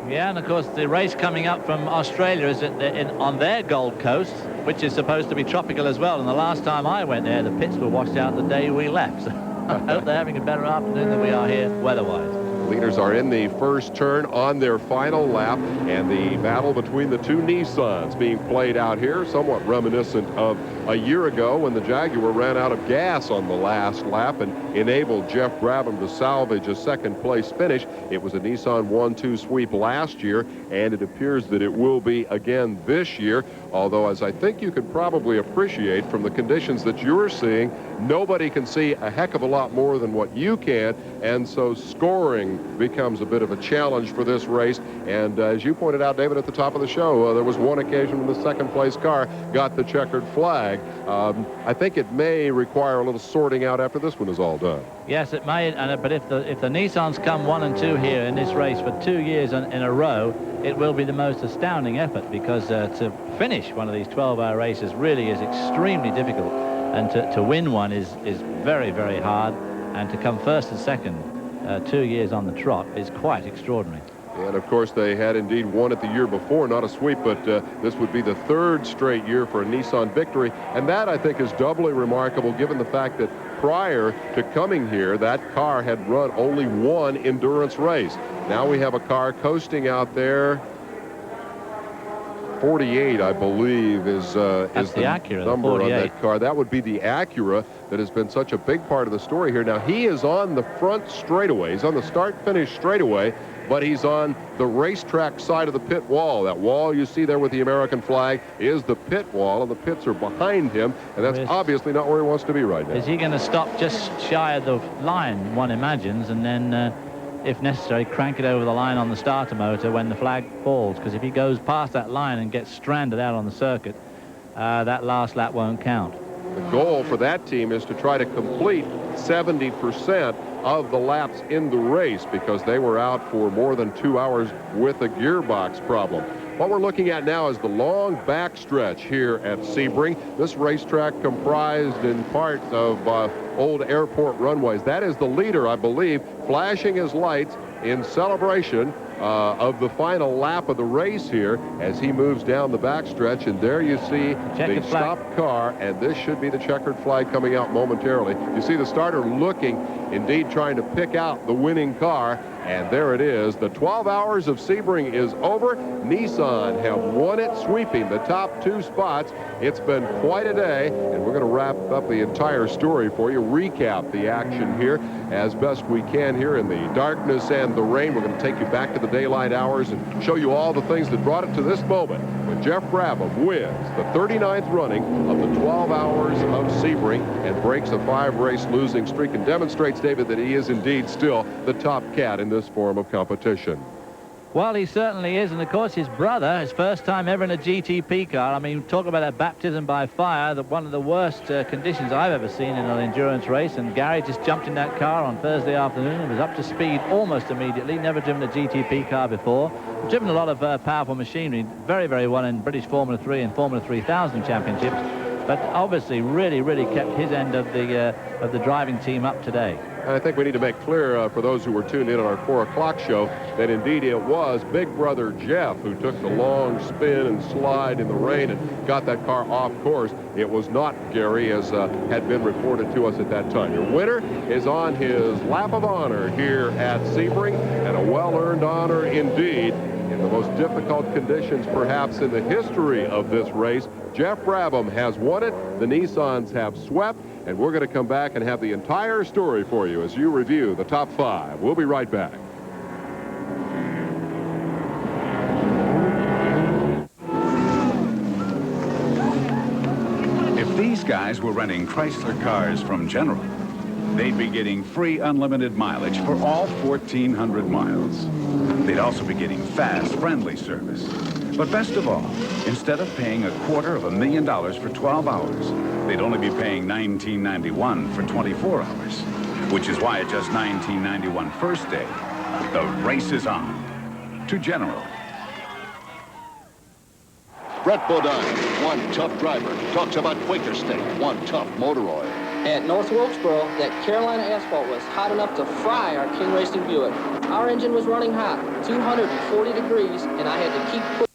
Yeah, and of course the race coming up from Australia is on their Gold Coast, which is supposed to be tropical as well. And the last time I went there, the pits were washed out the day we left. So I hope they're having a better afternoon than we are here weather-wise. Leaders are in the first turn on their final lap, and the battle between the 2 Nissans being played out here, somewhat reminiscent of a year ago when the Jaguar ran out of gas on the last lap and enabled Jeff Brabham to salvage a second-place finish. It was a Nissan 1-2 sweep last year, and it appears that it will be again this year, although, as I think you could probably appreciate from the conditions that you're seeing, nobody can see a heck of a lot more than what you can, and so scoring becomes a bit of a challenge for this race. And as you pointed out, David, at the top of the show, there was one occasion when the second-place car got the checkered flag. I think it may require a little sorting out after this one is all done. Yes, it may, but if the Nissans come 1 and 2 here in this race for 2 years in a row, it will be the most astounding effort, because to finish one of these 12-hour races really is extremely difficult, and to win one is very, very hard, and to come first and second 2 years on the trot is quite extraordinary. And, of course, they had indeed won it the year before, not a sweep, but this would be the 3rd straight year for a Nissan victory. And that, I think, is doubly remarkable given the fact that prior to coming here, that car had run only 1 endurance race. Now we have a car coasting out there. 48, I believe, is the Acura, number on that car. That would be the Acura that has been such a big part of the story here. Now, he is on the front straightaway. He's on the start-finish straightaway, but he's on the racetrack side of the pit wall. That wall you see there with the American flag is the pit wall, and the pits are behind him, and that's obviously not where he wants to be right now. Is he going to stop just shy of the line, one imagines, and then if necessary, crank it over the line on the starter motor when the flag falls? Because if he goes past that line and gets stranded out on the circuit, that last lap won't count. The goal for that team is to try to complete 70% of the laps in the race, because they were out for more than 2 hours with a gearbox problem. What we're looking at now is the long backstretch here at Sebring. This racetrack comprised in part of old airport runways. That is the leader, I believe, flashing his lights in celebration of the final lap of the race here as he moves down the backstretch. And there you see the stopped car, and this should be the checkered flag coming out momentarily. You see the starter looking, indeed trying to pick out the winning car, and there it is. The 12 hours of Sebring is over. Nissan have won it, sweeping the top 2 spots. It's been quite a day, and we're going to wrap up the entire story for you, recap the action here as best we can here in the darkness and the rain. We're going to take you back to the daylight hours and show you all the things that brought it to this moment when Jeff Brabham wins the 39th running of the 12 hours of Sebring and breaks a 5-race losing streak and demonstrates, David, that he is indeed still the top cat in this form of competition. Well, he certainly is, and of course his brother, his first time ever in a GTP car. I mean, talk about a baptism by fire, one of the worst conditions I've ever seen in an endurance race, and Gary just jumped in that car on Thursday afternoon and was up to speed almost immediately. Never driven a GTP car before. Driven a lot of powerful machinery, very, very well in British Formula 3 and Formula 3000 championships, but obviously really kept his end of the driving team up today. I think we need to make clear for those who were tuned in on our 4 o'clock show that indeed it was Big Brother Jeff who took the long spin and slide in the rain and got that car off course. It was not Gary, as had been reported to us at that time. Your winner is on his lap of honor here at Sebring, and a well-earned honor indeed. In the most difficult conditions perhaps in the history of this race, Jeff Brabham has won it. The Nissans have swept, and we're going to come back and have the entire story for you as you review the top 5. We'll be right back. If these guys were renting Chrysler cars from General, they'd be getting free unlimited mileage for all 1,400 miles. They'd also be getting fast, friendly service. But best of all, instead of paying $250,000 for 12 hours, they'd only be paying $19.91 for 24 hours, which is why at just $19.91 first day, the race is on to General. Brett Bodine, one tough driver, talks about Quaker State, one tough motor oil. At North Wilkesboro, that Carolina asphalt was hot enough to fry our King Racing Buick. Our engine was running hot, 240 degrees, and I had to keep